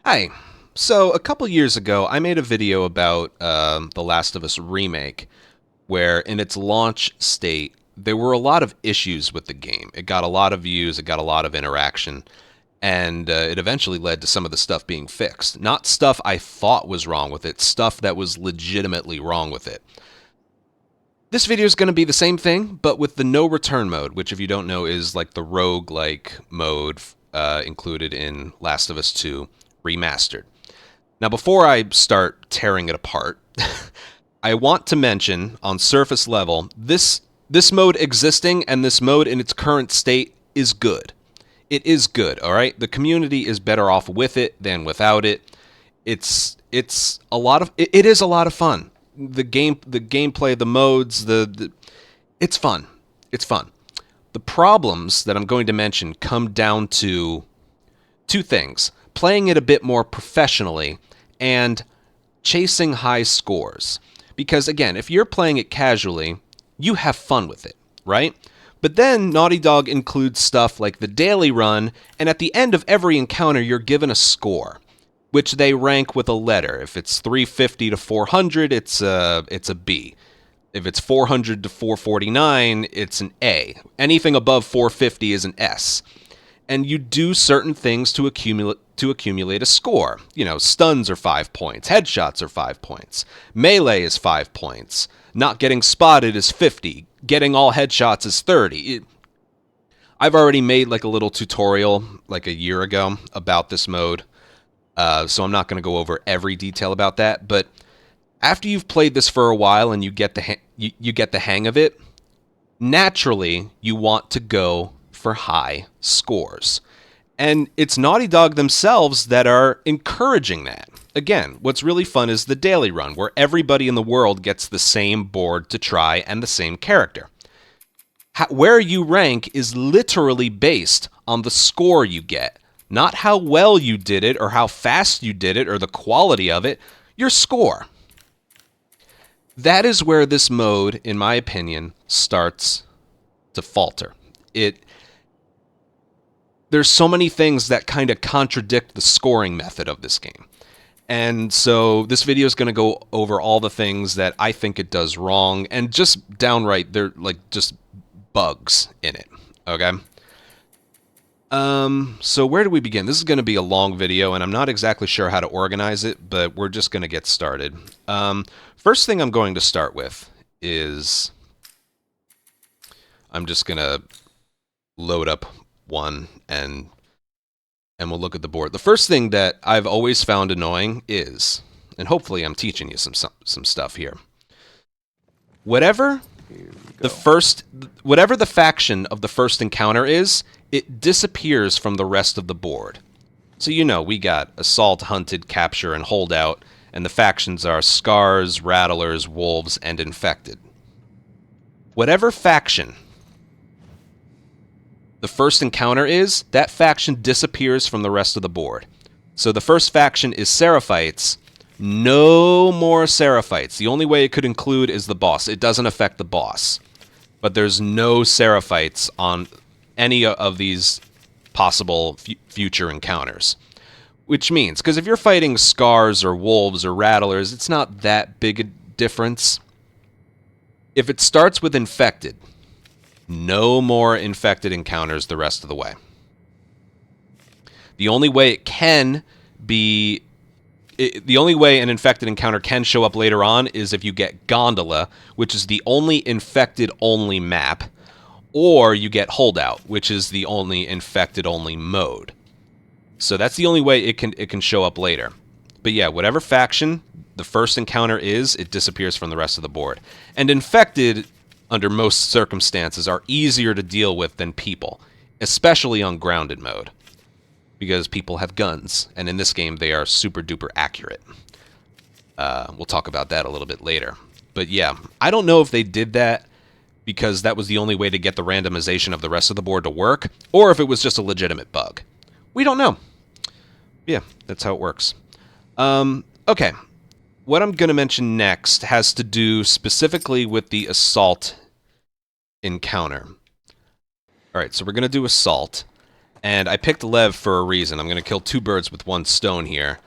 Hi. So, a couple years ago, I made a video about The Last of Us Remake, where in its launch state, there were a lot of issues with the game. It got a lot of views, it got a lot of interaction, and it eventually led to some of the stuff being fixed. Not stuff I thought was wrong with it, stuff that was legitimately wrong with it. This video is going to be the same thing, but with the no return mode, which, if you don't know, is like the rogue-like mode included in Last of Us 2 Remastered. Now, before I start tearing it apart, I want to mention on surface level, this mode existing and this mode in its current state is good. It is good, all right? The community is better off with it than without it. It's a lot of it is a lot of fun. The gameplay, the modes, the it's fun. It's fun. The problems that I'm going to mention come down to two things: playing it a bit more professionally and chasing high scores. Because again, if you're playing it casually, you have fun with it, right? But then Naughty Dog includes stuff like the daily run, and at the end of every encounter, you're given a score, which they rank with a letter. If it's 350 to 400, it's a B. If it's 400 to 449, it's an A. Anything above 450 is an S. And you do certain things to accumulate a score. You know, stuns are 5 points, headshots are 5 points, melee is 5 points, not getting spotted is 50, getting all headshots is 30. I've already made like a little tutorial like a year ago about this mode, so I'm not going to go over every detail about that. But after you've played this for a while and you get the hang of it, naturally you want to go for high scores. And it's Naughty Dog themselves that are encouraging that. Again, what's really fun is the daily run, where everybody in the world gets the same board to try and the same character. Where you rank is literally based on the score you get, not how well you did it or how fast you did it or the quality of it, your score. That is where this mode, in my opinion, starts to falter. There's so many things that kind of contradict the scoring method of this game. And so this video is going to go over all the things that I think it does wrong and just downright they're like just bugs in it. Okay? So where do we begin? This is going to be a long video and I'm not exactly sure how to organize it, but we're just going to get started. First thing I'm going to start with is I'm just going to load up one and we'll look at the board. The first thing that I've always found annoying is, and hopefully I'm teaching you some stuff here. Whatever the faction of the first encounter is, it disappears from the rest of the board. So you know, we got Assault, Hunted, Capture, and Holdout, and the factions are Scars, Rattlers, Wolves, and Infected. Whatever faction the first encounter is, that faction disappears from the rest of the board. So the first faction is Seraphites. No more Seraphites. The only way it could include is the boss. It doesn't affect the boss. But there's no Seraphites on any of these possible future encounters. Which means, because if you're fighting Scars or Wolves or Rattlers, it's not that big a difference. If it starts with Infected, no more infected encounters the rest of the way. The only way the only way an infected encounter can show up later on is if you get Gondola, which is the only infected-only map, or you get Holdout, which is the only infected-only mode. So that's the only way it can show up later. But yeah, whatever faction the first encounter is, it disappears from the rest of the board. And infected, under most circumstances, are easier to deal with than people, especially on grounded mode, because people have guns, and in this game they are super duper accurate. We'll talk about that a little bit later. But yeah, I don't know if they did that because that was the only way to get the randomization of the rest of the board to work, or if it was just a legitimate bug. We don't know. Yeah, that's how it works. Okay, what I'm going to mention next has to do specifically with the Assault encounter. Alright, so we're going to do Assault. And I picked Lev for a reason. I'm going to kill 2 birds with 1 stone here.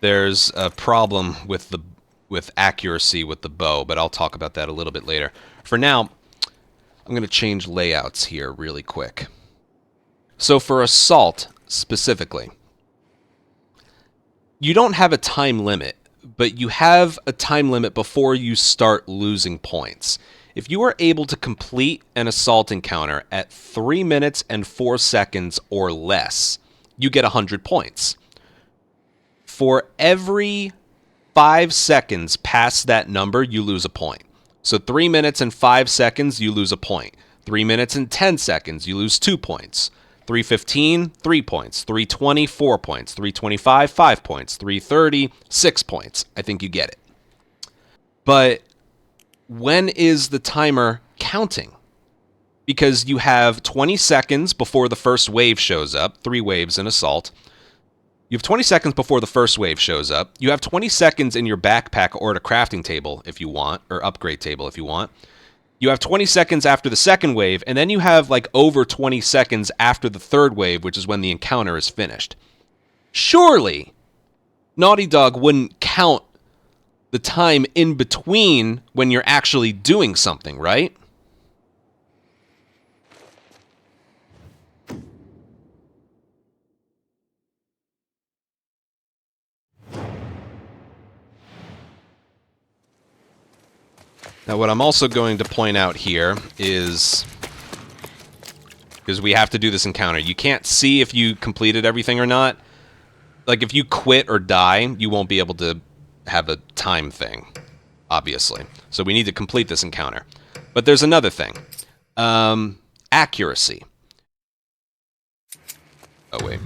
There's a problem with accuracy with the bow, but I'll talk about that a little bit later. For now, I'm going to change layouts here really quick. So for assault, specifically, you don't have a time limit, but you have a time limit before you start losing points. If you are able to complete an assault encounter at 3 minutes and 4 seconds or less, you get 100 points. For every 5 seconds past that number, you lose a point. So 3 minutes and 5 seconds, you lose a point. 3 minutes and 10 seconds, you lose 2 points. 3:15, 3 points. 3:20, 4 points. 3:25, 5 points. 3:30, 6 points. I think you get it. But when is the timer counting? Because you have 20 seconds before the first wave shows up. 3 waves in assault. You have 20 seconds before the first wave shows up. You have 20 seconds in your backpack or at a crafting table if you want, or upgrade table if you want. You have 20 seconds after the second wave, and then you have like over 20 seconds after the third wave, which is when the encounter is finished. Surely, Naughty Dog wouldn't count the time in between when you're actually doing something, right? Now, what I'm also going to point out here is, because we have to do this encounter, you can't see if you completed everything or not. Like, if you quit or die, you won't be able to have a time thing, obviously. So we need to complete this encounter. But there's another thing. Accuracy. Oh, wait.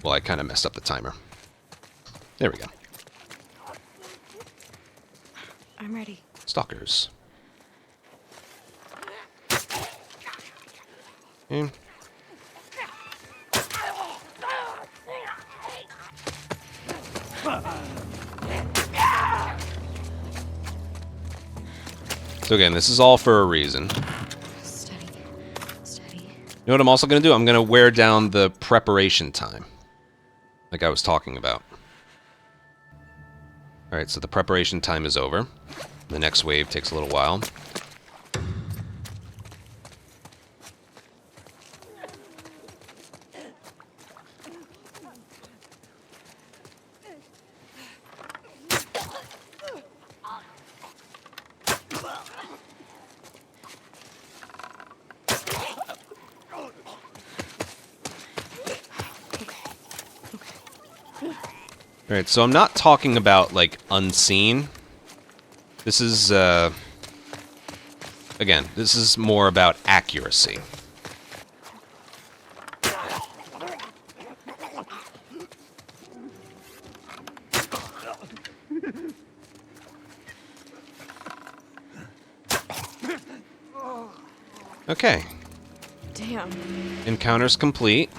Well, I kind of messed up the timer. There we go. I'm ready. Stalkers. Okay. So again, this is all for a reason. Steady. Steady. You know what I'm also going to do? I'm going to wear down the preparation time, like I was talking about. Alright, so the preparation time is over. The next wave takes a little while. Alright, so I'm not talking about, like, unseen. This is, again, this is more about accuracy. Okay. Damn. Encounter's complete.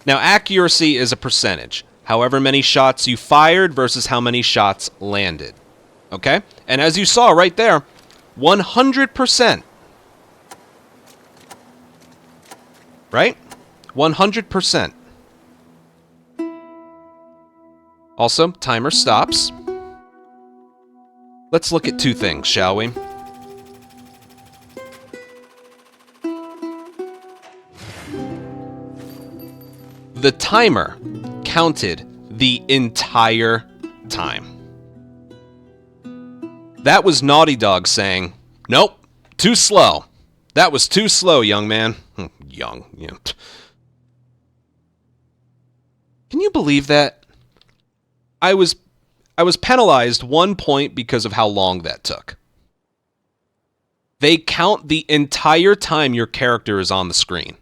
Now, accuracy is a percentage. However many shots you fired versus how many shots landed. Okay? And as you saw right there, 100%. Right? 100%. Also, timer stops. Let's look at 2 things, shall we? The timer counted the entire time. That was Naughty Dog saying, nope, too slow. That was too slow, young man. Young, yeah. Can you believe that? I was penalized 1 point because of how long that took. They count the entire time your character is on the screen.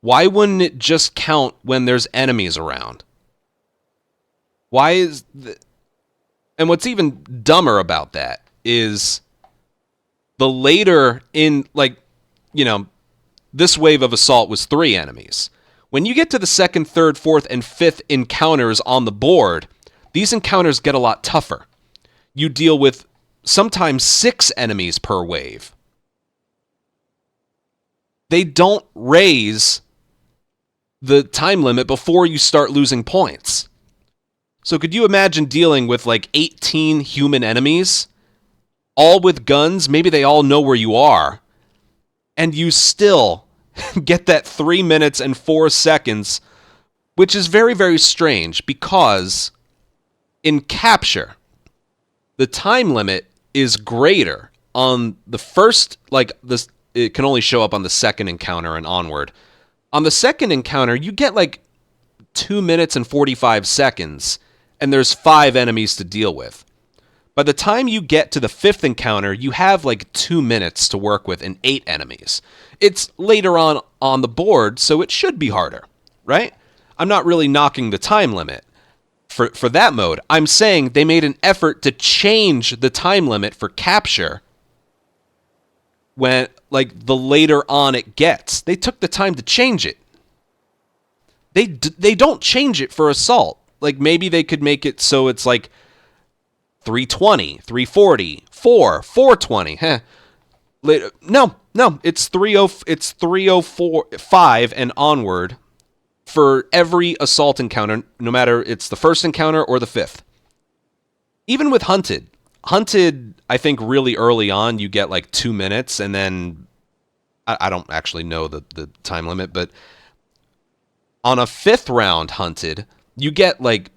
Why wouldn't it just count when there's enemies around? Why is... And what's even dumber about that is the later in, like, you know, this wave of assault was 3 enemies. When you get to the 2nd, 3rd, 4th, and 5th encounters on the board, these encounters get a lot tougher. You deal with sometimes 6 enemies per wave. they don't raise the time limit before you start losing points. So could you imagine dealing with like 18 human enemies, all with guns? Maybe they all know where you are, and you still get that 3 minutes and 4 seconds, which is very, very strange because in Capture, the time limit is greater on the first, like this. It can only show up on the second encounter and onward. On the second encounter, you get like 2 minutes and 45 seconds, and there's 5 enemies to deal with. By the time you get to the 5th encounter, you have like 2 minutes to work with and 8 enemies. It's later on the board, so it should be harder, right? I'm not really knocking the time limit for that mode. I'm saying they made an effort to change the time limit for Capture when, like, the later on it gets. They took the time to change it. They don't change it for Assault. Like, maybe they could make it so it's like 320, 340, 420. Heh. No, it's 305 and onward for every Assault encounter, no matter it's the first encounter or the 5th. Even with Hunted, I think really early on you get like 2 minutes, and then I don't actually know the time limit, but on a 5th round Hunted, you get like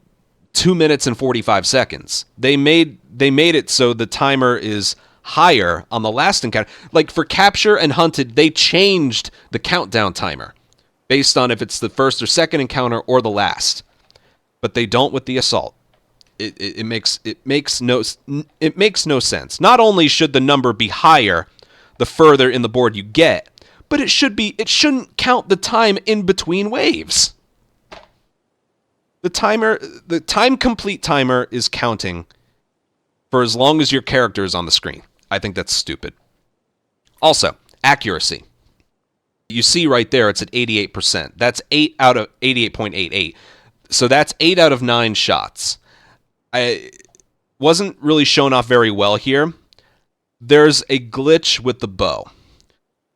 2 minutes and 45 seconds. They made it so the timer is higher on the last encounter. Like for Capture and Hunted, they changed the countdown timer based on if it's the first or second encounter or the last. But they don't with the Assault. It makes no sense. Not only should the number be higher the further in the board you get, but it shouldn't count the time in between waves. The time complete timer is counting for as long as your character is on the screen. I think that's stupid. Also, accuracy. You see right there, it's at 88%. That's 8 out of 88.88. So that's 8 out of 9 shots. I wasn't really shown off very well here. There's a glitch with the bow.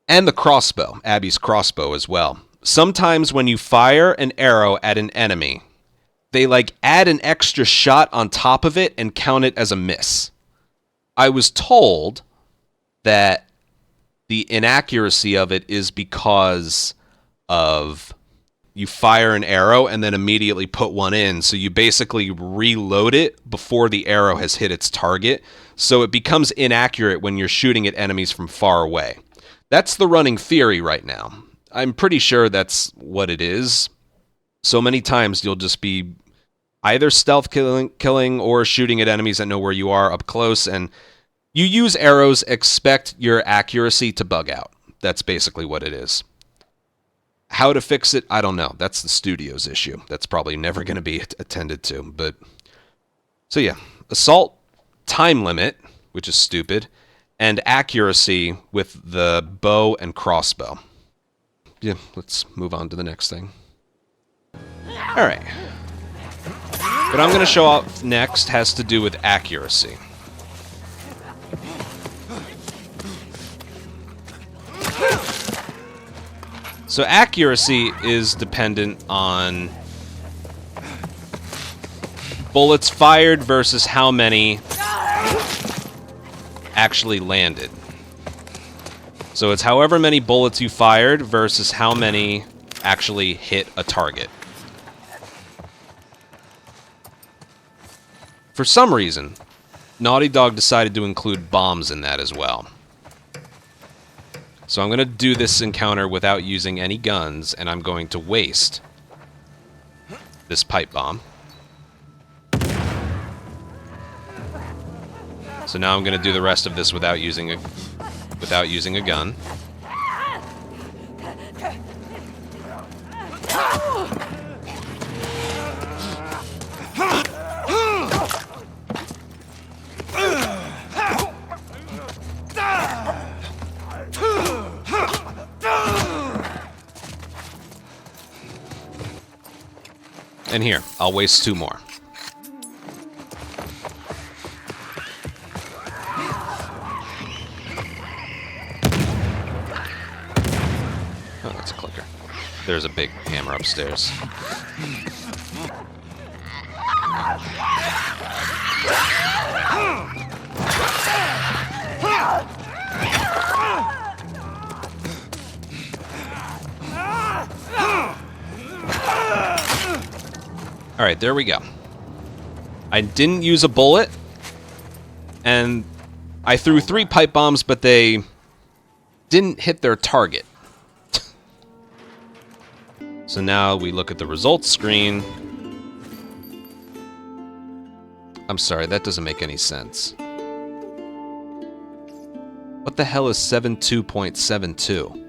And the crossbow, Abby's crossbow as well. Sometimes when you fire an arrow at an enemy, they like add an extra shot on top of it and count it as a miss. I was told that the inaccuracy of it is because of you fire an arrow and then immediately put one in, so you basically reload it before the arrow has hit its target, so it becomes inaccurate when you're shooting at enemies from far away. That's the running theory right now. I'm pretty sure that's what it is. So many times you'll just be either stealth killing or shooting at enemies that know where you are up close, and you use arrows, expect your accuracy to bug out. That's basically what it is. How to fix it, I don't know. That's the studio's issue. That's probably never going to be attended to. But so yeah, Assault time limit, which is stupid, and accuracy with the bow and crossbow. Yeah, let's move on to the next thing. All right. What I'm going to show off next has to do with accuracy. So accuracy is dependent on bullets fired versus how many actually landed. So it's however many bullets you fired versus how many actually hit a target. For some reason, Naughty Dog decided to include bombs in that as well. So I'm going to do this encounter without using any guns, and I'm going to waste this pipe bomb. So now I'm going to do the rest of this without using a gun. And here, I'll waste 2 more. Oh, that's a clicker. There's a big hammer upstairs. Alright, there we go. I didn't use a bullet, and I threw 3 pipe bombs, but they didn't hit their target. So now we look at the results screen. I'm sorry, that doesn't make any sense. What the hell is 72.72?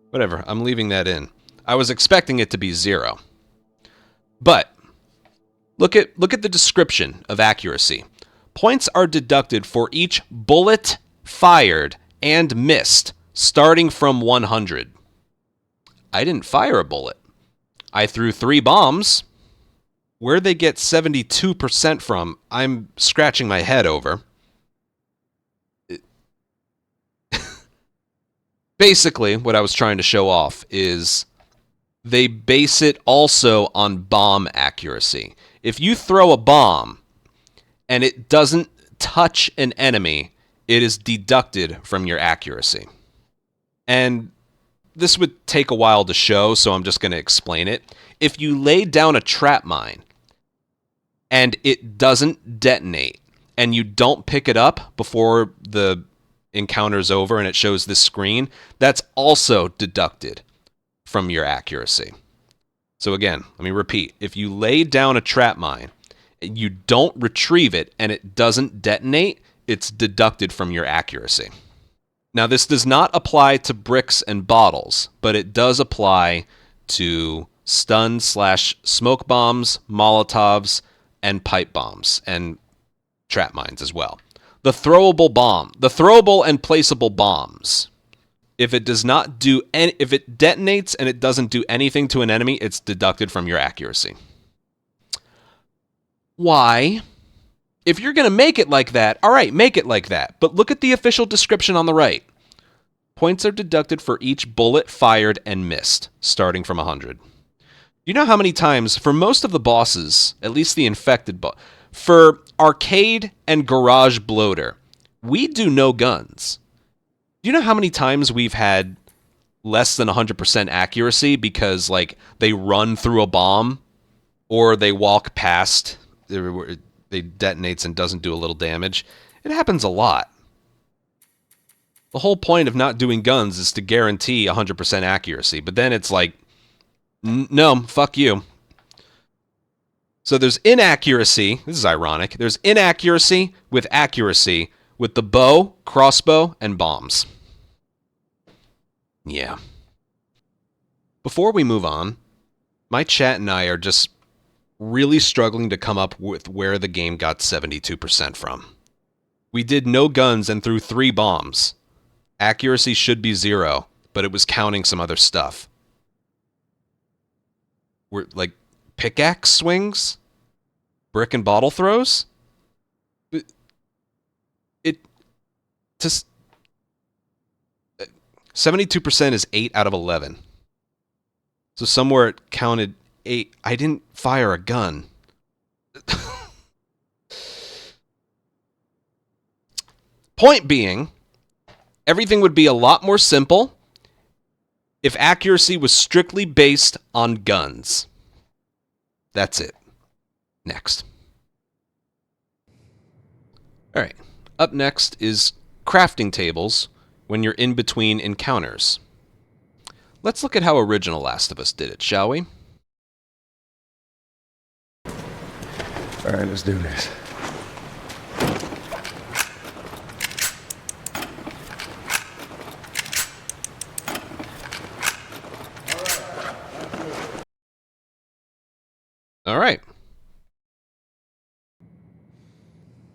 Whatever, I'm leaving that in. I was expecting it to be 0. But look at the description of accuracy. Points are deducted for each bullet fired and missed, starting from 100. I didn't fire a bullet. I threw 3 bombs. Where they get 72% from, I'm scratching my head over. Basically, what I was trying to show off is they base it also on bomb accuracy. If you throw a bomb and it doesn't touch an enemy, it is deducted from your accuracy. And this would take a while to show, so I'm just going to explain it. If you lay down a trap mine and it doesn't detonate, and you don't pick it up before the encounter's over and it shows this screen, that's also deducted from your accuracy. So again, let me repeat. If you lay down a trap mine, and you don't retrieve it, and it doesn't detonate, it's deducted from your accuracy. Now, this does not apply to bricks and bottles, but it does apply to stun/smoke bombs, Molotovs, and pipe bombs, and trap mines as well. The throwable and placeable bombs. If it detonates and it doesn't do anything to an enemy, it's deducted from your accuracy. Why? If you're going to make it like that, all right, make it like that. But look at the official description on the right. Points are deducted for each bullet fired and missed, starting from 100. You know how many times, for most of the bosses, at least the infected boss, for arcade and garage bloater, we do no guns. Do you know how many times we've had less than 100% accuracy because, like, they run through a bomb or they walk they detonates and doesn't do a little damage? It happens a lot. The whole point of not doing guns is to guarantee 100% accuracy, but then it's like, no, fuck you. So there's inaccuracy. This is ironic. There's inaccuracy with accuracy with the bow, crossbow, and bombs. Yeah. Before we move on, my chat and I are just really struggling to come up with where the game got 72% from. We did no guns and threw 3 bombs. Accuracy should be 0, but it was counting some other stuff. We're like pickaxe swings? Brick and bottle throws? It just 72% is 8 out of 11. So somewhere it counted 8. I didn't fire a gun. Point being, everything would be a lot more simple if accuracy was strictly based on guns. That's it. Next. All right. Up next is crafting tables when you're in between encounters. Let's look at how original Last of Us did it, shall we? All right, let's do this. All right.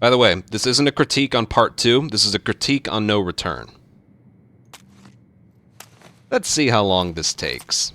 By the way, this isn't a critique on part 2. This is a critique on No Return. Let's see how long this takes.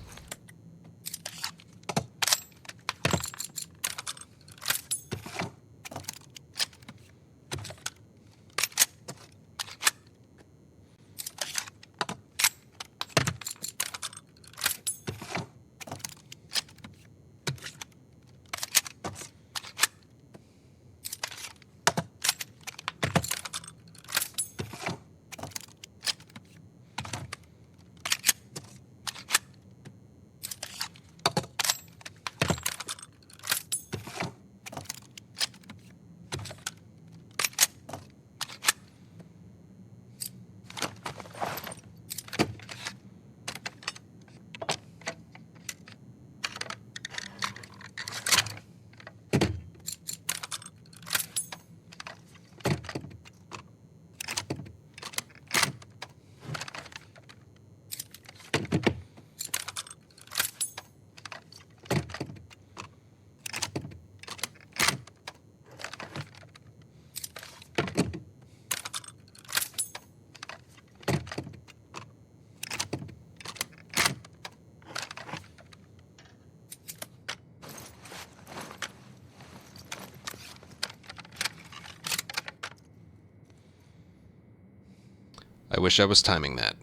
I wish I was timing that.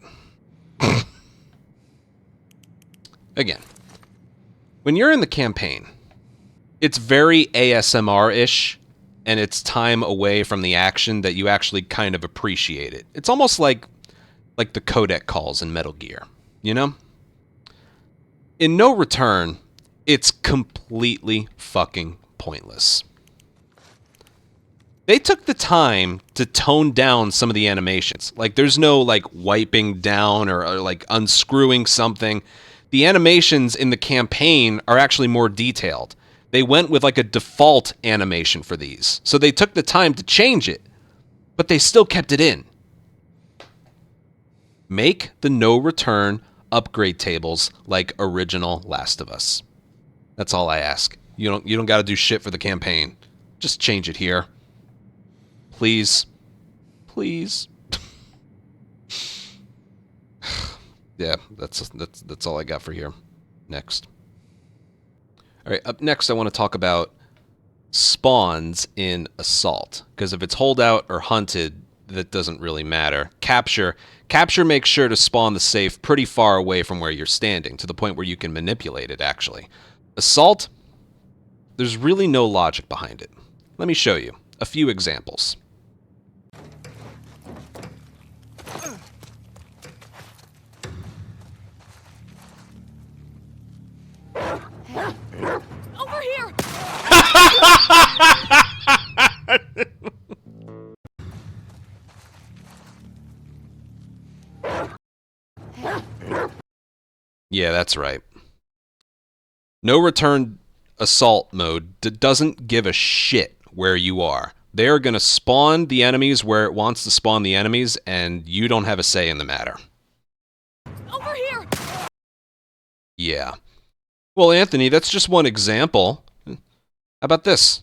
Again, when you're in the campaign, it's very ASMR-ish, and it's time away from the action that you actually kind of appreciate it. It's almost like the codec calls in Metal Gear, you know? In No Return, it's completely fucking pointless. They took the time to tone down some of the animations. Like, there's no, like, wiping down or like, unscrewing something. The animations in the campaign are actually more detailed. They went with, like, a default animation for these. So they took the time to change it, but they still kept it in. Make the No Return upgrade tables like original Last of Us. That's all I ask. You don't got to do shit for the campaign. Just change it here. Please. Please. Yeah, that's all I got for here. Next. All right, up next I want to talk about spawns in Assault, because if it's holdout or hunted, that doesn't really matter. Capture makes sure to spawn the safe pretty far away from where you're standing, to the point where you can manipulate it, actually. Assault, there's really no logic behind it. Let me show you a few examples. Over here! Yeah, that's right. No Return Assault mode doesn't give a shit where you are. They're going to spawn the enemies where it wants to spawn the enemies, and you don't have a say in the matter. Over here! Yeah. Well, Anthony, that's just one example. How about this?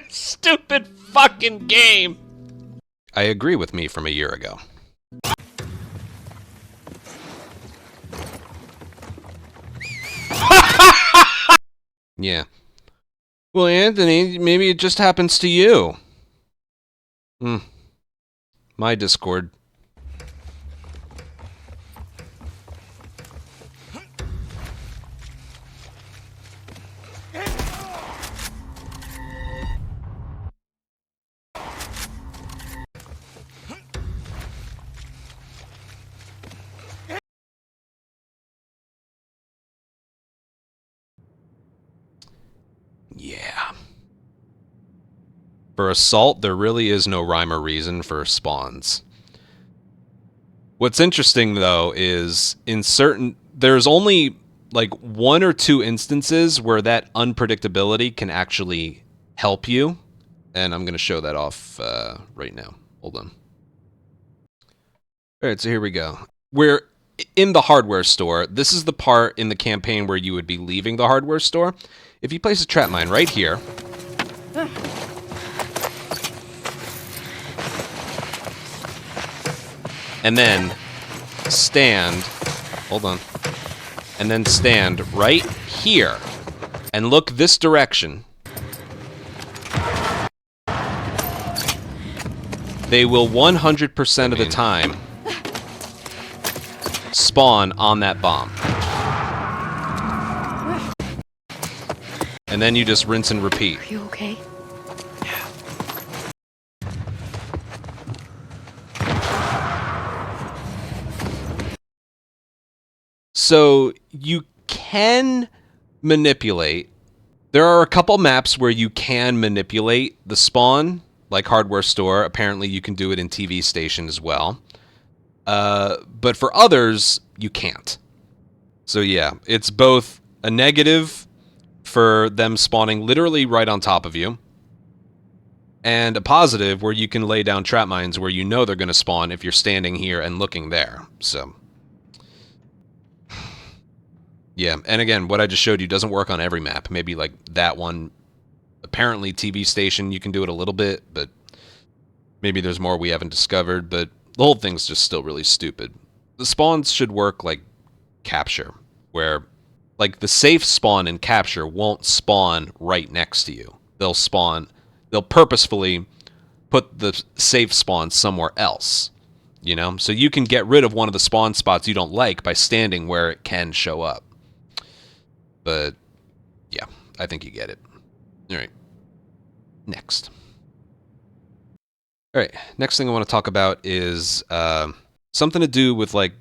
Stupid fucking game! I agree with me from a year ago. Yeah. Well, Anthony, maybe it just happens to you. My Discord. Yeah. For Assault, there really is no rhyme or reason for spawns. What's interesting, though, is there's only like 1 or 2 instances where that unpredictability can actually help you. And I'm going to show that off right now. Hold on. All right, so here we go. We're in the hardware store. This is the part in the campaign where you would be leaving the hardware store. If you place a trap mine right here, and then stand, hold on, and then stand right here and look this direction, they will 100% of the time spawn on that bomb. And then you just rinse and repeat. Are you okay? So you can manipulate. There are a couple maps where you can manipulate the spawn, like Hardware Store. Apparently you can do it in TV Station as well. But for others, you can't. So yeah, it's both a negative for them spawning literally right on top of you, and a positive where you can lay down trap mines where you know they're going to spawn if you're standing here and looking there. So yeah, and again, what I just showed you doesn't work on every map. Maybe like that one. Apparently TV Station, you can do it a little bit, but maybe there's more we haven't discovered. But the whole thing's just still really stupid. The spawns should work like Capture, where Like, the safe spawn in Capture won't spawn right next to you. They'll purposefully put the safe spawn somewhere else, you know? So you can get rid of one of the spawn spots you don't like by standing where it can show up. But, yeah, I think you get it. All right. Next. All right, next thing I want to talk about is something to do with, like,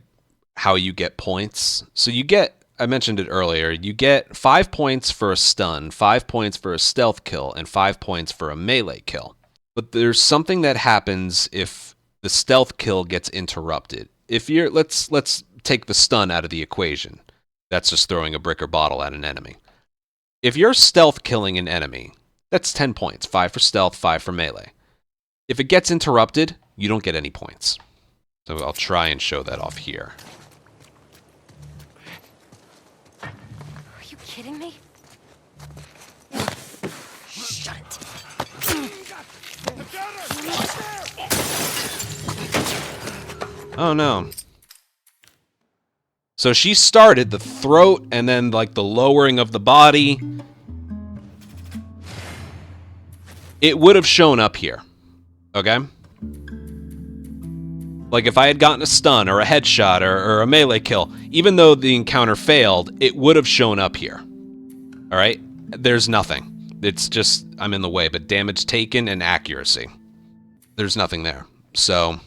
how you get points. So you get, I mentioned it earlier, you get 5 points for a stun, 5 points for a stealth kill, and 5 points for a melee kill. But there's something that happens if the stealth kill gets interrupted. If you're, let's take the stun out of the equation. That's just throwing a brick or bottle at an enemy. If you're stealth killing an enemy, that's 10 points, 5 for stealth, 5 for melee. If it gets interrupted, you don't get any points. So I'll try and show that off here. Are you kidding me? Shut it. Oh no. So she started the throat and then, like, the lowering of the body. It would have shown up here. Okay? Like, if I had gotten a stun or a headshot or a melee kill, even though the encounter failed, it would have shown up here. Alright? There's nothing. It's just, I'm in the way, but damage taken and accuracy. There's nothing there. So,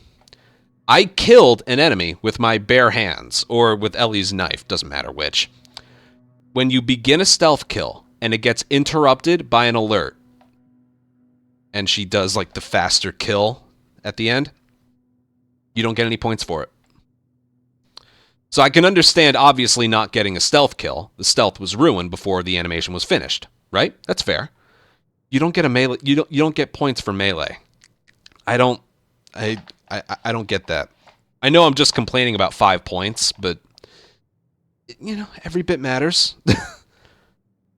I killed an enemy with my bare hands, or with Ellie's knife, doesn't matter which. When you begin a stealth kill, and it gets interrupted by an alert, and she does, like, the faster kill at the end, you don't get any points for it. So I can understand, obviously, not getting a stealth kill. The stealth was ruined before the animation was finished, right? That's fair. You don't get a melee. You don't get points for melee. I don't get that. I know I'm just complaining about 5 points, but, you know, every bit matters.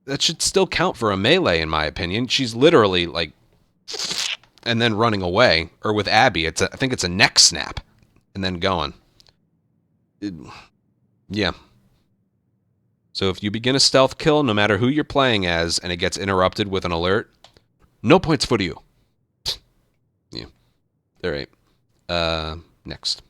That should still count for a melee, in my opinion. She's literally, like, and then running away. Or with Abby, I think it's a neck snap, and then going. Yeah. So if you begin a stealth kill, no matter who you're playing as, and it gets interrupted with an alert, no points for you. Yeah. Alright. Next.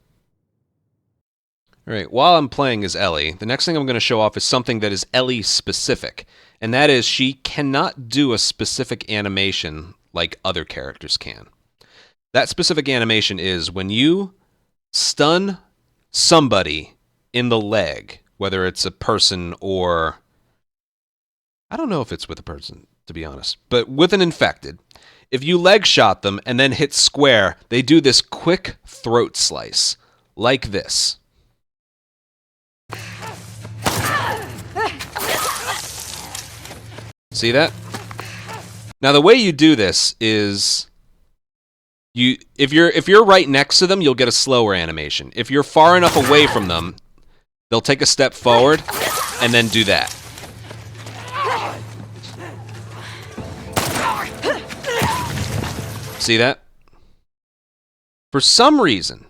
Alright, while I'm playing as Ellie, the next thing I'm going to show off is something that is Ellie-specific. And that is, she cannot do a specific animation like other characters can. That specific animation is when you stun somebody in the leg, whether it's a person or... I don't know if it's with a person, to be honest. But with an infected, if you leg shot them and then hit square, they do this quick throat slice, like this. See that? Now the way you do this is if you're right next to them, you'll get a slower animation. If you're far enough away from them, they'll take a step forward and then do that. See that? For some reason,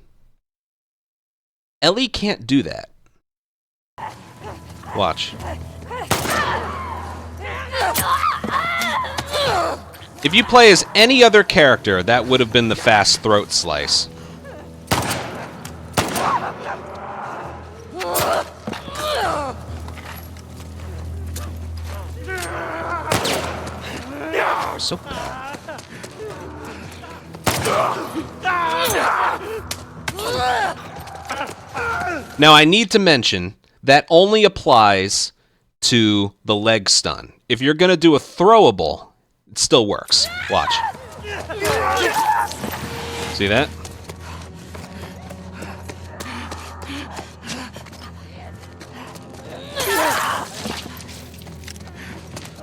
Ellie can't do that. Watch. If you play as any other character, that would have been the fast throat slice. So bad. Now I need to mention that only applies to the leg stun. If you're gonna do a throwable, it still works. Watch. See that?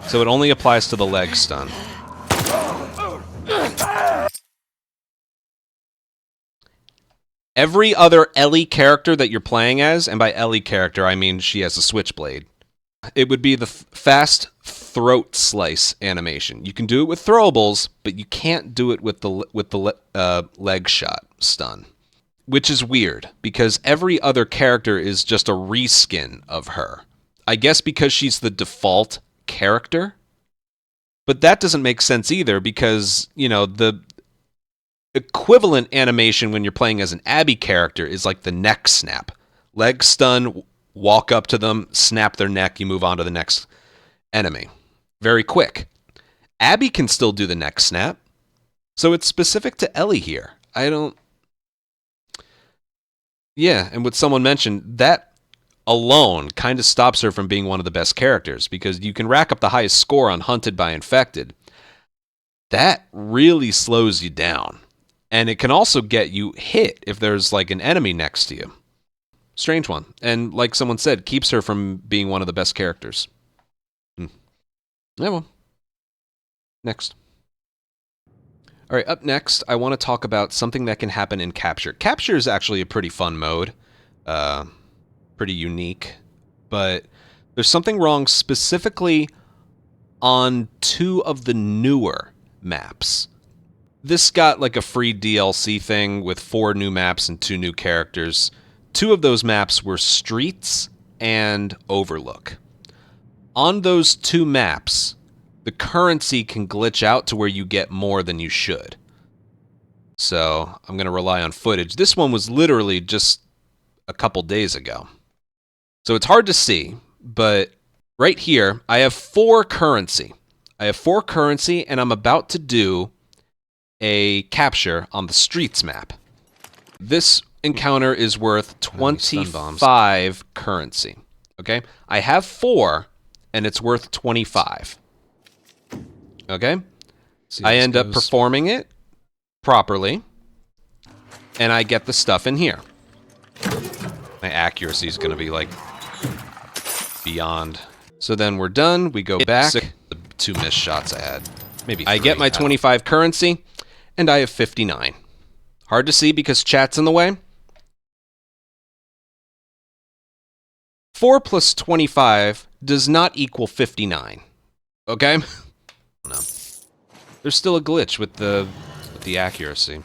So it only applies to the leg stun. Every other Ellie character that you're playing as, and by Ellie character I mean she has a switchblade, it would be the fast throat slice animation. You can do it with throwables, but you can't do it with the leg shot stun, which is weird because every other character is just a reskin of her. I guess because she's the default character. But that doesn't make sense either because, the equivalent animation when you're playing as an Abby character is like the neck snap. Leg stun, walk up to them, snap their neck, you move on to the next enemy. Very quick. Abby can still do the neck snap. So it's specific to Ellie here. Yeah, and what someone mentioned, that alone kind of stops her from being one of the best characters because you can rack up the highest score on Hunted by Infected. That really slows you down. And it can also get you hit if there's like an enemy next to you. Strange one. And like someone said, keeps her from being one of the best characters. Yeah, well. Next. All right, up next, I want to talk about something that can happen in Capture. Capture is actually a pretty fun mode. Pretty unique. But there's something wrong specifically on 2 of the newer maps. This got like a free DLC thing with 4 new maps and 2 new characters. 2 of those maps were Streets and Overlook. On those 2 maps, the currency can glitch out to where you get more than you should. So I'm going to rely on footage. This one was literally just a couple days ago. So it's hard to see, but right here, I have 4 currency. And I'm about to do a capture on the Streets map. This encounter is worth 25 currency. Okay? I have 4, and it's worth 25. Okay? I end up performing it properly, and I get the stuff in here. My accuracy is going to be, like, beyond. So then we're done. We go back. The 2 missed shots I had. Maybe 3. I get my 25 currency, and I have 59. Hard to see because chat's in the way. 4 plus 25 does not equal 59. Okay? No. There's still a glitch with the accuracy.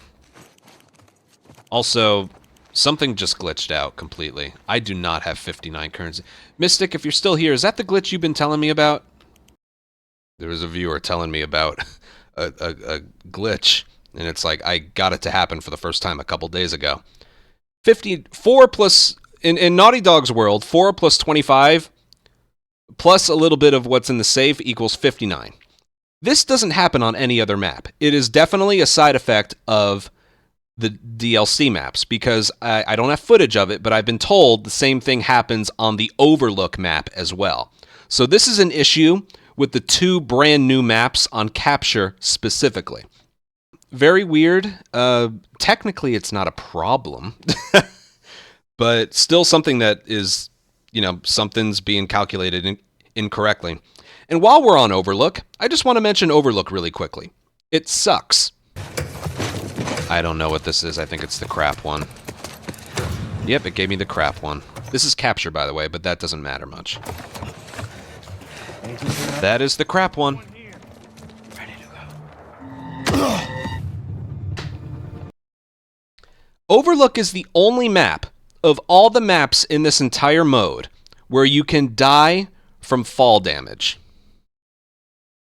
Also, something just glitched out completely. I do not have 59 currency. Mystic, if you're still here, is that the glitch you've been telling me about? There was a viewer telling me about a glitch, and it's like, I got it to happen for the first time a couple days ago. 54 plus, in Naughty Dog's world, 4 plus 25, plus a little bit of what's in the safe equals 59. This doesn't happen on any other map. It is definitely a side effect of the DLC maps, because I don't have footage of it, but I've been told the same thing happens on the Overlook map as well. So this is an issue with the 2 brand new maps on Capture specifically. Very weird. Technically, it's not a problem, but still something that is, something's being calculated incorrectly. And while we're on Overlook, I just want to mention Overlook really quickly. It sucks. I don't know what this is. I think it's the crap one. Yep, it gave me the crap one. This is Capture, by the way, but that doesn't matter much. That is the crap one. Ready to go. Overlook is the only map of all the maps in this entire mode where you can die from fall damage.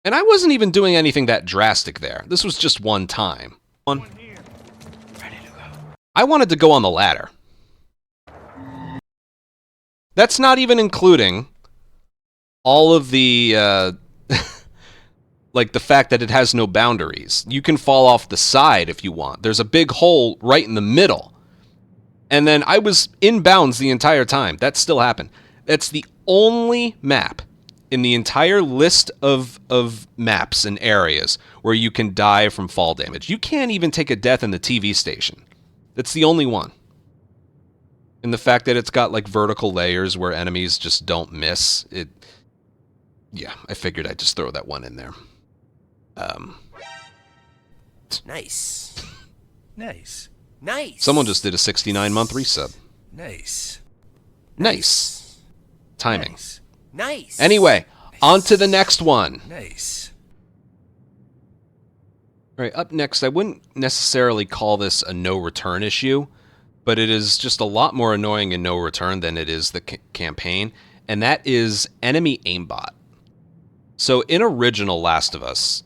And I wasn't even doing anything that drastic there. This was just one time. Ready to go. I wanted to go on the ladder. That's not even including all of the, like the fact that it has no boundaries. You can fall off the side if you want. There's a big hole right in the middle. And then I was in bounds the entire time. That still happened. That's the only map in the entire list of maps and areas where you can die from fall damage. You can't even take a death in the TV station. That's the only one. And the fact that it's got like vertical layers where enemies just don't miss, yeah, I figured I'd just throw that one in there. Nice. Nice. Nice. Someone just did a 69-month resub. Nice. Nice. Timing. Nice. Nice. Anyway, on to the next one. Nice. All right, up next, I wouldn't necessarily call this a no-return issue, but it is just a lot more annoying in no return than it is the campaign, and that is enemy aimbot. So in original Last of Us,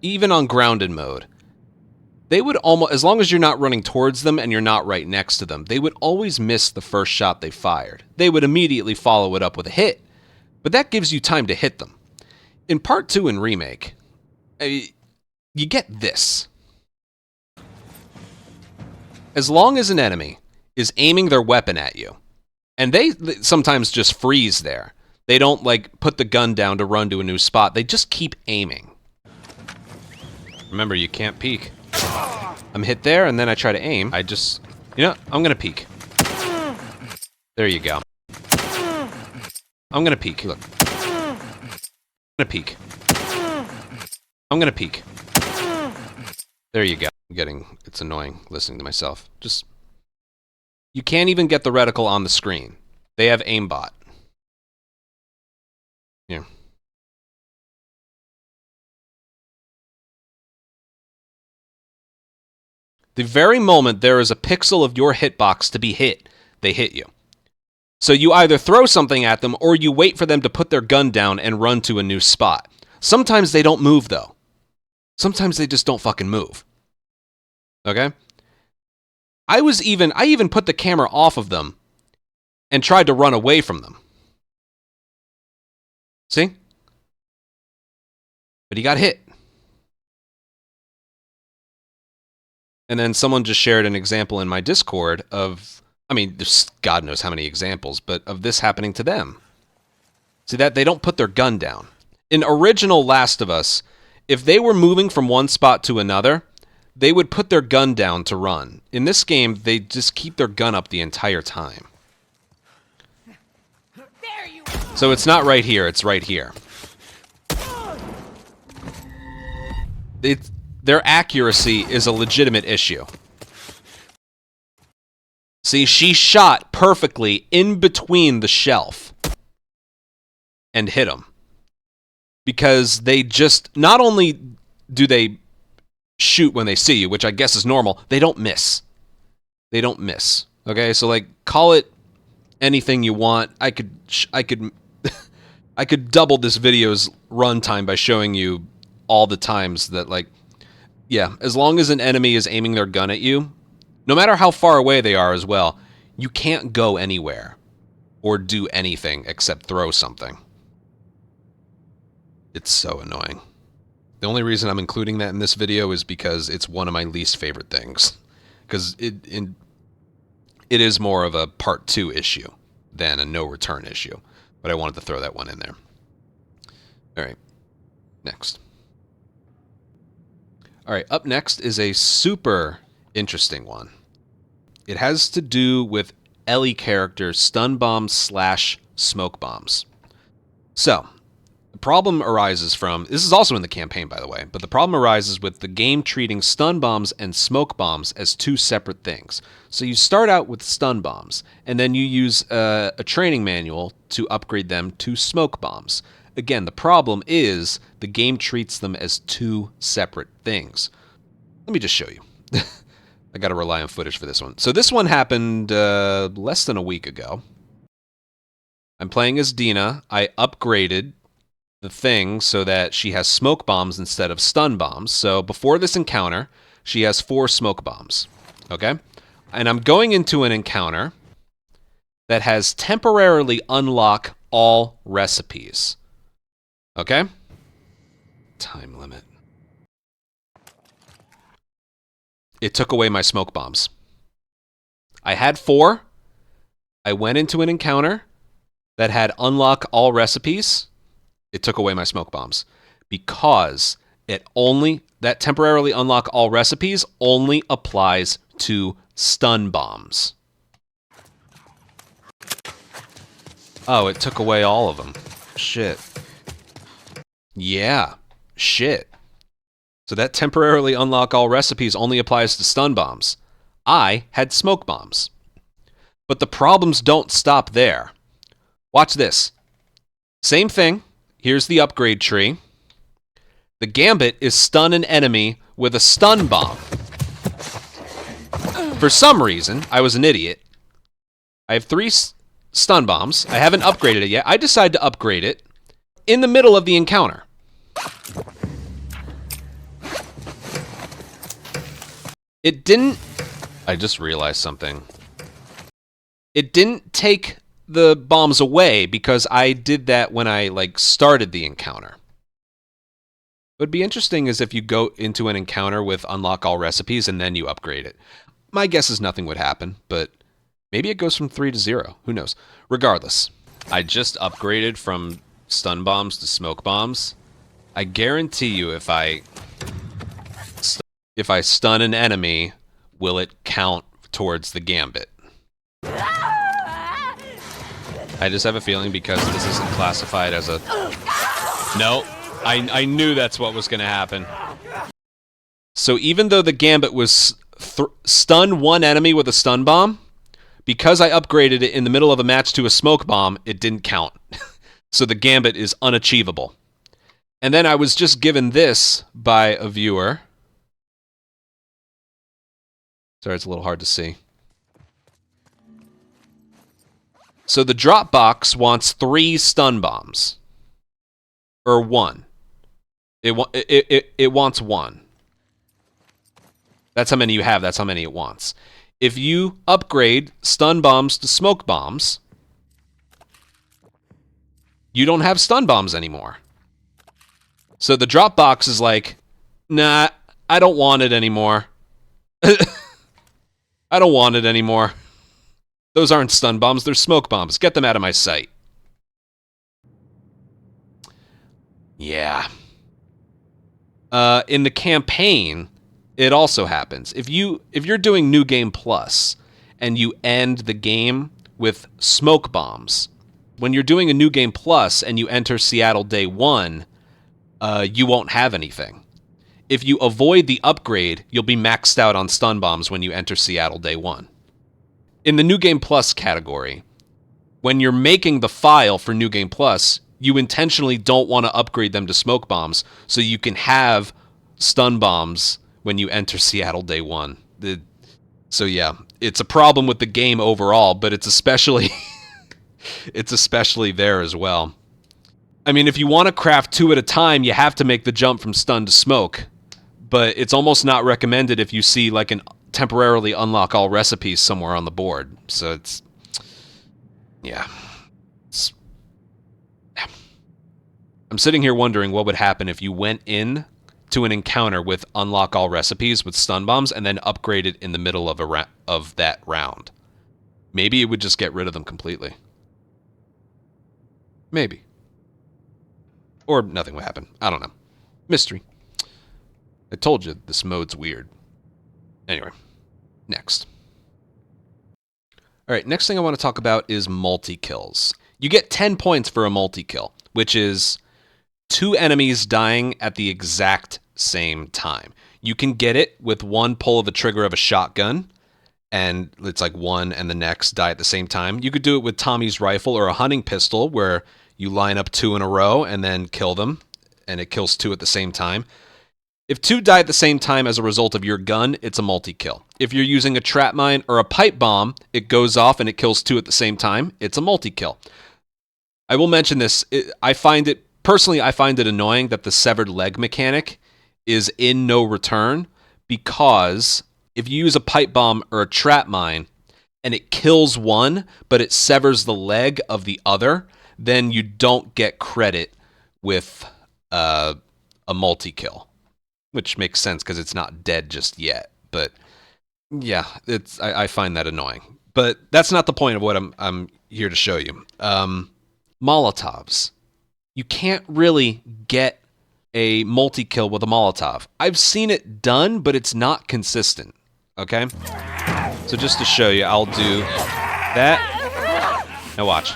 even on grounded mode, they would almost, as long as you're not running towards them and you're not right next to them, they would always miss the first shot they fired. They would immediately follow it up with a hit, but that gives you time to hit them. In Part 2 in Remake, you get this. As long as an enemy is aiming their weapon at you, and they sometimes just freeze there. They don't, like, put the gun down to run to a new spot. They just keep aiming. Remember, you can't peek. I'm hit there, and then I try to aim. I just... You know, I'm gonna peek. There you go. I'm gonna peek. Look. I'm gonna peek. I'm gonna peek. There you go. I'm getting... It's annoying listening to myself. Just... You can't even get the reticle on the screen. They have aimbot. Yeah. The very moment there is a pixel of your hitbox to be hit, they hit you. So you either throw something at them or you wait for them to put their gun down and run to a new spot. Sometimes they don't move, though. Sometimes they just don't fucking move. Okay? I even put the camera off of them and tried to run away from them. See? But he got hit. And then someone just shared an example in my Discord of, I mean, there's God knows how many examples, but of this happening to them. See that? They don't put their gun down. In original Last of Us, if they were moving from one spot to another, they would put their gun down to run. In this game, they just keep their gun up the entire time. So it's not right here, it's right here. Their accuracy is a legitimate issue. See, she shot perfectly in between the shelf and hit him. Because they just, not only do they shoot when they see you, which I guess is normal, they don't miss. They don't miss. Okay, so like, call it anything you want. I could I could double this video's runtime by showing you all the times that, like, yeah, as long as an enemy is aiming their gun at you, no matter how far away they are as well, you can't go anywhere or do anything except throw something. It's so annoying. The only reason I'm including that in this video is because it's one of my least favorite things. Because it is more of a part 2 issue than a no return issue. But I wanted to throw that one in there. Alright, next. Alright, up next is a super interesting one. It has to do with Ellie character stun bombs / smoke bombs. So, the problem arises from, this is also in the campaign by the way, but the problem arises with the game treating stun bombs and smoke bombs as two separate things. So you start out with stun bombs, and then you use a training manual to upgrade them to smoke bombs. Again, the problem is the game treats them as two separate things. Let me just show you. I gotta rely on footage for this one. So this one happened less than a week ago. I'm playing as Dina. I upgraded the thing so that she has smoke bombs instead of stun bombs. So before this encounter, she has 4 smoke bombs. Okay? And I'm going into an encounter that has temporarily unlock all recipes. Okay? Time limit. It took away my smoke bombs. I had 4. I went into an encounter that had unlock all recipes. It took away my smoke bombs because that temporarily unlock all recipes only applies to stun bombs. Oh, it took away all of them. Shit. Yeah. Shit. So that temporarily unlock all recipes only applies to stun bombs. I had smoke bombs. But the problems don't stop there. Watch this. Same thing. Here's the upgrade tree. The gambit is stun an enemy with a stun bomb. For some reason, I was an idiot. I have 3 stun bombs. I haven't upgraded it yet. I decide to upgrade it in the middle of the encounter. It didn't... I just realized something. It didn't take the bombs away because I did that when I, like, started the encounter. What would be interesting is if you go into an encounter with unlock all recipes and then you upgrade it. My guess is nothing would happen, but maybe it goes from 3 to 0. Who knows? Regardless, I just upgraded from stun bombs to smoke bombs. I guarantee you if I stun an enemy, will it count towards the gambit? I just have a feeling because this isn't classified as a... No, I knew that's what was going to happen. So even though the gambit was stun one enemy with a stun bomb, because I upgraded it in the middle of a match to a smoke bomb, it didn't count. So the gambit is unachievable. And then I was just given this by a viewer. Sorry, it's a little hard to see. So the drop box wants 3 stun bombs. Or 1. It wants 1. That's how many you have, that's how many it wants. If you upgrade stun bombs to smoke bombs, you don't have stun bombs anymore. So the drop box is like, nah, I don't want it anymore. I don't want it anymore. Those aren't stun bombs, they're smoke bombs. Get them out of my sight. Yeah. In the campaign, it also happens. If you're doing New Game Plus and you end the game with smoke bombs, when you're doing a New Game Plus and you enter Seattle Day 1, you won't have anything. If you avoid the upgrade, you'll be maxed out on stun bombs when you enter Seattle Day 1. In the New Game Plus category, when you're making the file for New Game Plus, you intentionally don't want to upgrade them to smoke bombs so you can have stun bombs when you enter Seattle Day 1. So yeah, it's a problem with the game overall, but it's especially it's especially there as well. I mean, if you want to craft 2 at a time, you have to make the jump from stun to smoke, but it's almost not recommended if you see like an temporarily unlock all recipes somewhere on the board. So it's... yeah. I'm sitting here wondering what would happen if you went in to an encounter with unlock all recipes with stun bombs and then upgraded in the middle of that round. Maybe it would just get rid of them completely. Maybe. Or nothing would happen. I don't know. Mystery. I told you this mode's weird. Anyway, next. Alright, next thing I want to talk about is multi-kills. You get 10 points for a multi-kill, which is 2 enemies dying at the exact same time. You can get it with one pull of the trigger of a shotgun, and it's like one and the next die at the same time. You could do it with Tommy's rifle or a hunting pistol, where you line up 2 in a row and then kill them, and it kills 2 at the same time. If 2 die at the same time as a result of your gun, it's a multi-kill. If you're using a trap mine or a pipe bomb, it goes off and it kills 2 at the same time, it's a multi-kill. I will mention this. Personally, I find it annoying that the severed leg mechanic is in no return, because if you use a pipe bomb or a trap mine and it kills one, but it severs the leg of the other, then you don't get credit with a multi-kill, which makes sense because it's not dead just yet. But yeah, I find that annoying. But that's not the point of what I'm here to show you. Molotovs. You can't really get a multi-kill with a Molotov. I've seen it done, but it's not consistent. Okay? So just to show you, I'll do that. Now watch.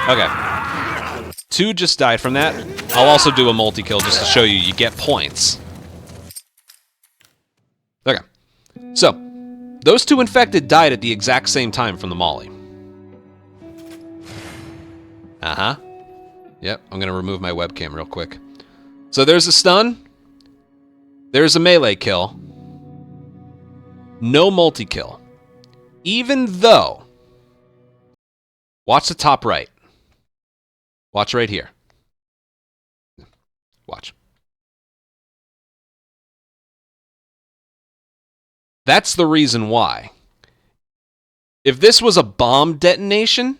Okay. 2 just died from that. I'll also do a multi-kill just to show you get points. Okay. So, those 2 infected died at the exact same time from the molly. Uh-huh. Yep, I'm gonna remove my webcam real quick. So there's a stun. There's a melee kill. No multi-kill. Even though... Watch the top right. Watch right here. Watch. That's the reason why. If this was a bomb detonation,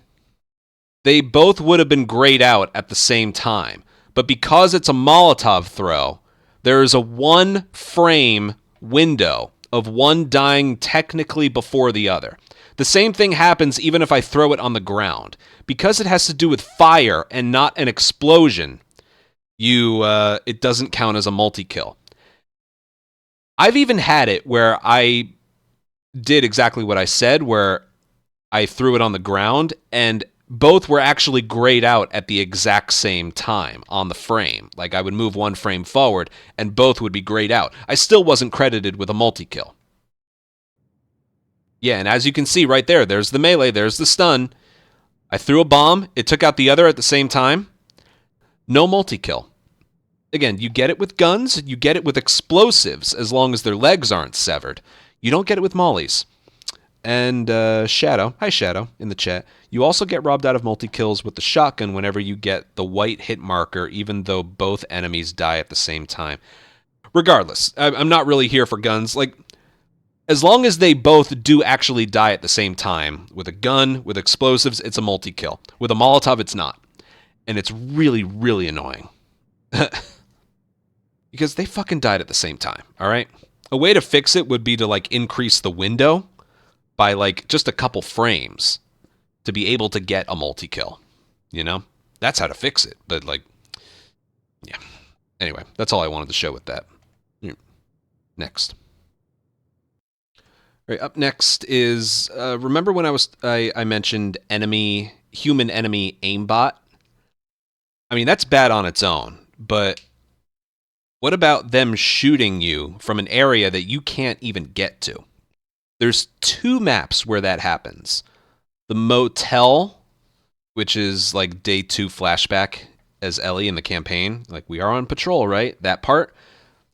they both would have been grayed out at the same time. But because it's a Molotov throw, there is a 1 frame window of one dying technically before the other. The same thing happens even if I throw it on the ground. Because it has to do with fire and not an explosion, it doesn't count as a multi-kill. I've even had it where I did exactly what I said, where I threw it on the ground, and both were actually grayed out at the exact same time on the frame. Like, I would move 1 frame forward, and both would be grayed out. I still wasn't credited with a multi-kill. Yeah, and as you can see right there, there's the melee, there's the stun. I threw a bomb, it took out the other at the same time. No multi-kill. Again, you get it with guns, you get it with explosives, as long as their legs aren't severed. You don't get it with mollies. And Shadow, hi Shadow, in the chat. You also get robbed out of multi-kills with the shotgun whenever you get the white hit marker, even though both enemies die at the same time. Regardless, I'm not really here for guns. Like, as long as they both do actually die at the same time, with a gun, with explosives, it's a multi-kill. With a Molotov, it's not. And it's really, really annoying. Because they fucking died at the same time, alright? A way to fix it would be to, like, increase the window by, like, just a couple frames to be able to get a multi-kill, you know? That's how to fix it, but, like, yeah. Anyway, that's all I wanted to show with that. Next. All right, up next is, remember when I mentioned human enemy aimbot? I mean, that's bad on its own, but what about them shooting you from an area that you can't even get to? There's 2 maps where that happens. The motel, which is like day 2 flashback as Ellie in the campaign. Like, we are on patrol, right? That part.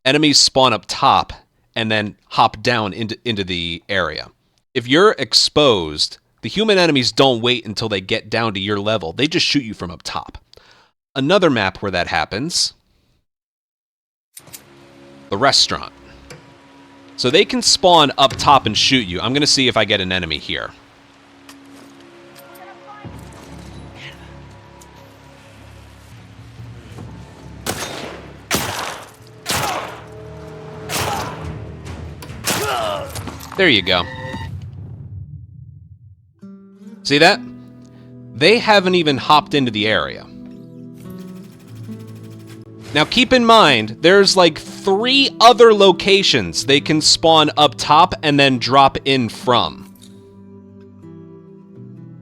Enemies spawn up top and then hop down into the area. If you're exposed, the human enemies don't wait until they get down to your level. They just shoot you from up top. Another map where that happens, the restaurant. So they can spawn up top and shoot you. I'm going to see if I get an enemy here. There you go. See that? They haven't even hopped into the area. Now keep in mind, there's like 3 other locations they can spawn up top and then drop in from.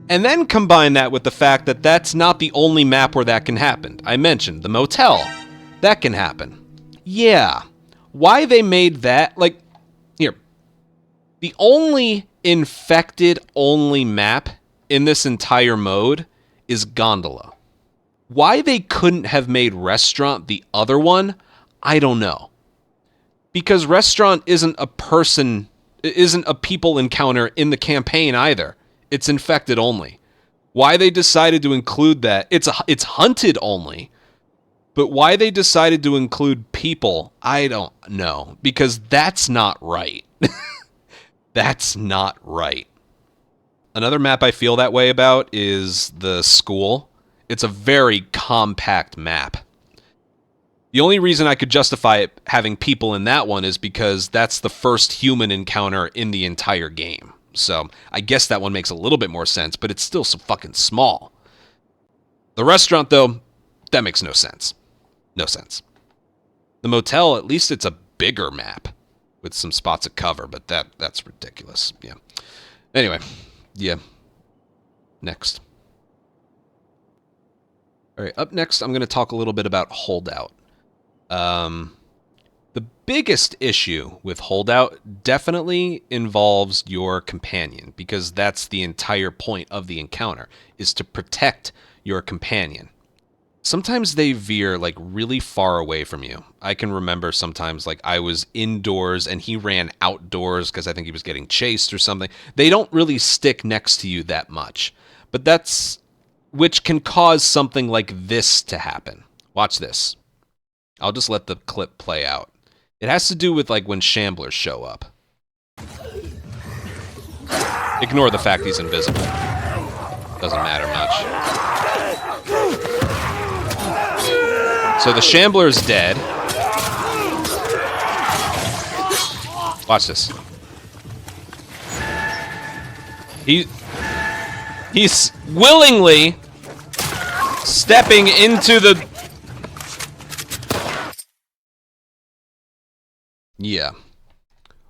And then combine that with the fact that that's not the only map where that can happen. I mentioned the motel. That can happen. Yeah. Why they made that, like, here. The only infected-only map in this entire mode is Gondola. Why they couldn't have made Restaurant the other one, I don't know. Because Restaurant isn't a people encounter in the campaign either. It's infected only. Why they decided to include that, it's hunted only. But why they decided to include people, I don't know. Because that's not right. That's not right. Another map I feel that way about is the school. It's a very compact map. The only reason I could justify it having people in that one is because that's the first human encounter in the entire game. So I guess that one makes a little bit more sense, but it's still so fucking small. The restaurant, though, that makes no sense. No sense. The motel, at least it's a bigger map with some spots of cover, but that's ridiculous. Yeah. Anyway, yeah. Next. All right, up next, I'm going to talk a little bit about Holdout. The biggest issue with Holdout definitely involves your companion, because that's the entire point of the encounter, is to protect your companion. sometimes they veer like really far away from you. I can remember sometimes like I was indoors and he ran outdoors because I think he was getting chased or something. They don't really stick next to you that much, but that's which can cause something like this to happen. Watch this. I'll just let the clip play out. It has to do with like when shamblers show up. Ignore the fact he's invisible. Doesn't matter much. So the Shambler's dead. Watch this. He's willingly stepping into the... Yeah.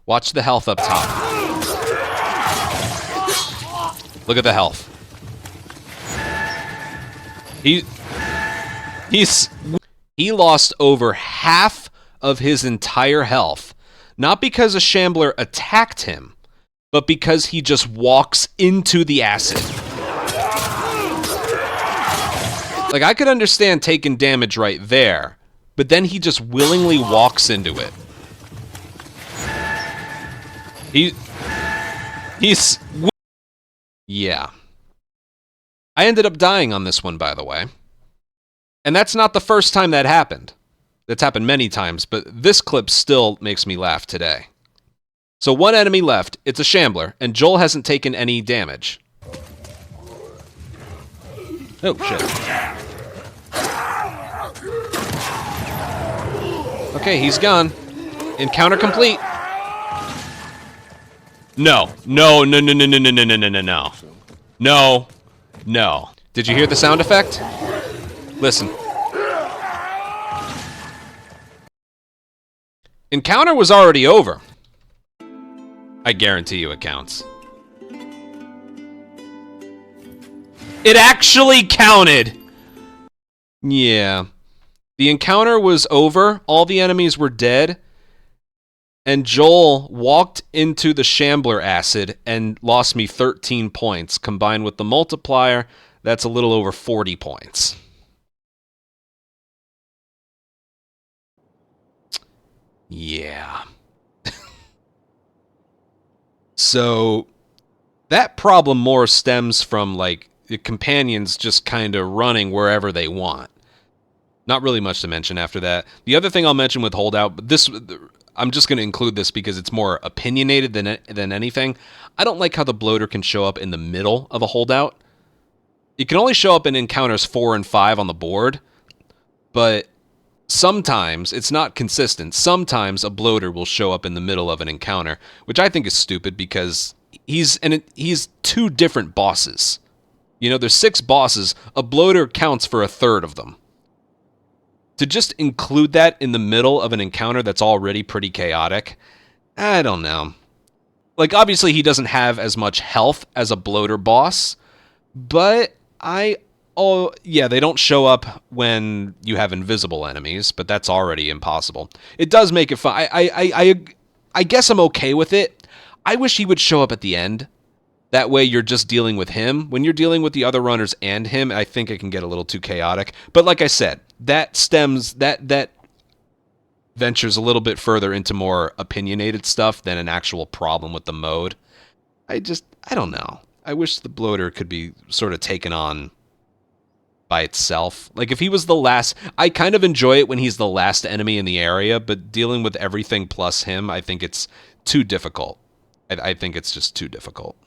Watch the health up top. Look at the health. He lost over half of his entire health, not because a Shambler attacked him, but because he just walks into the acid. Like, I could understand taking damage right there, but then he just willingly walks into it. Yeah. I ended up dying on this one, by the way. And that's not the first time that happened. That's happened many times, but this clip still makes me laugh today. So one enemy left, it's a Shambler, and Joel hasn't taken any damage. Oh, shit. Okay, he's gone. Encounter complete. No. No, no, no, no, no, no, no, no, no, no, no. No. No. Did you hear the sound effect? Listen. Encounter was already over. I guarantee you it counts. It actually counted! Yeah. The encounter was over, all the enemies were dead, and Joel walked into the Shambler acid and lost me 13 points. Combined with the multiplier, that's a little over 40 points. Yeah. So, that problem more stems from, like, the companions just kind of running wherever they want. Not really much to mention after that. The other thing I'll mention with Holdout, but this, I'm just going to include this because it's more opinionated than anything. I don't like how the bloater can show up in the middle of a Holdout. It can only show up in encounters 4 and 5 on the board, but sometimes, it's not consistent, sometimes a bloater will show up in the middle of an encounter, which I think is stupid because he's two different bosses. You know, there's 6 bosses, a bloater counts for a third of them. To just include that in the middle of an encounter that's already pretty chaotic, I don't know. Like, obviously he doesn't have as much health as a bloater boss, but oh, yeah, they don't show up when you have invisible enemies, but that's already impossible. It does make it fun. I guess I'm okay with it. I wish he would show up at the end. That way you're just dealing with him. When you're dealing with the other runners and him, I think it can get a little too chaotic. But like I said, that ventures a little bit further into more opinionated stuff than an actual problem with the mode. I don't know. I wish the bloater could be sort of taken on by itself. Like, if he was the last... I kind of enjoy it when he's the last enemy in the area, but dealing with everything plus him, I think it's too difficult. I think it's just too difficult.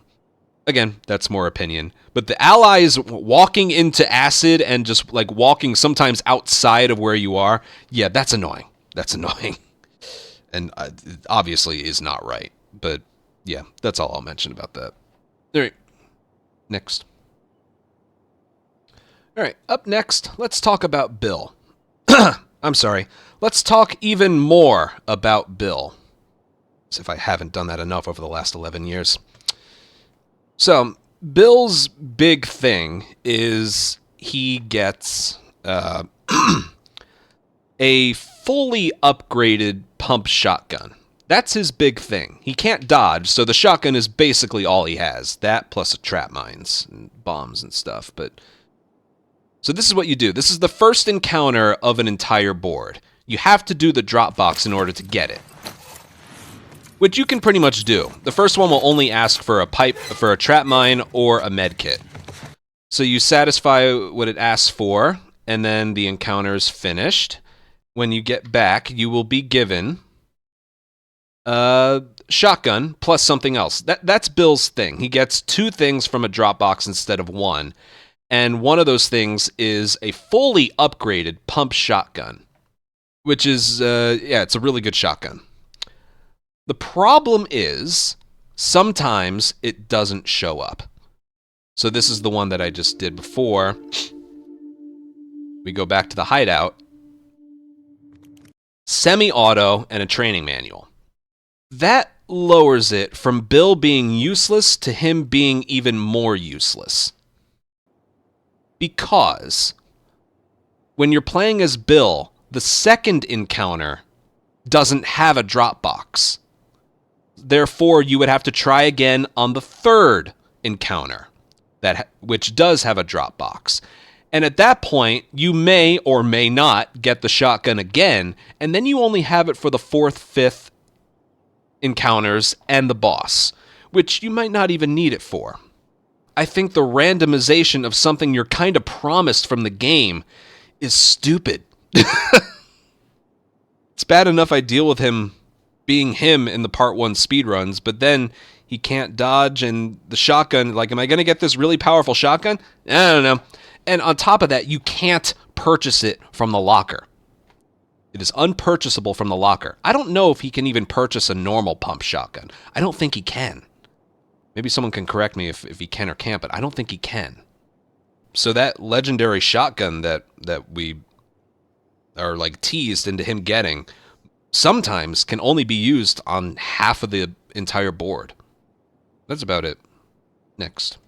Again, that's more opinion. But the allies walking into acid and just, like, walking sometimes outside of where you are, yeah, that's annoying. That's annoying. And it obviously is not right. But, yeah, that's all I'll mention about that. All right. Next. All right, up next, let's talk about Bill. I'm sorry. Let's talk even more about Bill. As if I haven't done that enough over the last 11 years. So, Bill's big thing is he gets a fully upgraded pump shotgun. That's his big thing. He can't dodge, so the shotgun is basically all he has. That plus trap mines and bombs and stuff, but So this is what you do. This is the first encounter of an entire board. You have to do the drop box in order to get it, which you can pretty much do. The first one will only ask for a pipe, for a trap mine, or a med kit. So you satisfy what it asks for, and then the encounter's finished. When you get back, you will be given a shotgun plus something else. That's Bill's thing. He gets 2 things from a drop box instead of 1. And one of those things is a fully upgraded pump shotgun, which is, it's a really good shotgun. The problem is, sometimes it doesn't show up. So this is the one that I just did before. We go back to the hideout. Semi-auto and a training manual. That lowers it from Bill being useless to him being even more useless. Because when you're playing as Bill, the second encounter doesn't have a drop box. Therefore, you would have to try again on the third encounter, which does have a drop box. And at that point, you may or may not get the shotgun again, and then you only have it for the 4th, 5th encounters and the boss, which you might not even need it for. I think the randomization of something you're kind of promised from the game is stupid. It's bad enough I deal with him being him in the Part 1 speedruns, but then he can't dodge, and the shotgun, like, am I going to get this really powerful shotgun? I don't know. And on top of that, you can't purchase it from the locker. It is unpurchasable from the locker. I don't know if he can even purchase a normal pump shotgun. I don't think he can. Maybe someone can correct me if he can or can't, but I don't think he can. So that legendary shotgun that we are like teased into him getting sometimes can only be used on half of the entire board. That's about it. Next.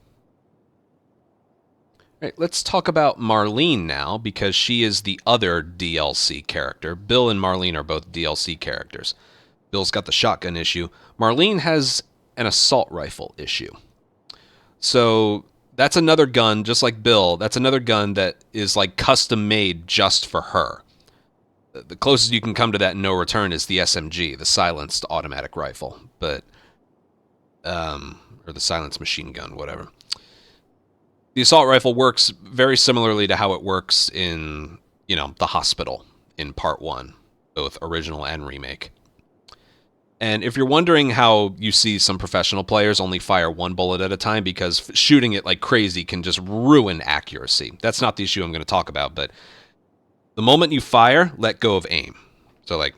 All right, let's talk about Marlene now, because she is the other DLC character. Bill and Marlene are both DLC characters. Bill's got the shotgun issue. Marlene has an assault rifle issue. So that's another gun, just like Bill. That's another gun that is like custom made just for her. The closest you can come to that in No Return is the SMG, the silenced automatic rifle, but or the silenced machine gun, whatever. The assault rifle works very similarly to how it works in, the hospital in Part 1, both original and remake. And if you're wondering how you see some professional players only fire 1 bullet at a time because shooting it like crazy can just ruin accuracy. That's not the issue I'm going to talk about, but the moment you fire, let go of aim. So like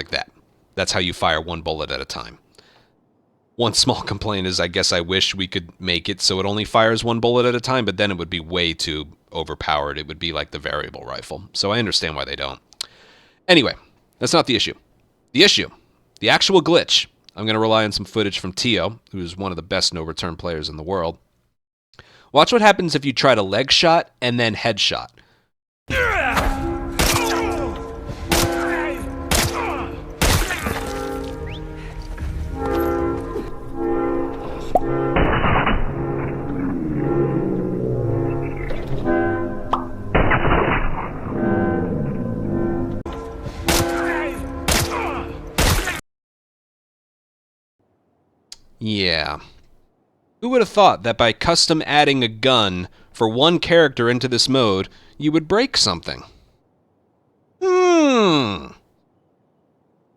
that. That's how you fire 1 bullet at a time. One small complaint is I guess I wish we could make it so it only fires 1 bullet at a time, but then it would be way too overpowered. It would be like the variable rifle. So I understand why they don't. Anyway, that's not the issue. The issue, the actual glitch, I'm going to rely on some footage from Tio, who's one of the best No Return players in the world. Watch what happens if you try to leg shot and then headshot. Yeah. Who would have thought that by custom adding a gun for one character into this mode, you would break something?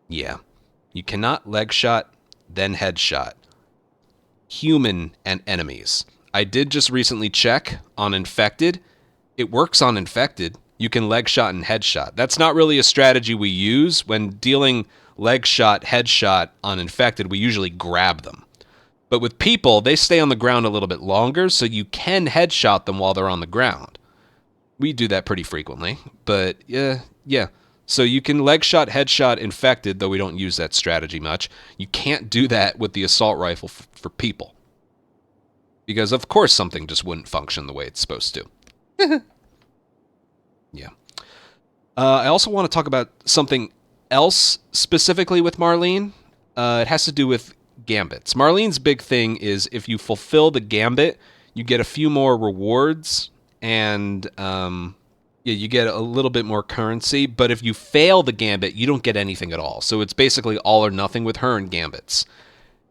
Yeah. You cannot leg shot, then headshot. Human and enemies. I did just recently check on Infected. It works on Infected. You can leg shot and headshot. That's not really a strategy we use. When dealing leg shot, headshot on Infected, we usually grab them. But with people, they stay on the ground a little bit longer, so you can headshot them while they're on the ground. We do that pretty frequently, but yeah. So you can leg shot, headshot Infected, though we don't use that strategy much. You can't do that with the assault rifle for people. Because of course something just wouldn't function the way it's supposed to. Yeah. I also want to talk about something else specifically with Marlene. It has to do with gambits. Marlene's big thing is if you fulfill the gambit, you get a few more rewards, and yeah, you get a little bit more currency. But if you fail the gambit, you don't get anything at all. So it's basically all or nothing with her and gambits.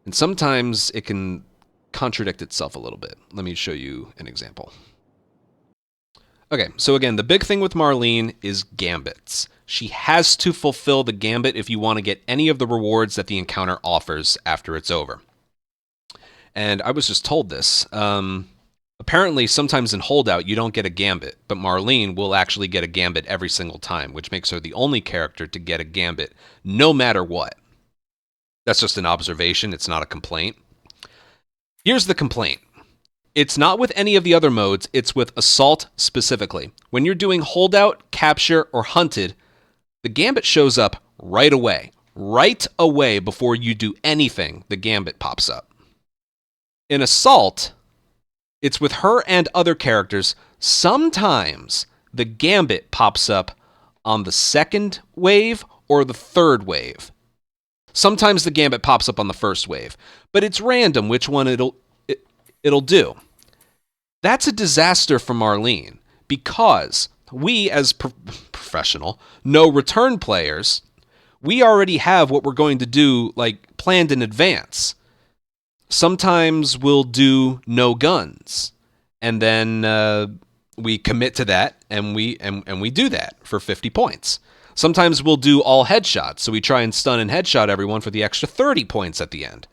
And sometimes it can contradict itself a little bit. Let me show you an example. Okay, so again, the big thing with Marlene is gambits. She has to fulfill the gambit if you want to get any of the rewards that the encounter offers after it's over. And I was just told this. Apparently, sometimes in Holdout, you don't get a gambit, but Marlene will actually get a gambit every single time, which makes her the only character to get a gambit, no matter what. That's just an observation, it's not a complaint. Here's the complaint. It's not with any of the other modes, it's with Assault specifically. When you're doing Holdout, Capture, or Hunted, the gambit shows up right away. Right away before you do anything, the gambit pops up. In Assault, it's with her and other characters. Sometimes the gambit pops up on the second wave or the third wave. Sometimes the gambit pops up on the first wave, but it's random which one it'll do. That's a disaster for Marlene because we as professional, no return players, we already have what we're going to do like planned in advance. Sometimes we'll do no guns, and then we commit to that, and we do that for 50 points. Sometimes we'll do all headshots, so we try and stun and headshot everyone for the extra 30 points at the end.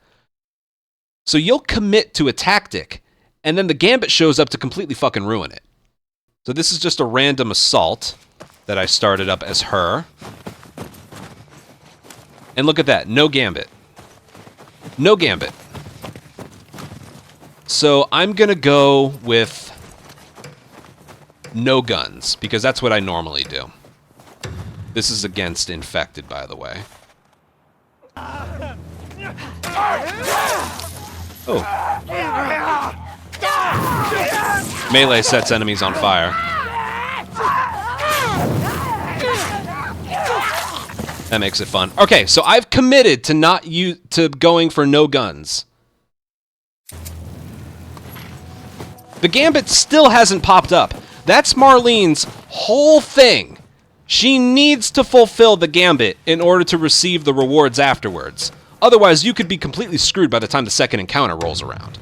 So you'll commit to a tactic, and then the gambit shows up to completely fucking ruin it. So this is just a random assault that I started up as her. And look at that, no gambit. No gambit. So I'm gonna go with no guns, because that's what I normally do. This is against Infected, by the way. Oh. Melee sets enemies on fire. That makes it fun. Okay, so I've committed to going for no guns. The gambit still hasn't popped up. That's Marlene's whole thing. She needs to fulfill the gambit in order to receive the rewards afterwards. Otherwise, you could be completely screwed by the time the second encounter rolls around.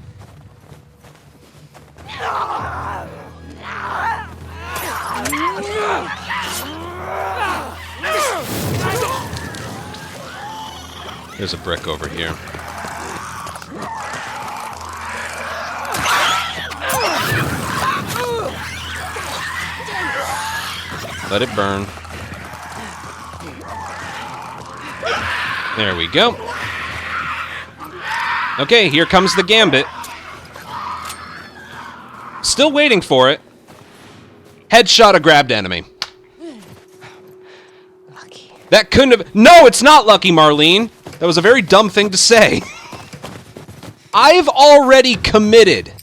There's a brick over here. Let it burn. There we go. Okay, here comes the gambit. Still waiting for it. Headshot a grabbed enemy. Lucky. That couldn't have... No, it's not lucky, Marlene. That was a very dumb thing to say. I've already committed.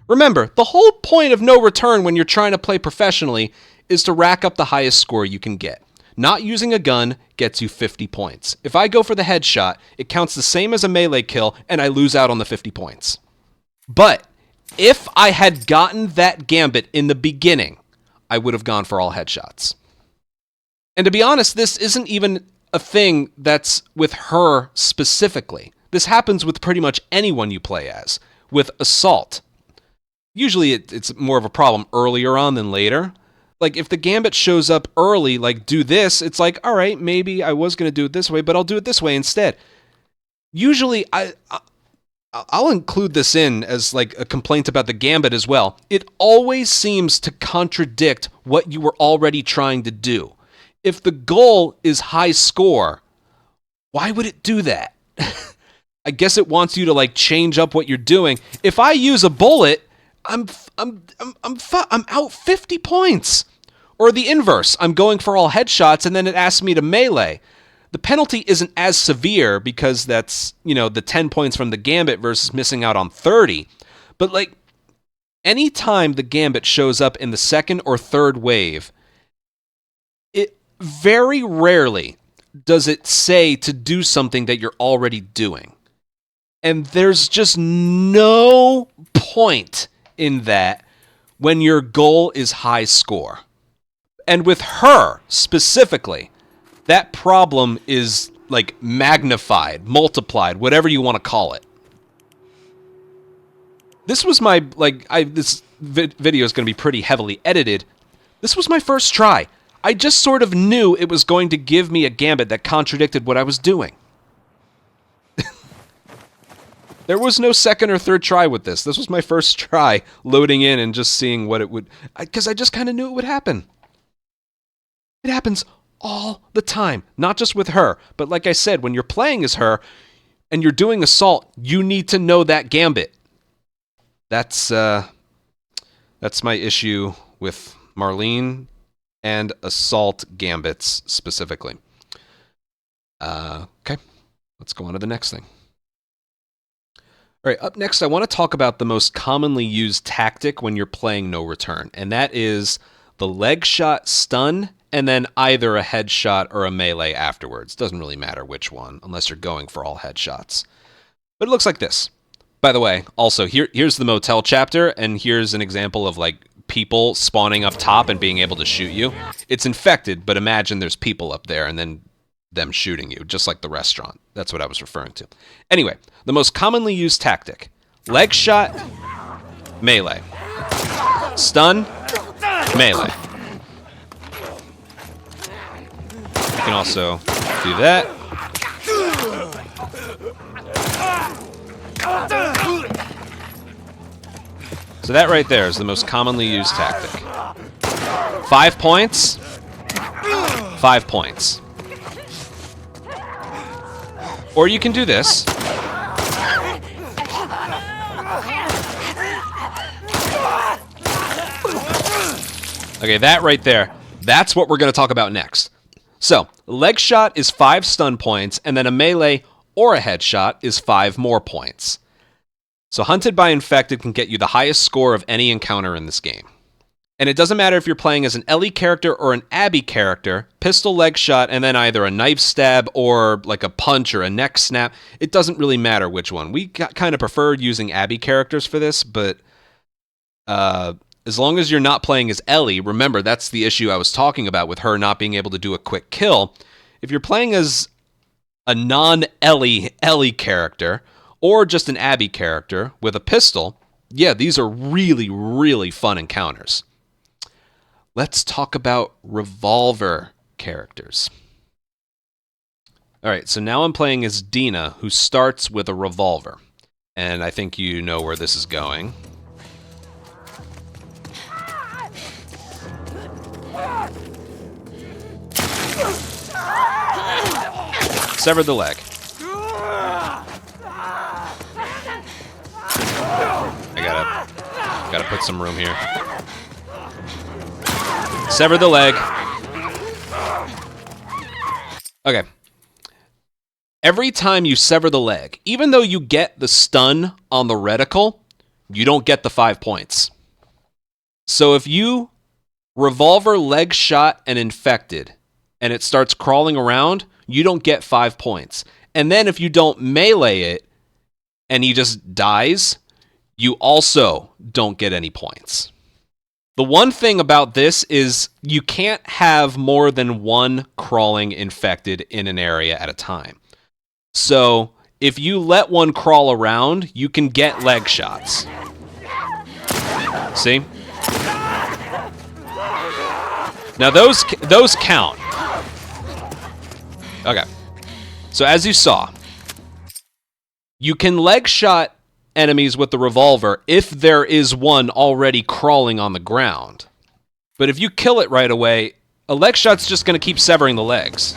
Remember, the whole point of no return when you're trying to play professionally is to rack up the highest score you can get. Not using a gun gets you 50 points. If I go for the headshot, it counts the same as a melee kill, and I lose out on the 50 points. But if I had gotten that gambit in the beginning, I would have gone for all headshots. And to be honest, this isn't even a thing that's with her specifically. This happens with pretty much anyone you play as. With Assault, usually it's more of a problem earlier on than later. Like, if the gambit shows up early, like, do this, it's like, all right, maybe I was going to do it this way, but I'll do it this way instead. Usually, I'll include this in as, like, a complaint about the gambit as well. It always seems to contradict what you were already trying to do. If the goal is high score, why would it do that? I guess it wants you to, like, change up what you're doing. If I use a bullet, I'm out 50 points. Or the inverse, I'm going for all headshots and then it asks me to melee. The penalty isn't as severe because that's, you know, the 10 points from the gambit versus missing out on 30. But like, anytime the gambit shows up in the second or third wave, it very rarely does it say to do something that you're already doing. And there's just no point in that when your goal is high score. And with her specifically, that problem is like magnified, multiplied, whatever you want to call it. This was my, this video is going to be pretty heavily edited. This was my first try. I just sort of knew it was going to give me a gambit that contradicted what I was doing. There was no second or third try with this. This was my first try loading in and just seeing what it would... Because I just kind of knew it would happen. It happens all the time. Not just with her. But like I said, when you're playing as her and you're doing assault, you need to know that gambit. That's my issue with Marlene and assault gambits specifically. Okay, let's go on to the next thing. All right, up next, I want to talk about the most commonly used tactic when you're playing No Return, and that is the leg shot stun, and then either a headshot or a melee afterwards. Doesn't really matter which one, unless you're going for all headshots. But it looks like this. By the way, also, here's the motel chapter, and here's an example of, like, people spawning up top and being able to shoot you. It's infected, but imagine there's people up there, and then them shooting you, just like the restaurant. That's what I was referring to. Anyway, the most commonly used tactic. Leg shot, melee. Stun, melee. You can also do that. So that right there is the most commonly used tactic. 5 points. 5 points. Or you can do this. Okay, that right there, that's what we're going to talk about next. So, leg shot is 5 stun points, and then a melee or a headshot is 5 more points. So Hunted by Infected can get you the highest score of any encounter in this game. And it doesn't matter if you're playing as an Ellie character or an Abby character, pistol leg shot and then either a knife stab or like a punch or a neck snap. It doesn't really matter which one. We kind of prefer using Abby characters for this, but as long as you're not playing as Ellie, remember that's the issue I was talking about with her not being able to do a quick kill. If you're playing as a non-Ellie character or just an Abby character with a pistol, yeah, these are really, really fun encounters. Let's talk about revolver characters. All right, so now I'm playing as Dina, who starts with a revolver. And I think you know where this is going. Severed the leg. I gotta put some room here. Sever the leg. Okay. Every time you sever the leg, even though you get the stun on the reticle, you don't get the 5 points. So if you revolver leg shot and infected, and it starts crawling around, you don't get 5 points. And then if you don't melee it, and he just dies, you also don't get any points. The one thing about this is you can't have more than one crawling infected in an area at a time. So if you let one crawl around, you can get leg shots. See? Now those count. Okay. So as you saw, you can leg shot enemies with the revolver if there is one already crawling on the ground. But if you kill it right away, a leg shot's just going to keep severing the legs.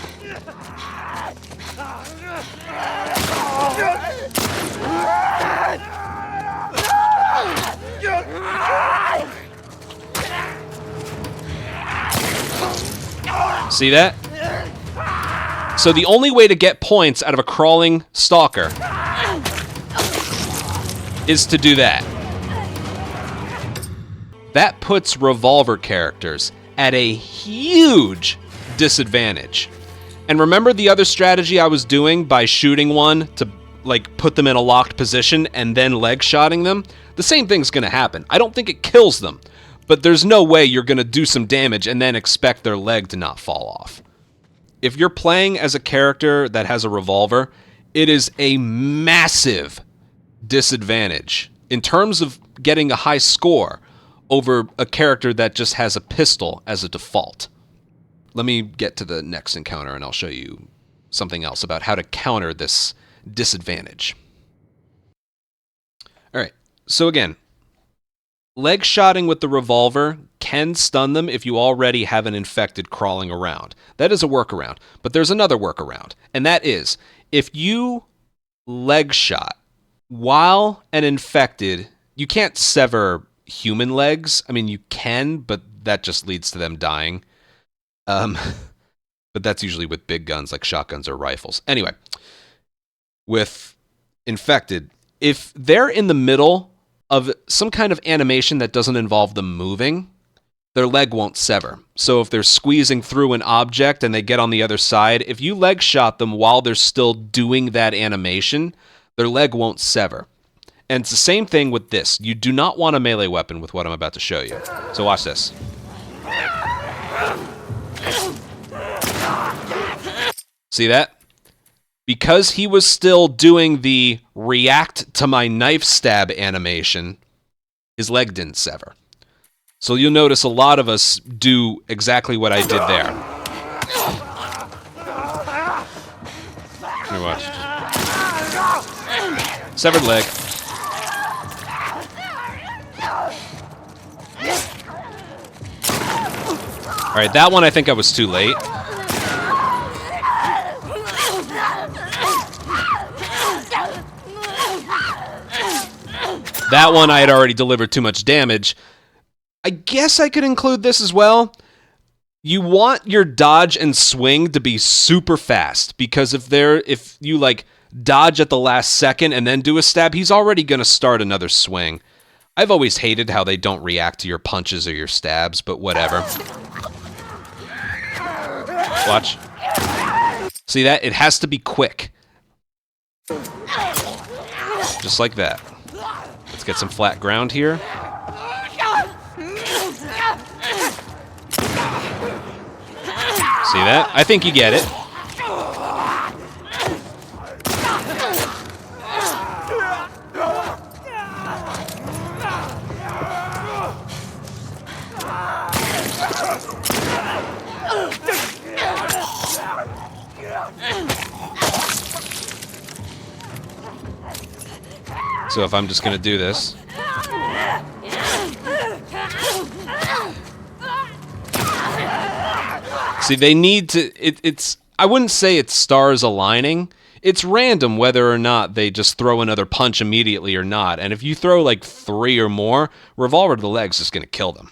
See that? So the only way to get points out of a crawling stalker is to do that. That puts revolver characters at a huge disadvantage. And remember the other strategy I was doing by shooting one to like put them in a locked position and then leg shotting them, the same thing's going to happen. I don't think it kills them, but there's no way you're going to do some damage and then expect their leg to not fall off. If you're playing as a character that has a revolver, it is a massive disadvantage in terms of getting a high score over a character that just has a pistol as a default. Let me get to the next encounter and I'll show you something else about how to counter this disadvantage. Alright, so again, leg shotting with the revolver can stun them if you already have an infected crawling around. That is a workaround, but there's another workaround, and that is if you leg shot while an infected, you can't sever human legs. I mean, you can, but that just leads to them dying. But that's usually with big guns like shotguns or rifles. Anyway, with infected, if they're in the middle of some kind of animation that doesn't involve them moving, their leg won't sever. So if they're squeezing through an object and they get on the other side, if you leg shot them while they're still doing that animation, their leg won't sever. And it's the same thing with this. You do not want a melee weapon with what I'm about to show you. So watch this. See that? Because he was still doing the react to my knife stab animation, his leg didn't sever. So you'll notice a lot of us do exactly what I did there. Here, watch. Severed leg. Alright, that one I think I was too late. That one I had already delivered too much damage. I guess I could include this as well. You want your dodge and swing to be super fast, because if you like dodge at the last second and then do a stab, he's already going to start another swing. I've always hated how they don't react to your punches or your stabs, but whatever. Watch. See that? It has to be quick. Just like that. Let's get some flat ground here. See that? I think you get it. So if I'm just going to do this. See, they need to, it's, I wouldn't say it's stars aligning. It's random whether or not they just throw another punch immediately or not. And if you throw like 3 or more, revolver to the leg's just going to kill them.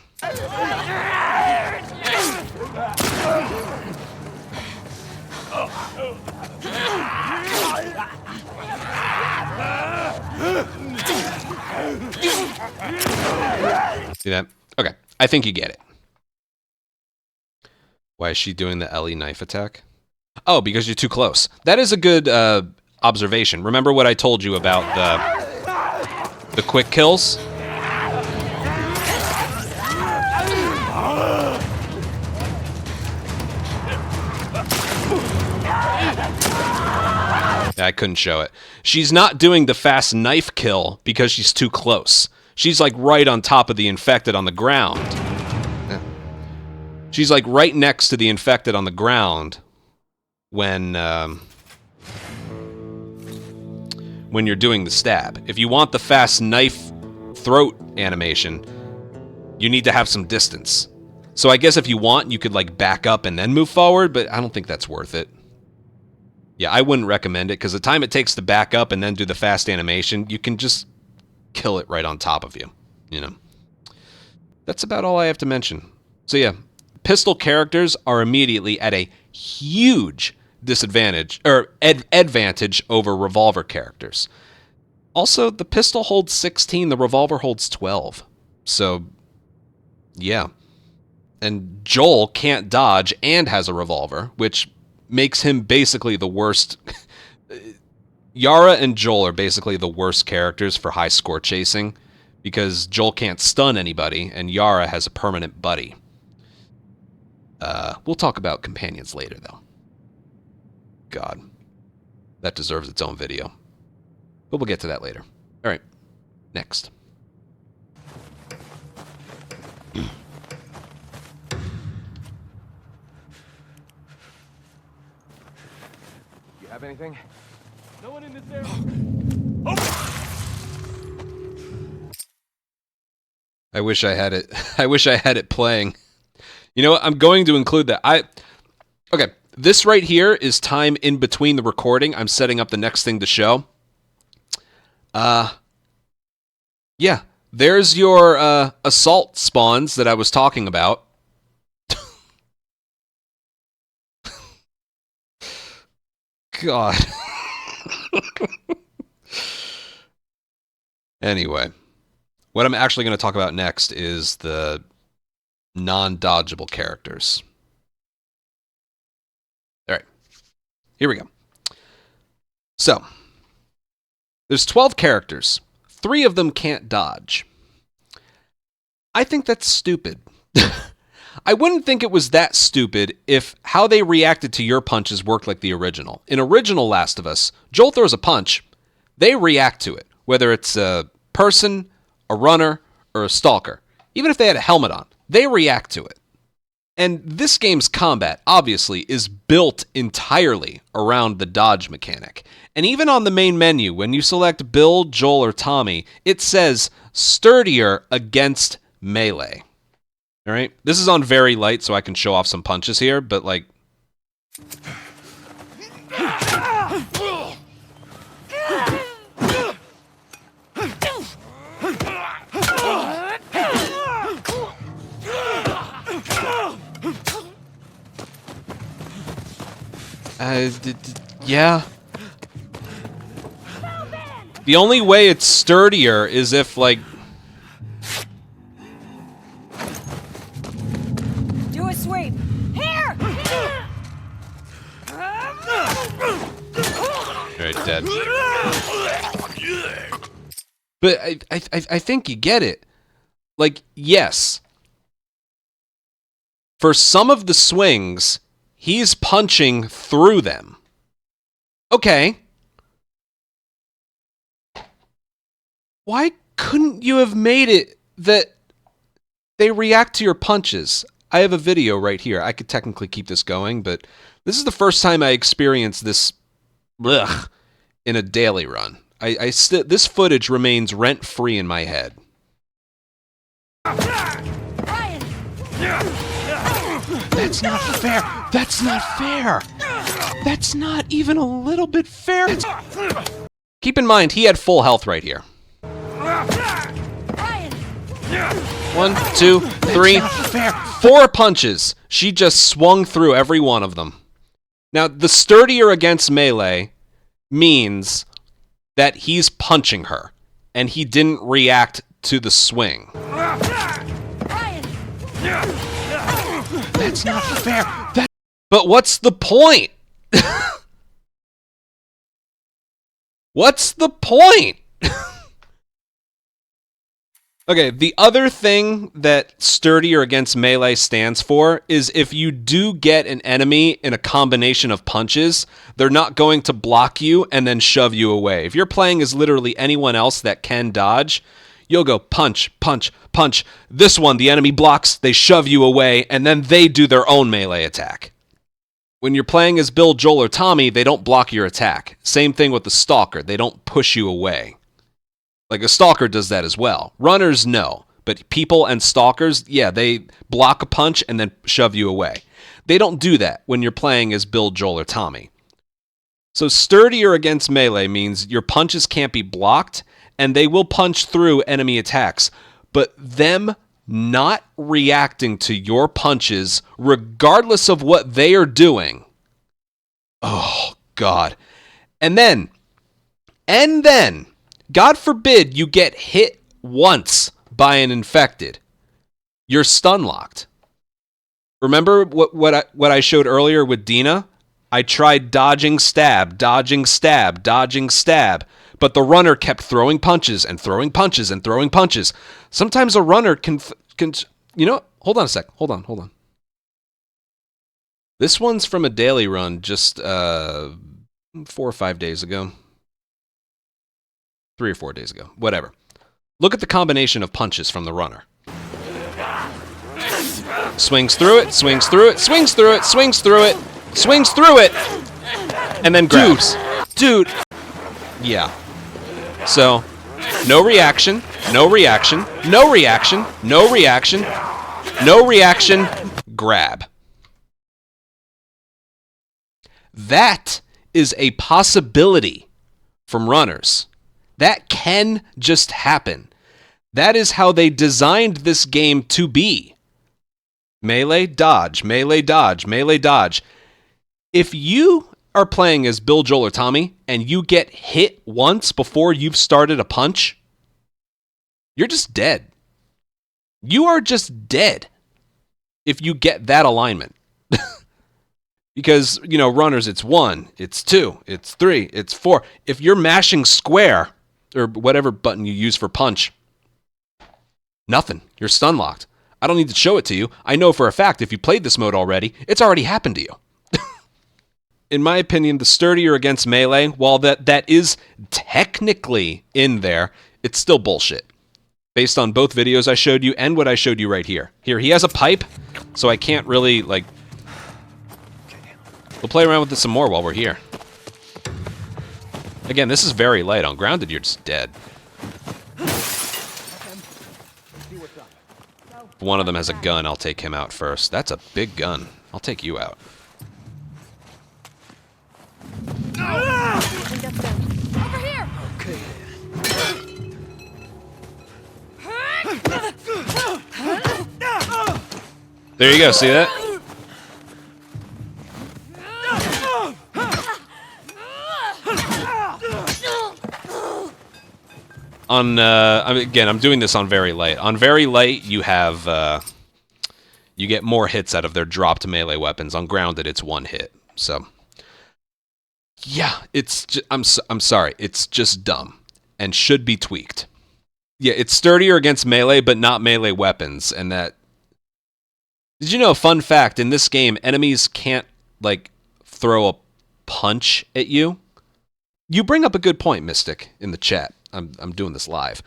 See that? Okay, I think you get it. Why is she doing the Ellie knife attack? Oh, because you're too close. That is a good observation. Remember what I told you about the quick kills? Yeah, I couldn't show it. She's not doing the fast knife kill because she's too close. She's like right on top of the infected on the ground. Yeah. She's like right next to the infected on the ground when you're doing the stab. If you want the fast knife throat animation, you need to have some distance. So I guess if you want, you could like back up and then move forward, but I don't think that's worth it. Yeah, I wouldn't recommend it, because the time it takes to back up and then do the fast animation, you can just kill it right on top of you, you know. That's about all I have to mention. So yeah, pistol characters are immediately at a huge disadvantage, or advantage over revolver characters. Also, the pistol holds 16, the revolver holds 12. So, yeah. And Joel can't dodge and has a revolver, which makes him basically the worst Yara and Joel are basically the worst characters for high score chasing because Joel can't stun anybody and Yara has a permanent buddy. We'll talk about companions later, though. God, that deserves its own video. But we'll get to that later. All right, next. You have anything? No one in this area. I wish I had it. I wish I had it playing. You know what? I'm going to include that. Okay, this right here is time in between the recording. I'm setting up the next thing to show. Yeah, there's your assault spawns that I was talking about. God. Anyway, what I'm actually going to talk about next is the non-dodgeable characters. All right, here we go. So, there's 12 characters. 3 of them can't dodge. I think that's stupid. I wouldn't think it was that stupid if how they reacted to your punches worked like the original. In original Last of Us, Joel throws a punch, they react to it, whether it's a person, a runner, or a stalker. Even if they had a helmet on, they react to it. And this game's combat, obviously, is built entirely around the dodge mechanic. And even on the main menu, when you select Bill, Joel, or Tommy, it says sturdier against melee. All right? This is on very light, so I can show off some punches here, but like... yeah. The only way it's sturdier is if, like... Do a sweep. Here! Alright, dead. But I think you get it. Like, yes. For some of the swings, he's punching through them. Okay. Why couldn't you have made it that they react to your punches? I have a video right here. I could technically keep this going, but this is the first time I experienced this in a daily run. This footage remains rent-free in my head. Ryan! That's not fair. That's not fair. That's not even a little bit fair. Keep in mind, he had full health right here. Ryan! 1, 2, 3, 4 punches. She just swung through every one of them. Now, the sturdier against melee means that he's punching her, and he didn't react to the swing. Ryan! That's not fair. But what's the point? What's the point? Okay, the other thing that sturdier against melee stands for is if you do get an enemy in a combination of punches, they're not going to block you and then shove you away. If you're playing as literally anyone else that can dodge, you'll go punch, punch, punch. This one, the enemy blocks, they shove you away, and then they do their own melee attack. When you're playing as Bill, Joel, or Tommy, they don't block your attack. Same thing with the Stalker. They don't push you away. Like a Stalker does that as well. Runners, no. But people and Stalkers, yeah, they block a punch and then shove you away. They don't do that when you're playing as Bill, Joel, or Tommy. So sturdier against melee means your punches can't be blocked, and they will punch through enemy attacks. But them not reacting to your punches, regardless of what they are doing. Oh, God. And then, God forbid you get hit once by an infected. You're stun locked. Remember what I showed earlier with Dina? I tried dodging stab, dodging stab, dodging stab, but the runner kept throwing punches and throwing punches and throwing punches. Sometimes a runner can you know, hold on a sec. Hold on. This one's from a daily run just 4 or 5 days ago. 3 or 4 days ago. Whatever. Look at the combination of punches from the runner. Swings through it, swings through it, swings through it, swings through it, swings through it, and then grabs. Dude. Yeah. So, no reaction, no reaction, no reaction, no reaction, no reaction, grab. That is a possibility from runners. That can just happen. That is how they designed this game to be. Melee, dodge, melee, dodge, melee, dodge. If you are playing as Bill, Joel, or Tommy, and you get hit once before you've started a punch, you're just dead. You are just dead if you get that alignment. Because, you know, runners, it's 1, it's 2, it's 3, it's 4. If you're mashing square, or whatever button you use for punch, nothing. You're stun locked. I don't need to show it to you. I know for a fact if you played this mode already, it's already happened to you. In my opinion, the sturdier against melee, while that is technically in there, it's still bullshit. Based on both videos I showed you and what I showed you right here. Here, he has a pipe, so I can't really, like... We'll play around with this some more while we're here. Again, this is very light. On grounded, you're just dead. If one of them has a gun, I'll take him out first. That's a big gun. I'll take you out. I think that's them. Over here! There you go, see that? Again, I'm doing this on very light. On very light, you have you get more hits out of their dropped melee weapons. On grounded, it's 1 hit. So, yeah, I'm sorry, it's just dumb and should be tweaked. Yeah, it's sturdier against melee, but not melee weapons, and that. Did you know? Fun fact: in this game, enemies can't like throw a punch at you. You bring up a good point, Mystic, in the chat. I'm doing this live.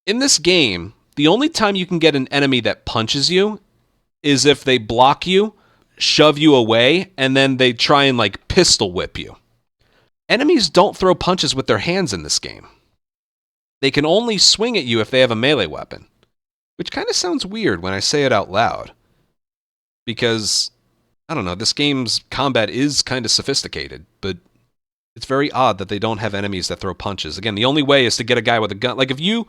In this game, the only time you can get an enemy that punches you is if they block you, shove you away, and then they try and like pistol whip you. Enemies don't throw punches with their hands in this game. They can only swing at you if they have a melee weapon, which kind of sounds weird when I say it out loud. Because, I don't know, this game's combat is kind of sophisticated, but it's very odd that they don't have enemies that throw punches. Again, the only way is to get a guy with a gun. Like, if you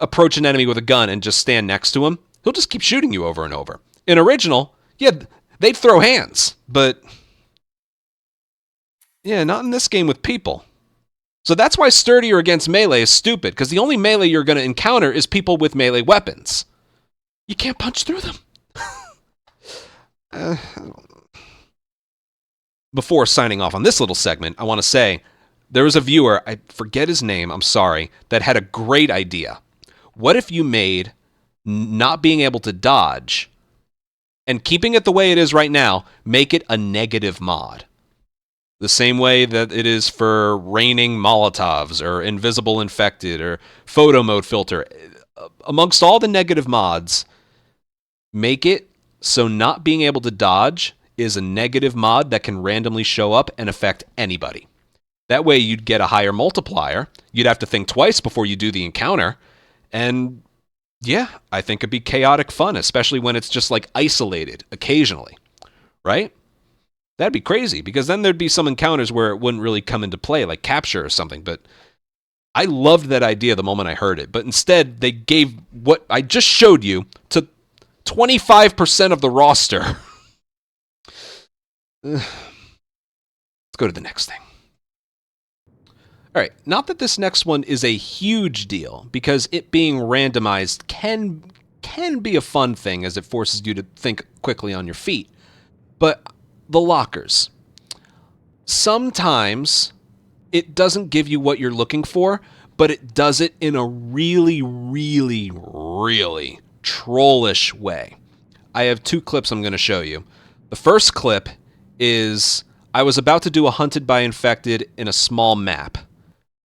approach an enemy with a gun and just stand next to him, he'll just keep shooting you over and over. In original, yeah, they'd throw hands, but yeah, not in this game with people. So that's why sturdier against melee is stupid, because the only melee you're going to encounter is people with melee weapons. You can't punch through them. Before signing off on this little segment, I want to say there was a viewer, I forget his name, I'm sorry, that had a great idea. What if you made not being able to dodge and keeping it the way it is right now, make it a negative mod? The same way that it is for raining Molotovs or invisible infected or photo mode filter. Amongst all the negative mods, make it so not being able to dodge is a negative mod that can randomly show up and affect anybody. That way you'd get a higher multiplier. You'd have to think twice before you do the encounter. And yeah, I think it'd be chaotic fun, especially when it's just like isolated occasionally, right? That'd be crazy, because then there'd be some encounters where it wouldn't really come into play, like capture or something. But I loved that idea the moment I heard it. But instead, they gave what I just showed you to 25% of the roster. Let's go to the next thing. All right, not that this next one is a huge deal, because it being randomized can be a fun thing, as it forces you to think quickly on your feet. But the lockers. sometimes it doesn't give you what you're looking for, but it does it in a really, really, really trollish way. I have 2 clips I'm going to show you. The first clip is I was about to do a Hunted by Infected in a small map,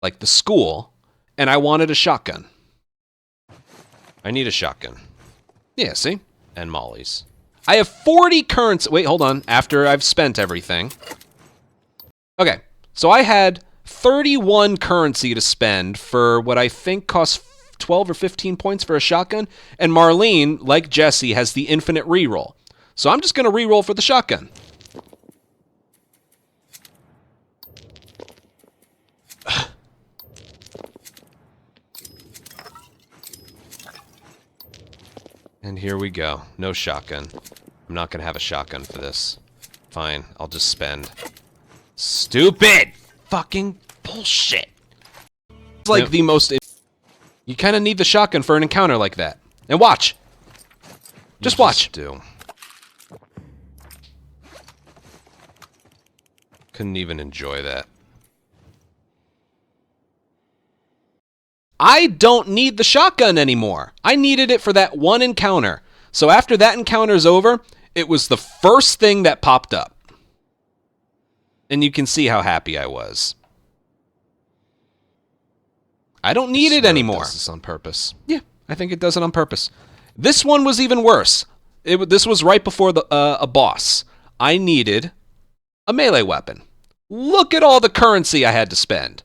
like the school, and I wanted a shotgun. I need a shotgun. Yeah, see? And mollies. I have 40 currency. Wait, hold on. After I've spent everything. Okay, so I had 31 currency to spend for what I think costs 12 or 15 points for a shotgun, and Marlene, like Jesse, has the infinite reroll. So I'm just going to reroll for the shotgun. And here we go. No shotgun. I'm not going to have a shotgun for this. Fine, I'll just spend. Stupid! Fucking bullshit. It's like the most... You kind of need the shotgun for an encounter like that. And watch! Just watch. Do. Couldn't even enjoy that. I don't need the shotgun anymore. I needed it for that one encounter. So after that encounter is over, it was the first thing that popped up. And you can see how happy I was. I don't need it anymore. Does this on purpose? Yeah, I think it does it on purpose. This one was even worse. This was right before a boss. I needed a melee weapon. Look at all the currency I had to spend.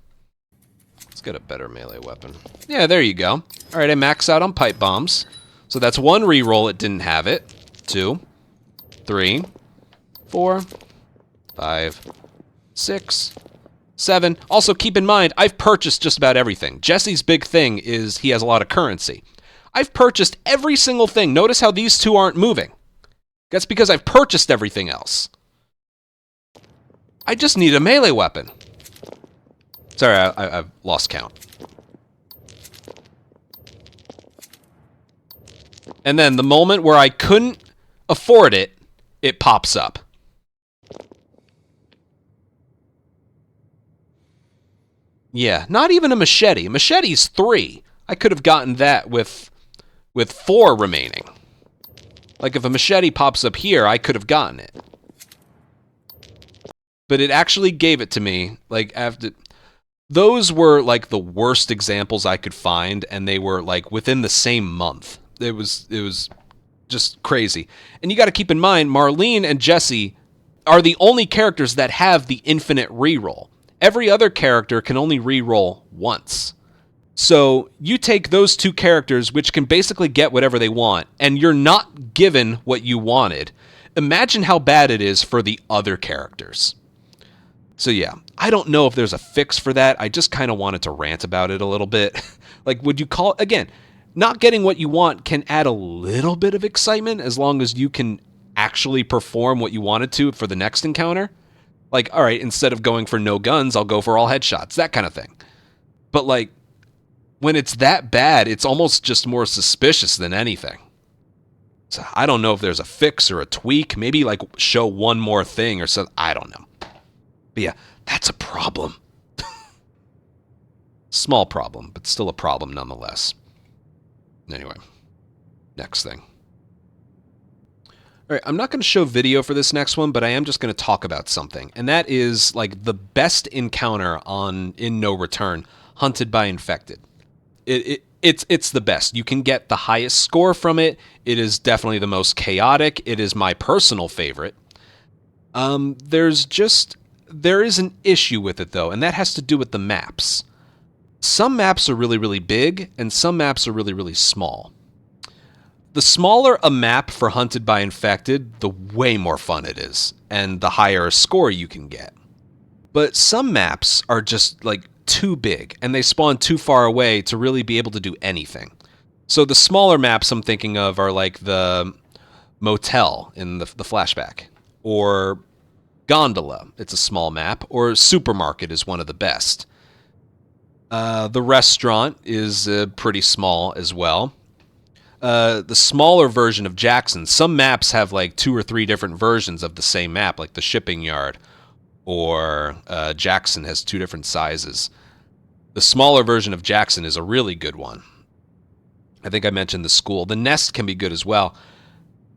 Let's get a better melee weapon. Yeah, there you go. All right, I maxed out on pipe bombs. So that's 1 reroll. It didn't have it. 2, 3, 4, 5, 6, 7. Also, keep in mind, I've purchased just about everything. Jesse's big thing is he has a lot of currency. I've purchased every single thing. Notice how these 2 aren't moving. That's because I've purchased everything else. I just need a melee weapon. Sorry, I've lost count. And then the moment where I couldn't afford it, it pops up. Yeah, not even a machete. Machete's 3. I could have gotten that with 4 remaining. Like if a machete pops up here, I could have gotten it. But it actually gave it to me, like after... Those were like the worst examples I could find, and they were like within the same month. It was just crazy. And you got to keep in mind, Marlene and Jesse are the only characters that have the infinite reroll. Every other character can only reroll once. So you take those 2 characters, which can basically get whatever they want, and you're not given what you wanted. Imagine how bad it is for the other characters. So yeah, I don't know if there's a fix for that. I just kind of wanted to rant about it a little bit. Like, would you call... Again, not getting what you want can add a little bit of excitement as long as you can actually perform what you wanted to for the next encounter. Like, all right, instead of going for no guns, I'll go for all headshots, that kind of thing. But like, when it's that bad, it's almost just more suspicious than anything. So I don't know if there's a fix or a tweak. Maybe like show one more thing or something. I don't know. But yeah, that's a problem. Small problem, but still a problem nonetheless. Anyway, next thing. All right, I'm not going to show video for this next one, but I am just going to talk about something. And that is like the best encounter in No Return, Hunted by Infected. It's the best. You can get the highest score from it. It is definitely the most chaotic. It is my personal favorite. There is an issue with it though, and that has to do with the maps. Some maps are really, really big, and some maps are really, really small. The smaller a map for Hunted by Infected, the way more fun it is, and the higher a score you can get. But some maps are just like too big, and they spawn too far away to really be able to do anything. So the smaller maps I'm thinking of are like the motel in the flashback, or Gondola, it's a small map, or Supermarket is one of the best. The restaurant is pretty small as well. The smaller version of Jackson, some maps have like 2 or 3 different versions of the same map, like the shipping yard. or Jackson has 2 different sizes. The smaller version of Jackson is a really good one. I think I mentioned the school. The nest can be good as well.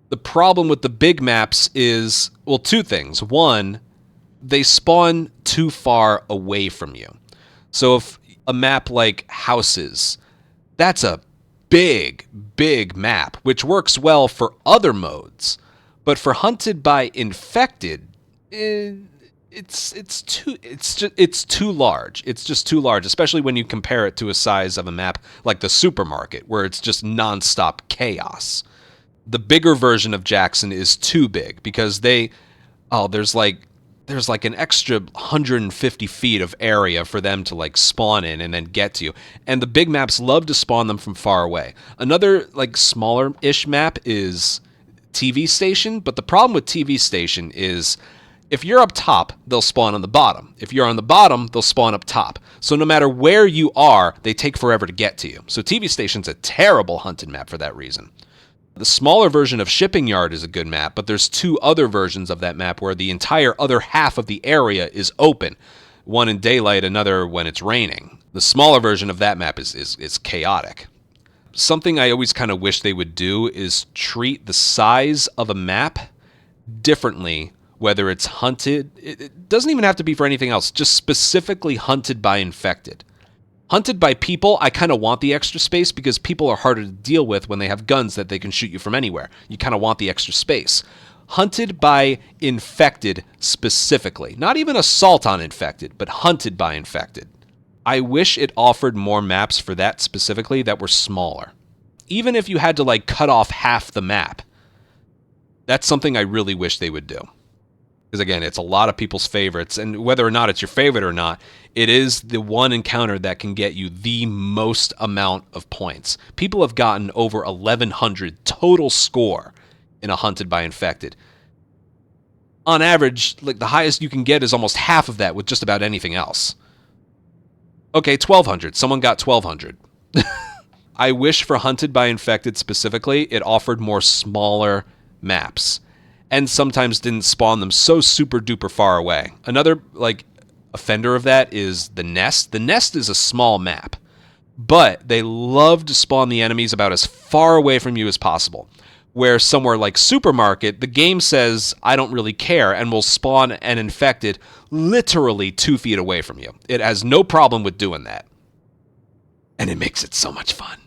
The problem with the big maps is, well, 2 things. One, they spawn too far away from you. So if a map like Houses, that's a big, big map, which works well for other modes. But for Hunted by Infected, it's too large. It's just too large, especially when you compare it to a size of a map like the supermarket, where it's just nonstop chaos. The bigger version of Jackson is too big because there's like an extra 150 feet of area for them to like spawn in and then get to you. And the big maps love to spawn them from far away. Another like smaller-ish map is TV Station, but the problem with TV Station is if you're up top, they'll spawn on the bottom. If you're on the bottom, they'll spawn up top. So no matter where you are, they take forever to get to you. So TV Station's a terrible hunted map for that reason. The smaller version of Shipping Yard is a good map, but there's 2 other versions of that map where the entire other half of the area is open. One in daylight, another when it's raining. The smaller version of that map is chaotic. Something I always kind of wish they would do is treat the size of a map differently, whether it's hunted. It doesn't even have to be for anything else, just specifically Hunted by Infected. Hunted by people, I kind of want the extra space because people are harder to deal with when they have guns that they can shoot you from anywhere. You kind of want the extra space. Hunted by Infected specifically. Not even Assault on Infected, but Hunted by Infected. I wish it offered more maps for that specifically that were smaller. Even if you had to like cut off half the map. That's something I really wish they would do. Because again, it's a lot of people's favorites, and whether or not it's your favorite or not, it is the one encounter that can get you the most amount of points. People have gotten over 1,100 total score in a Hunted by Infected. On average, like the highest you can get is almost half of that with just about anything else. Okay, 1,200. Someone got 1,200. I wish for Hunted by Infected specifically, it offered more smaller maps. And sometimes didn't spawn them so super duper far away. Another like offender of that is the Nest. The Nest is a small map, but they love to spawn the enemies about as far away from you as possible. Where somewhere like Supermarket, the game says, I don't really care, and will spawn an infected literally 2 feet away from you. It has no problem with doing that. And it makes it so much fun.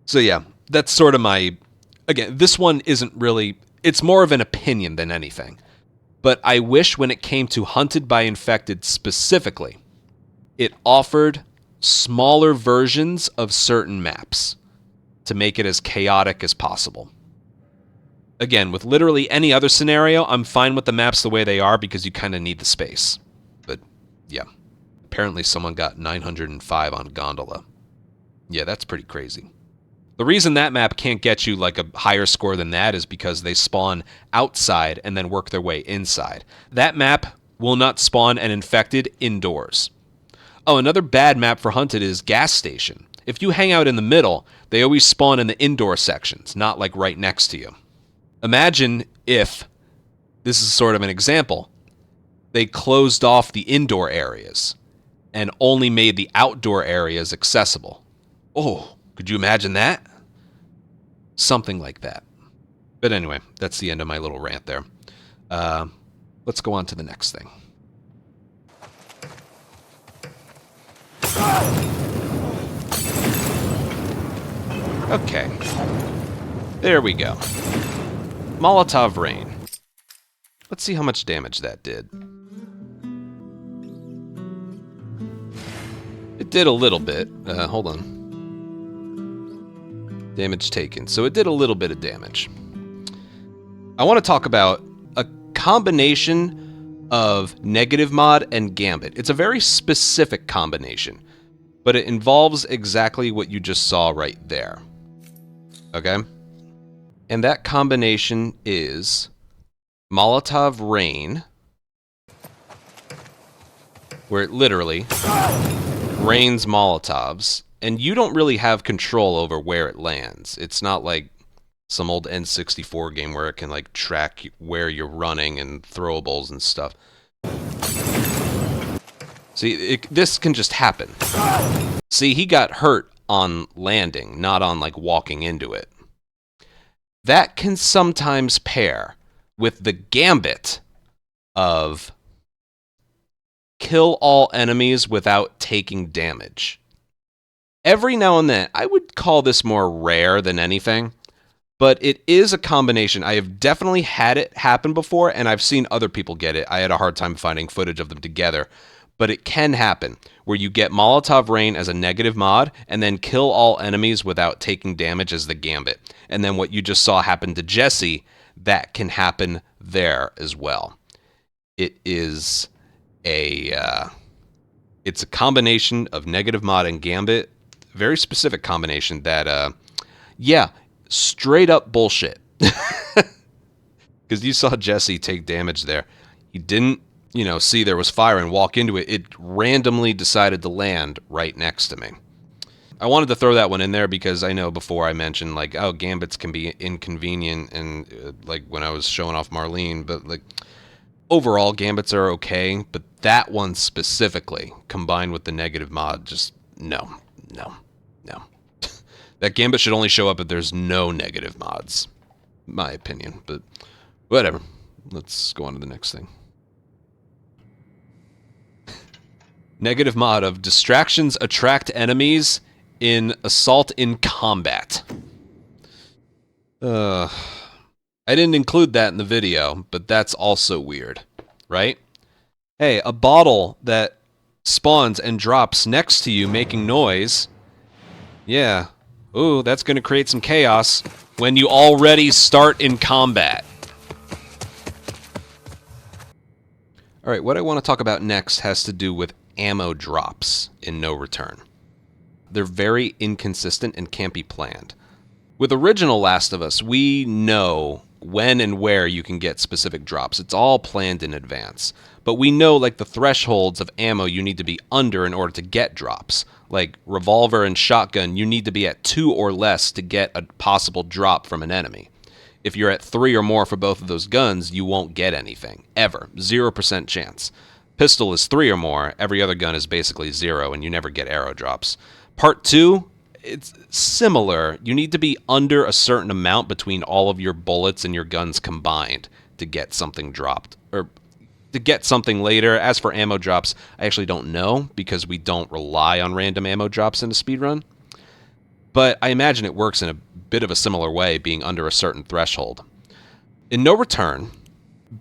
So yeah, that's sort of my... Again, this one isn't really... It's more of an opinion than anything. But I wish when it came to Hunted by Infected specifically, it offered smaller versions of certain maps to make it as chaotic as possible. Again, with literally any other scenario, I'm fine with the maps the way they are because you kind of need the space. But, yeah. Apparently someone got 905 on Gondola. Yeah, that's pretty crazy. The reason that map can't get you like a higher score than that is because they spawn outside and then work their way inside. That map will not spawn an infected indoors. Oh, another bad map for Hunted is Gas Station. If you hang out in the middle, they always spawn in the indoor sections, not like right next to you. Imagine if, this is sort of an example, they closed off the indoor areas and only made the outdoor areas accessible. Oh, could you imagine that? Something like that. But anyway, that's the end of my little rant there. Let's go on to the next thing. Okay. There we go. Molotov Rain. Let's see how much damage that did. It did a little bit. Hold on. Damage taken. So it did a little bit of damage. I want to talk about a combination of negative mod and gambit. It's a very specific combination, but it involves exactly what you just saw right there. Okay? And that combination is Molotov Rain, where it literally rains Molotovs, and you don't really have control over where it lands. It's not like Some old N64 game where it can like track where you're running and throwables and stuff. See, this can just happen. See, he got hurt on landing, not on like walking into it. That can sometimes pair with the gambit of kill all enemies without taking damage. Every now and then, I would call this more rare than anything, but it is a combination. I have definitely had it happen before, and I've seen other people get it. I had a hard time finding footage of them together, but it can happen where you get Molotov Rain as a negative mod and then kill all enemies without taking damage as the gambit. And then what you just saw happen to Jesse, that can happen there as well. It is it's a combination of negative mod and gambit, very specific combination that yeah, straight up bullshit. Because you saw Jesse take damage there. He didn't, see there was fire and walk into it. It randomly decided to land right next to me. I wanted to throw that one in there because I know before I mentioned, like, oh, gambits can be inconvenient, and like when I was showing off Marlene, but like overall gambits are okay, but that one specifically, combined with the negative mod, just no. That gambit should only show up if there's no negative mods, my opinion, but whatever. Let's go on to the next thing. Negative mod of distractions attract enemies in assault in combat. I didn't include that in the video, but that's also weird, right? Hey, a bottle that spawns and drops next to you making noise. Yeah. Ooh, that's going to create some chaos when you already start in combat. Alright, what I want to talk about next has to do with ammo drops in No Return. They're very inconsistent and can't be planned. With original Last of Us, we know when and where you can get specific drops. It's all planned in advance. But we know like the thresholds of ammo you need to be under in order to get drops. Like revolver and shotgun, you need to be at 2 or less to get a possible drop from an enemy. If you're at 3 or more for both of those guns, you won't get anything. Ever. 0% chance. Pistol is 3 or more, every other gun is basically 0, and you never get arrow drops. Part 2, it's similar. You need to be under a certain amount between all of your bullets and your guns combined to get something dropped. Or to get something later. As for ammo drops, I actually don't know, because we don't rely on random ammo drops in a speedrun. But I imagine it works in a bit of a similar way, being under a certain threshold. In No Return,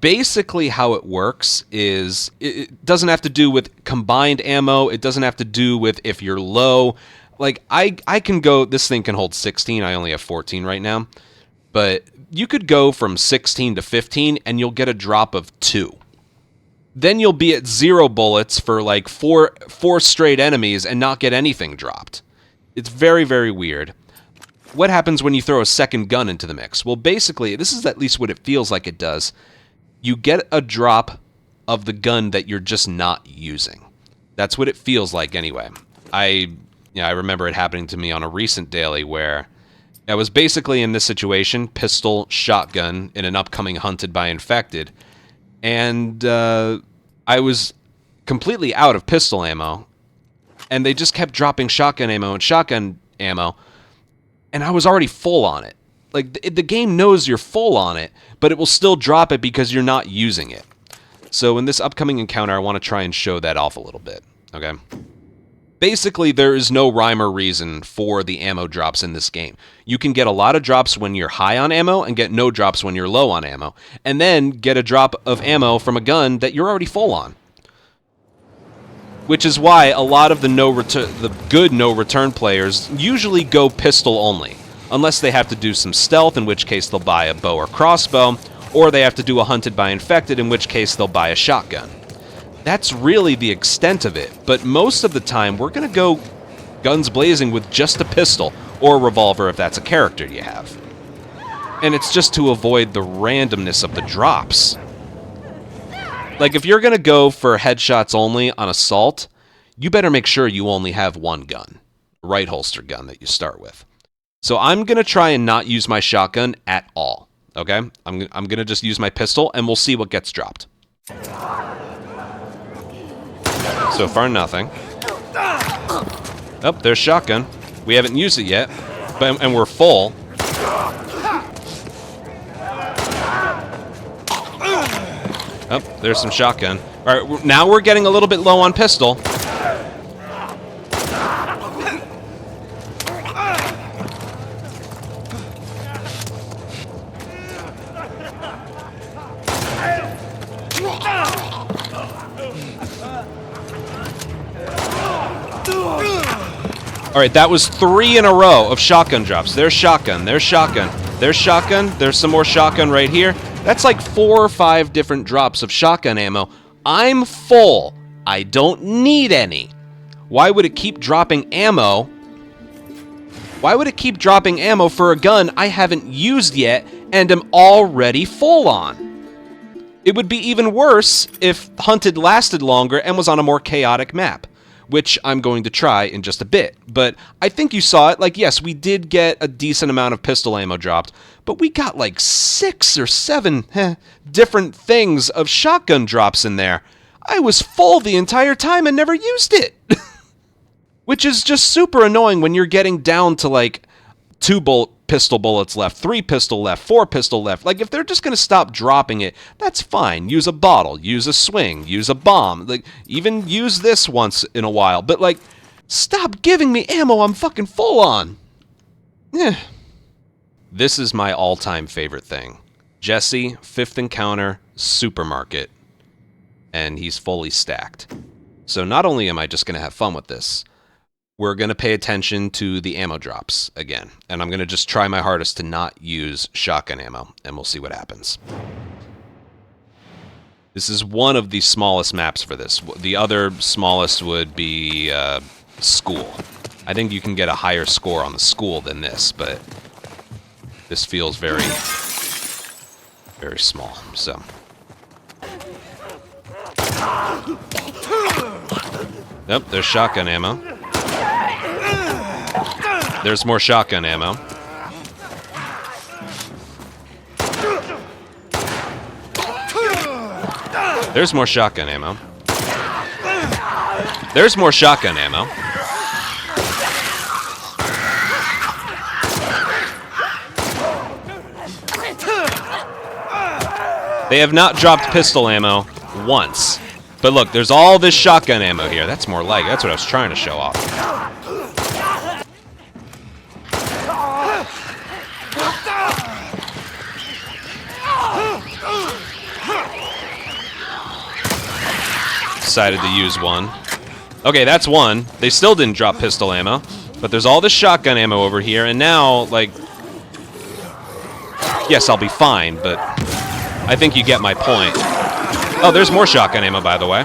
basically how it works is it doesn't have to do with combined ammo. It doesn't have to do with if you're low. Like, I can go, this thing can hold 16. I only have 14 right now. But you could go from 16 to 15 and you'll get a drop of 2. Then you'll be at 0 bullets for like four straight enemies and not get anything dropped. It's very, very weird. What happens when you throw a second gun into the mix? Well, basically, this is at least what it feels like it does. You get a drop of the gun that you're just not using. That's what it feels like anyway. I remember it happening to me on a recent daily where I was basically in this situation, pistol, shotgun, in an upcoming Hunted by Infected, and I was completely out of pistol ammo, and they just kept dropping shotgun ammo and shotgun ammo, and I was already full on it. Like, the game knows you're full on it, but it will still drop it because you're not using it. So in this upcoming encounter, I want to try and show that off a little bit, okay? Basically, there is no rhyme or reason for the ammo drops in this game. You can get a lot of drops when you're high on ammo and get no drops when you're low on ammo, and then get a drop of ammo from a gun that you're already full on. Which is why a lot of the good No Return players usually go pistol only, unless they have to do some stealth, in which case they'll buy a bow or crossbow, or they have to do a Hunted by Infected, in which case they'll buy a shotgun. That's really the extent of it, but most of the time we're going to go guns blazing with just a pistol, or a revolver if that's a character you have. And it's just to avoid the randomness of the drops. Like, if you're going to go for headshots only on Assault, you better make sure you only have one gun. Right holster gun that you start with. So I'm going to try and not use my shotgun at all. Okay? I'm going to just use my pistol, and we'll see what gets dropped. So far, nothing. Oh, there's shotgun. We haven't used it yet, and we're full. Oh, there's some shotgun. All right, now we're getting a little bit low on pistol. All right, that was 3 in a row of shotgun drops. There's shotgun, there's shotgun, there's shotgun, there's some more shotgun right here. That's like 4 or 5 different drops of shotgun ammo. I'm full. I don't need any. Why would it keep dropping ammo? Why would it keep dropping ammo for a gun I haven't used yet and am already full on? It would be even worse if Hunted lasted longer and was on a more chaotic map, which I'm going to try in just a bit. But I think you saw it. Like, yes, we did get a decent amount of pistol ammo dropped, but we got like 6 or 7 different things of shotgun drops in there. I was full the entire time and never used it. Which is just super annoying when you're getting down to like 2 pistol bullets left, 3 pistol left, 4 pistol left. Like, if they're just going to stop dropping it, that's fine. Use a bottle, use a swing, use a bomb. Like, even use this once in a while. But, like, stop giving me ammo I'm fucking full on. This is my all-time favorite thing. Jesse, 5th encounter, supermarket. And he's fully stacked. So not only am I just going to have fun with this, we're going to pay attention to the ammo drops again. And I'm going to just try my hardest to not use shotgun ammo, and we'll see what happens. This is one of the smallest maps for this. The other smallest would be school. I think you can get a higher score on the school than this, but this feels very, very small. So. Yep, there's shotgun ammo. There's more shotgun ammo. There's more shotgun ammo. There's more shotgun ammo. They have not dropped pistol ammo once. But look, there's all this shotgun ammo here. That's more like it. That's what I was trying to show off. Decided to use one. Okay, that's one. They still didn't drop pistol ammo. But there's all this shotgun ammo over here, and now, like... Yes, I'll be fine, but... I think you get my point. Oh, there's more shotgun ammo, by the way.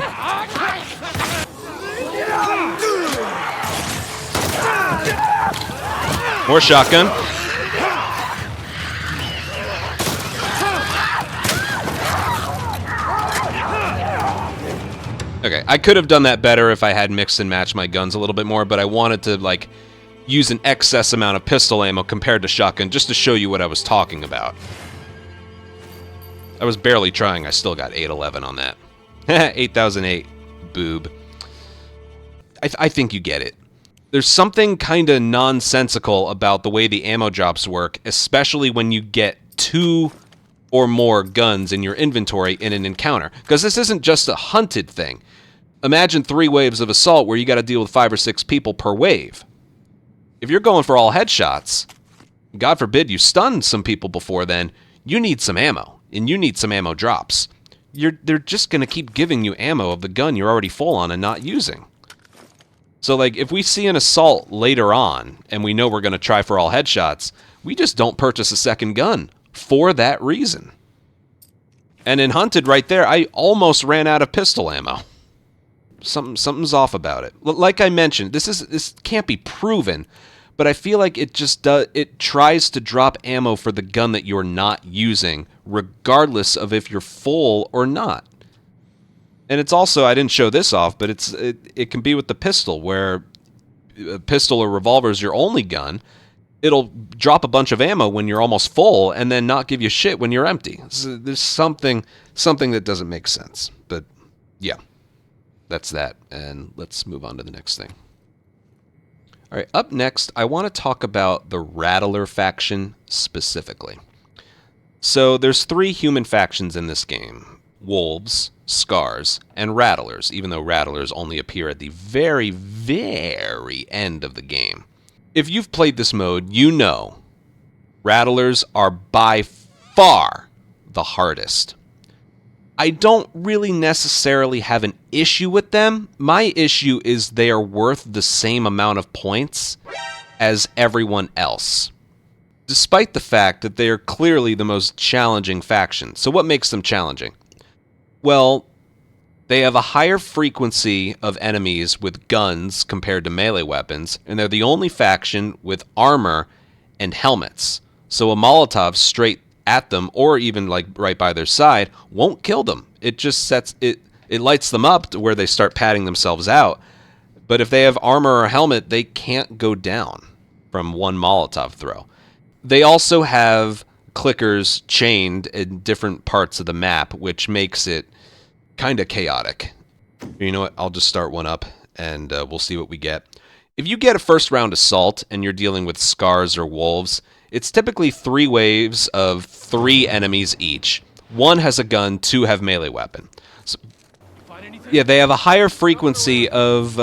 More shotgun. Okay, I could have done that better if I had mixed and matched my guns a little bit more, but I wanted to, like, use an excess amount of pistol ammo compared to shotgun just to show you what I was talking about. I was barely trying. I still got 811 on that. 8008. Boob. I think you get it. There's something kind of nonsensical about the way the ammo drops work, especially when you get 2 or more guns in your inventory in an encounter. Because this isn't just a hunted thing. Imagine 3 waves of assault where you got to deal with 5 or 6 people per wave. If you're going for all headshots, God forbid you stun some people before then, you need some ammo. And you need some ammo drops. They're just going to keep giving you ammo of the gun you're already full on and not using. So, like, if we see an assault later on, and we know we're going to try for all headshots, we just don't purchase a second gun for that reason. And in Hunted right there, I almost ran out of pistol ammo. Something's off about it. Like I mentioned, this can't be proven, but I feel like it just it tries to drop ammo for the gun that you're not using, regardless of if you're full or not. And it's also, I didn't show this off, but it can be with the pistol, where a pistol or revolver is your only gun, it'll drop a bunch of ammo when you're almost full and then not give you shit when you're empty. So there's something that doesn't make sense. But yeah, that's that. And let's move on to the next thing. All right, up next, I want to talk about the Rattler faction specifically. So there's 3 human factions in this game: Wolves, Scars, and Rattlers, even though Rattlers only appear at the very, very end of the game. If you've played this mode, you know Rattlers are by far the hardest. I don't really necessarily have an issue with them. My issue is they are worth the same amount of points as everyone else, despite the fact that they are clearly the most challenging faction. So what makes them challenging? Well, they have a higher frequency of enemies with guns compared to melee weapons, and they're the only faction with armor and helmets. So a Molotov straight at them, or even like right by their side, won't kill them. It just it lights them up to where they start patting themselves out. But if they have armor or helmet, they can't go down from one Molotov throw. They also have clickers chained in different parts of the map, which makes it kind of chaotic. You know what? I'll just start one up, and we'll see what we get. If you get a first round assault and you're dealing with Scars or Wolves, it's typically 3 waves of 3 enemies each. 1 has a gun, 2 have melee weapon. So, yeah, they have a higher frequency of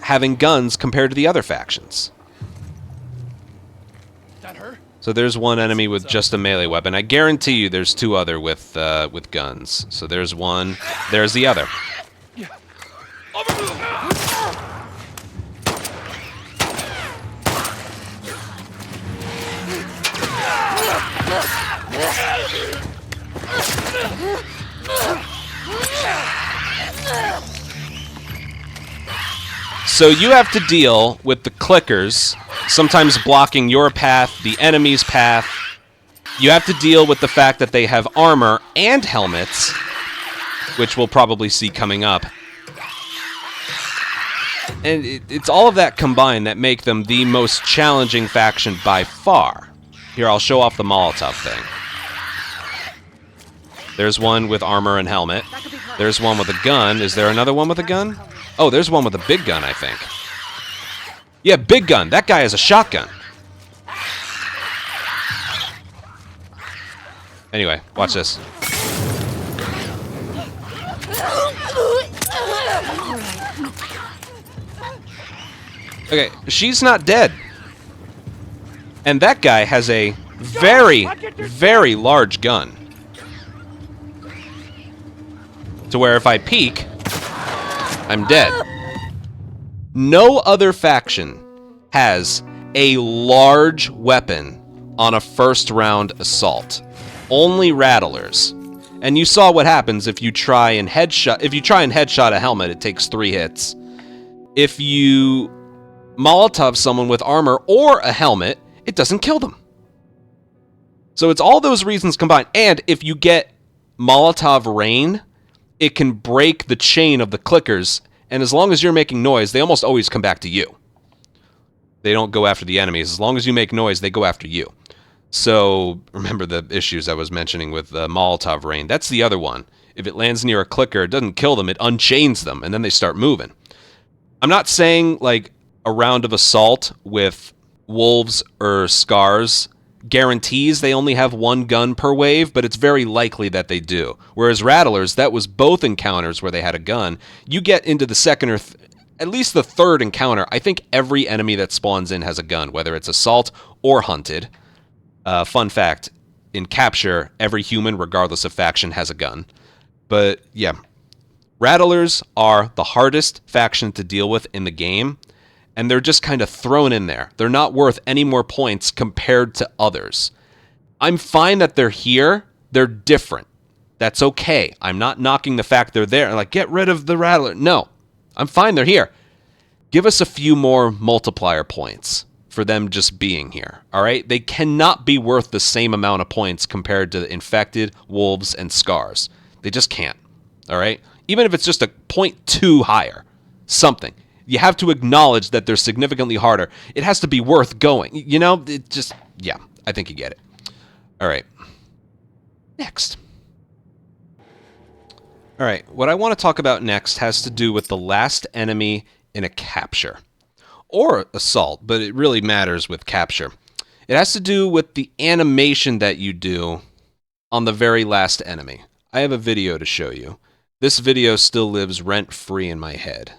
having guns compared to the other factions. So there's 1 enemy with just a melee weapon. I guarantee you there's 2 other with guns. So there's 1, there's the other. So you have to deal with the clickers, sometimes blocking your path, the enemy's path. You have to deal with the fact that they have armor and helmets, which we'll probably see coming up. And it's all of that combined that make them the most challenging faction by far. Here, I'll show off the Molotov thing. There's one with armor and helmet. There's one with a gun. Is there another one with a gun? Oh, there's one with a big gun, I think. Yeah, big gun. That guy has a shotgun. Anyway, watch this. Okay, she's not dead. And that guy has a very, very large gun. To where if I peek, I'm dead. No other faction has a large weapon on a first round assault. Only Rattlers. And you saw what happens if you try and headshot a helmet, it takes 3 hits. If you Molotov someone with armor or a helmet, it doesn't kill them. So it's all those reasons combined. And if you get Molotov rain, it can break the chain of the clickers, and as long as you're making noise, they almost always come back to you. They don't go after the enemies. As long as you make noise, they go after you. So remember the issues I was mentioning with Molotov rain. That's the other one. If it lands near a clicker, it doesn't kill them, it unchains them, and then they start moving. I'm not saying like a round of assault with Wolves or Scars guarantees they only have 1 gun per wave, but it's very likely that they do. Whereas Rattlers, that was both encounters where they had a gun. You get into the second or at least the third encounter, I think every enemy that spawns in has a gun, whether it's assault or hunted. Fun fact, in Capture, every human, regardless of faction, has a gun. But yeah, Rattlers are the hardest faction to deal with in the game, and they're just kind of thrown in there. They're not worth any more points compared to others. I'm fine that they're here. They're different. That's okay. I'm not knocking the fact they're there. Like, get rid of the Rattler. No, I'm fine they're here. Give us a few more multiplier points for them just being here, all right? They cannot be worth the same amount of points compared to the Infected, Wolves, and Scars. They just can't, all right? Even if it's just a 0.2 higher, something. you have to acknowledge that they're significantly harder. It has to be worth going. You know, it just, yeah, I think you get it. All right. Next. All right, what I want to talk about next has to do with the last enemy in a capture. Or assault, but it really matters with capture. It has to do with the animation that you do on the very last enemy. I have a video to show you. This video still lives rent-free in my head.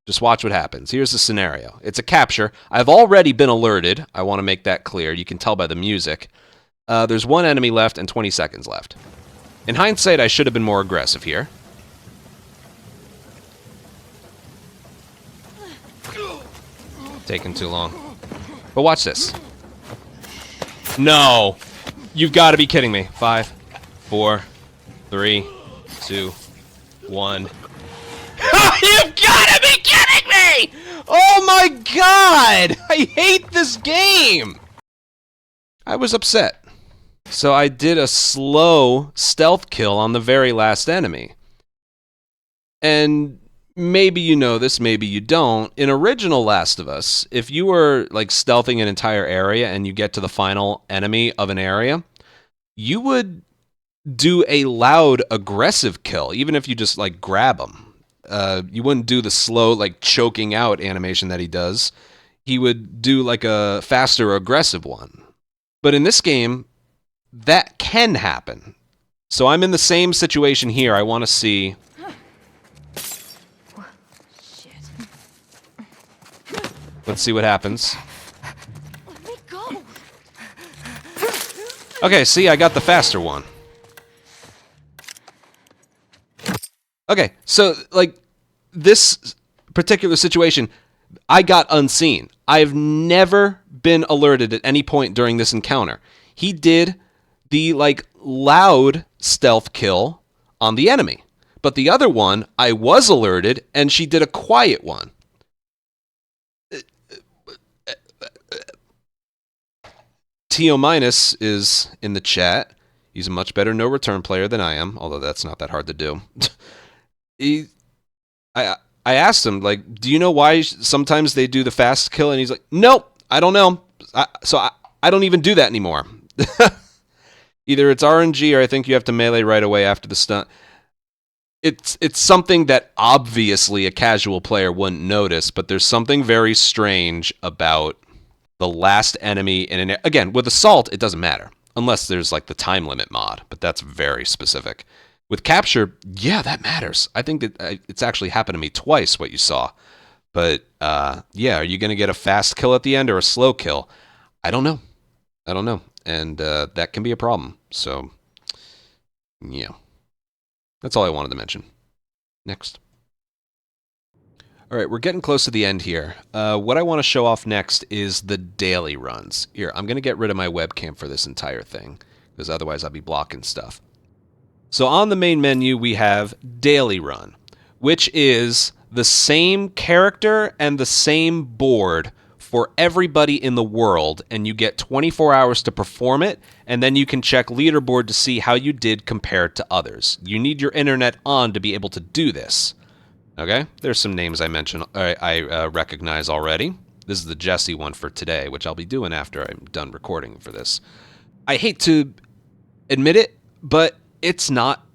Just watch what happens. Here's the scenario. It's a capture. I've already been alerted. I want to make that clear. You can tell by the music. There's one enemy left and 20 seconds left. In hindsight, I should have been more aggressive here. Taking too long. But watch this. No! You've got to be kidding me. 5, 4, 3, 2, 1. You've got to be kidding me! Oh my god! I hate this game! I was upset. So I did a slow stealth kill on the very last enemy. And maybe you know this, maybe you don't. In original Last of Us, if you were like stealthing an entire area and you get to the final enemy of an area, you would do a loud aggressive kill, even if you just like grab him. You wouldn't do the slow like choking out animation that he does. He would do like a faster aggressive one. But in this game, that can happen. So I'm in the same situation here. I want to see. Let's see what happens. Let me go. Okay, see, I got the faster one. Okay, so, like, this particular situation, I got unseen. I've never been alerted at any point during this encounter. He did the, like, loud stealth kill on the enemy. But the other one, I was alerted, and she did a quiet one. Tio Minus is in the chat. He's a much better no return player than I am, although that's not that hard to do. I asked him, like, do you know why sometimes they do the fast kill? And he's like, nope, I don't know. I don't even do that anymore. Either it's RNG or I think you have to melee right away after the stun. It's something that obviously a casual player wouldn't notice, but there's something very strange about the last enemy in an... Again, with Assault, it doesn't matter. Unless there's, like, the time limit mod, but that's very specific. With Capture, yeah, that matters. I think that it's actually happened to me twice, what you saw. But, yeah, are you going to get a fast kill at the end or a slow kill? I don't know. I don't know. And that can be a problem. So, yeah. That's all I wanted to mention. Next. All right, we're getting close to the end here. What I want to show off next is the daily runs. Here, I'm going to get rid of my webcam for this entire thing, because otherwise I'll be blocking stuff. So on the main menu, we have Daily Run, which is the same character and the same board for everybody in the world, and you get 24 hours to perform it, and then you can check leaderboard to see how you did compared to others. You need your internet on to be able to do this. Okay, there's some names I mentioned. I recognize already. This is the Jesse one for today, which I'll be doing after I'm done recording for this. I hate to admit it, but it's not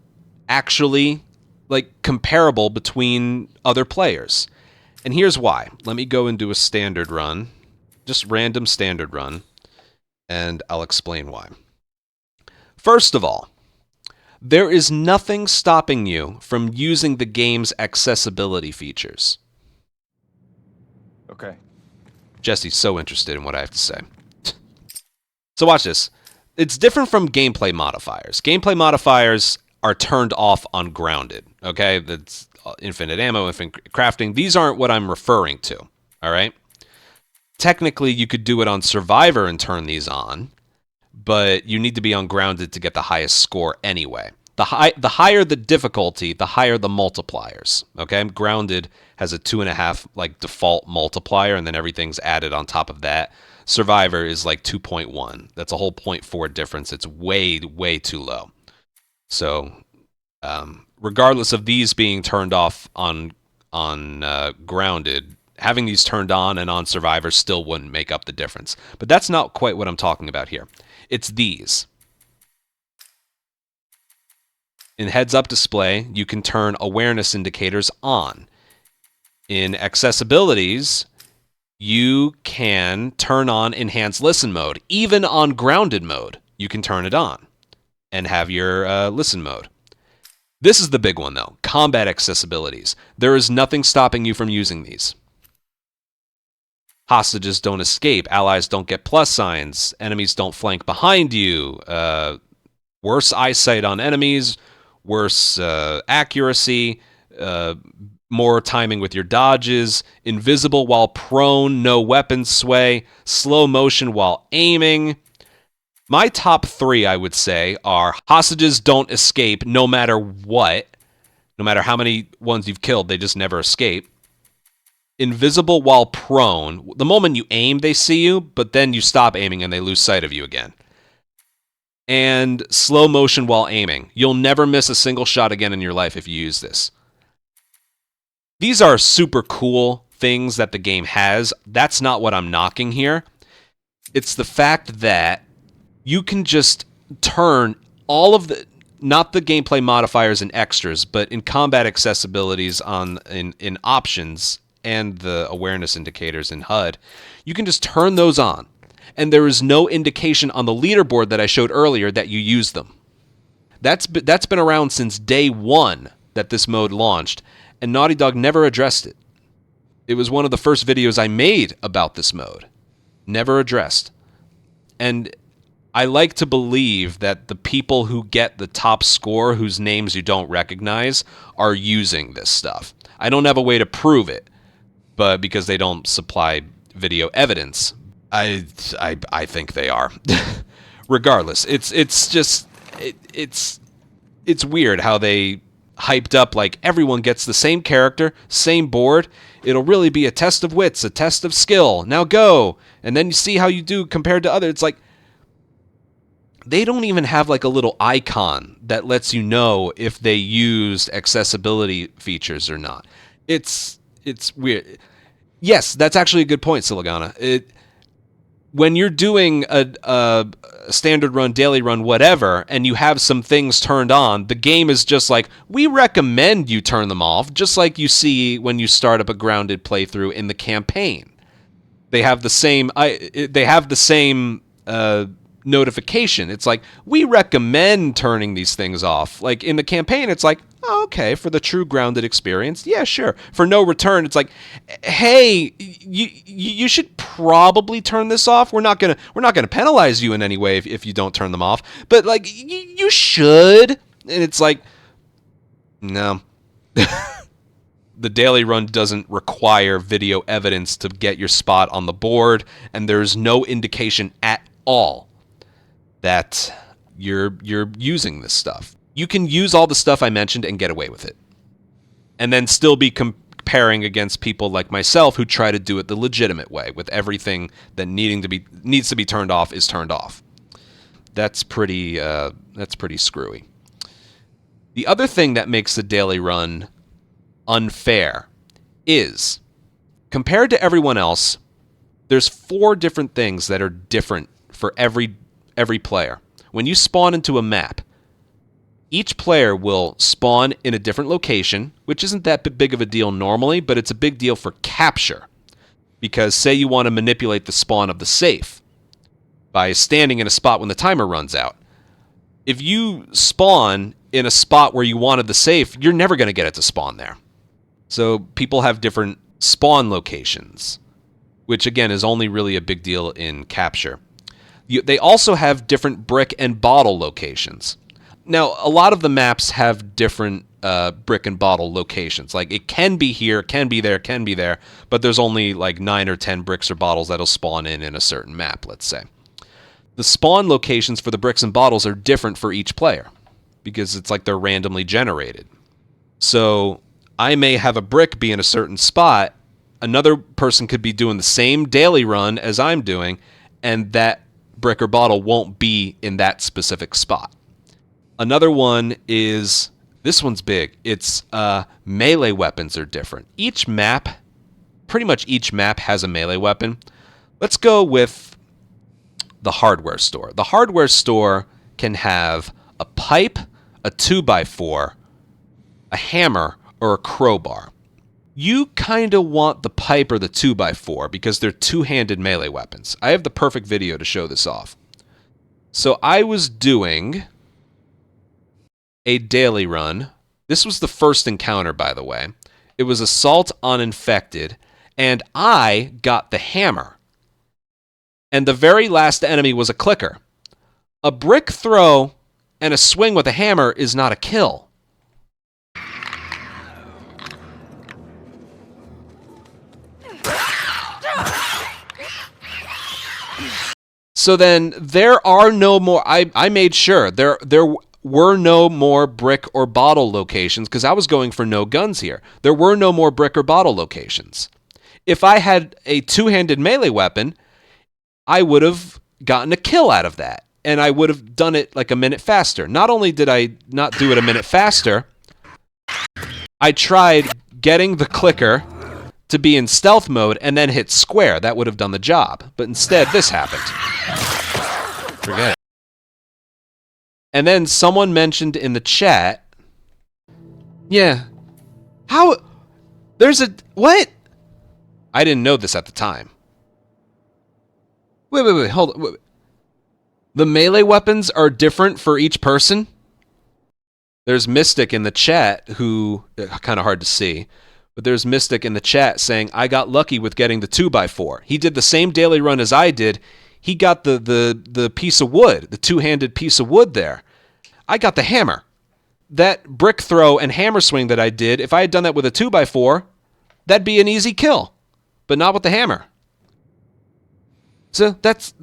actually like comparable between other players. And here's why. Let me go and do a standard run, just random standard run, and I'll explain why. First of all, there is nothing stopping you from using the game's accessibility features. Okay. Jesse's so interested in what I have to say. So watch this. It's different from gameplay modifiers. Gameplay modifiers are turned off on grounded. Okay? That's infinite ammo, infinite crafting. These aren't what I'm referring to. All right? Technically, you could do it on Survivor and turn these on, but you need to be on grounded to get the highest score anyway. The higher the difficulty, the higher the multipliers. Okay, grounded has a 2.5 like default multiplier, and then everything's added on top of that. Survivor is like 2.1. That's a whole 0.4 difference. It's way too low. So, regardless of these being turned off on grounded, having these turned on and on survivors still wouldn't make up the difference. But that's not quite what I'm talking about here. It's these. In heads-up display, you can turn awareness indicators on. In accessibilities, you can turn on enhanced listen mode. Even on grounded mode, you can turn it on and have your listen mode. This is the big one, though. Combat accessibilities. There is nothing stopping you from using these. Hostages don't escape. Allies don't get plus signs. Enemies don't flank behind you. Worse eyesight on enemies. Worse accuracy. More timing with your dodges. Invisible while prone. No weapon sway. Slow motion while aiming. My top 3, I would say, are hostages don't escape no matter what. No matter how many ones you've killed, they just never escape. Invisible while prone. The moment you aim, they see you, but then you stop aiming and they lose sight of you again. And slow motion while aiming. You'll never miss a single shot again in your life if you use this. These are super cool things that the game has. That's not what I'm knocking here. It's the fact that you can just turn all of the, not the gameplay modifiers and extras, but in combat accessibilities in options and the awareness indicators in HUD, you can just turn those on. And there is no indication on the leaderboard that I showed earlier that you use them. That's been around since day 1 that this mode launched, and Naughty Dog never addressed it. It was one of the first videos I made about this mode. Never addressed. And I like to believe that the people who get the top score, whose names you don't recognize, are using this stuff. I don't have a way to prove it, but because they don't supply video evidence, I think they are. Regardless, it's weird how they hyped up like everyone gets the same character, same board. It'll really be a test of wits, a test of skill. Now go, and then you see how you do compared to others. It's like they don't even have like a little icon that lets you know if they used accessibility features or not. It's weird. Yes, that's actually a good point, Siligana. When you're doing a standard run, daily run, whatever, and you have some things turned on, the game is just like, we recommend you turn them off, just like you see when you start up a grounded playthrough in the campaign. They have the same notification. It's like, we recommend turning these things off. Like in the campaign, it's like, oh, okay, for the true grounded experience, yeah, sure. For no return, it's like, hey, you should probably turn this off. We're not gonna penalize you in any way if you don't turn them off, but like you should. And it's like, no. The daily run doesn't require video evidence to get your spot on the board, and there's no indication at all that you're using this stuff. You can use all the stuff I mentioned and get away with it. And then still be comparing against people like myself who try to do it the legitimate way, with everything that needs to be turned off is turned off. That's pretty screwy. The other thing that makes the daily run unfair is, compared to everyone else, there's 4 different things that are different for every player. When you spawn into a map, each player will spawn in a different location, which isn't that big of a deal normally, but it's a big deal for capture. Because say you want to manipulate the spawn of the safe by standing in a spot when the timer runs out. If you spawn in a spot where you wanted the safe, you're never going to get it to spawn there. So people have different spawn locations, which again is only really a big deal in capture. They also have different brick and bottle locations. Now, a lot of the maps have different brick and bottle locations. Like, it can be here, can be there, but there's only like 9 or 10 bricks or bottles that'll spawn in a certain map, let's say. The spawn locations for the bricks and bottles are different for each player because it's like they're randomly generated. So I may have a brick be in a certain spot, another person could be doing the same daily run as I'm doing, and that brick or bottle won't be in that specific spot. Another one is, this one's big, it's melee weapons are different. Each map pretty much each map has a melee weapon. Let's go with the hardware store. The hardware store can have a pipe, a 2x4, a hammer, or a crowbar. You kind of want the pipe or the 2x4 because they're two-handed melee weapons. I have the perfect video to show this off. So I was doing a daily run. This was the first encounter, by the way. It was assault on infected, and I got the hammer. And the very last enemy was a clicker. A brick throw and a swing with a hammer is not a kill. So then there are no more. I made sure there were no more brick or bottle locations because I was going for no guns here. There were no more brick or bottle locations. If I had a two-handed melee weapon, I would have gotten a kill out of that, and I would have done it like a minute faster. Not only did I not do it a minute faster, I tried getting the clicker to be in stealth mode and then hit square. That would have done the job. But instead, this happened. Forget it. And then someone mentioned in the chat, yeah, how, there's a, what? I didn't know this at the time. Wait, hold on. Wait. The melee weapons are different for each person? There's Mystic in the chat who, kind of hard to see, but there's Mystic in the chat saying, I got lucky with getting the 2x4. He did the same daily run as I did. He got the piece of wood, the two-handed piece of wood there. I got the hammer. That brick throw and hammer swing that I did, if I had done that with a 2x4, that'd be an easy kill, but not with the hammer. So that's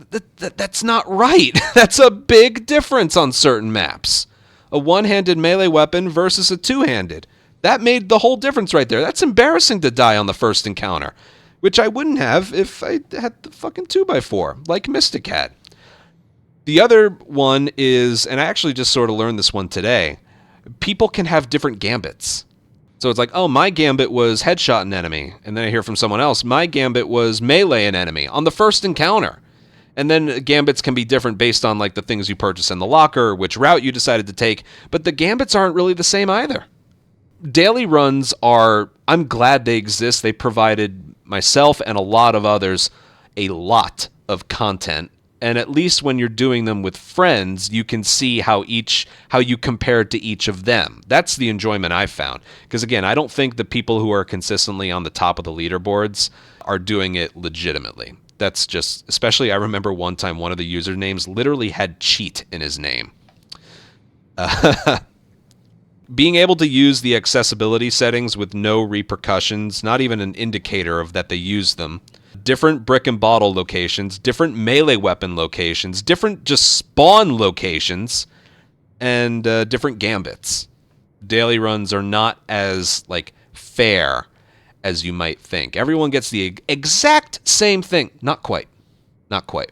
not right. That's a big difference on certain maps. A one-handed melee weapon versus a two-handed. That made the whole difference right there. That's embarrassing to die on the first encounter, which I wouldn't have if I had the fucking 2x4, like Mystic had. The other one is, and I actually just sort of learned this one today, people can have different gambits. So it's like, oh, my gambit was headshot an enemy. And then I hear from someone else, my gambit was melee an enemy on the first encounter. And then gambits can be different based on like the things you purchase in the locker, which route you decided to take. But the gambits aren't really the same either. Daily runs are, I'm glad they exist. They provided myself and a lot of others a lot of content. And at least when you're doing them with friends, you can see how you compare to each of them. That's the enjoyment I've found. Because again, I don't think the people who are consistently on the top of the leaderboards are doing it legitimately. That's just, especially I remember one time one of the usernames literally had cheat in his name. Being able to use the accessibility settings with no repercussions, not even an indicator of that they use them. Different brick and bottle locations, different melee weapon locations, different just spawn locations, and different gambits. Daily runs are not as like fair as you might think. Everyone gets the exact same thing. Not quite. Not quite.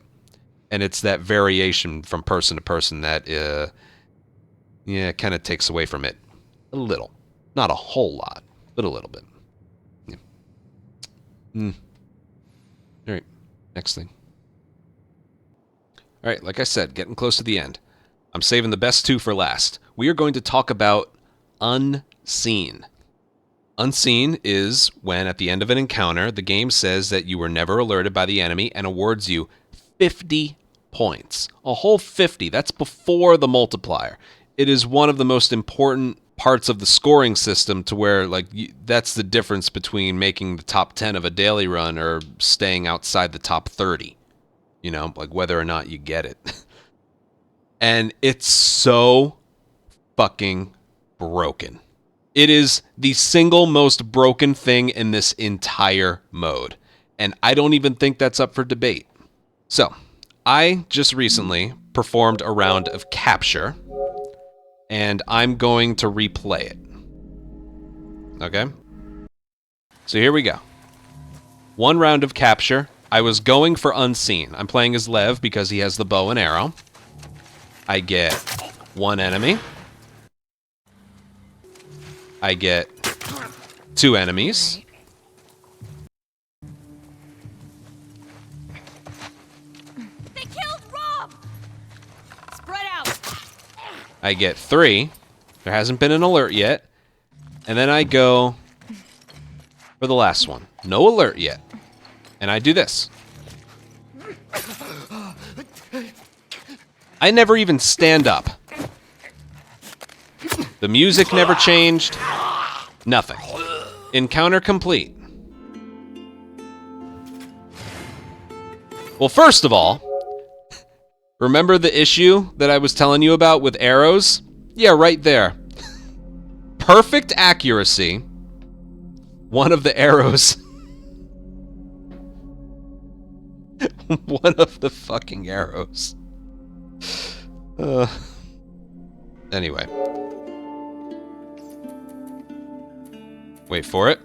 And it's that variation from person to person that kind of takes away from it a little. Not a whole lot, but a little bit. Yeah. All right, next thing. All right, like I said, getting close to the end. I'm saving the best two for last. We are going to talk about Unseen. Unseen is when, at the end of an encounter, the game says that you were never alerted by the enemy and awards you 50 points. A whole 50. That's before the multiplier. It is one of the most important parts of the scoring system to where, like, that's the difference between making the top 10 of a daily run or staying outside the top 30. You know, like whether or not you get it. And it's so fucking broken. It is the single most broken thing in this entire mode. And I don't even think that's up for debate. So, I just recently performed a round of capture, and I'm going to replay it. Okay? So here we go. One round of capture. I was going for Unseen. I'm playing as Lev because he has the bow and arrow. I get one enemy. I get two enemies. I get 3. There hasn't been an alert yet. And then I go for the last one. No alert yet. And I do this. I never even stand up. The music never changed. Nothing. Encounter complete. Well, first of all, remember the issue that I was telling you about with arrows? Yeah, right there. Perfect accuracy. One of the arrows. One of the fucking arrows. Anyway. Wait for it.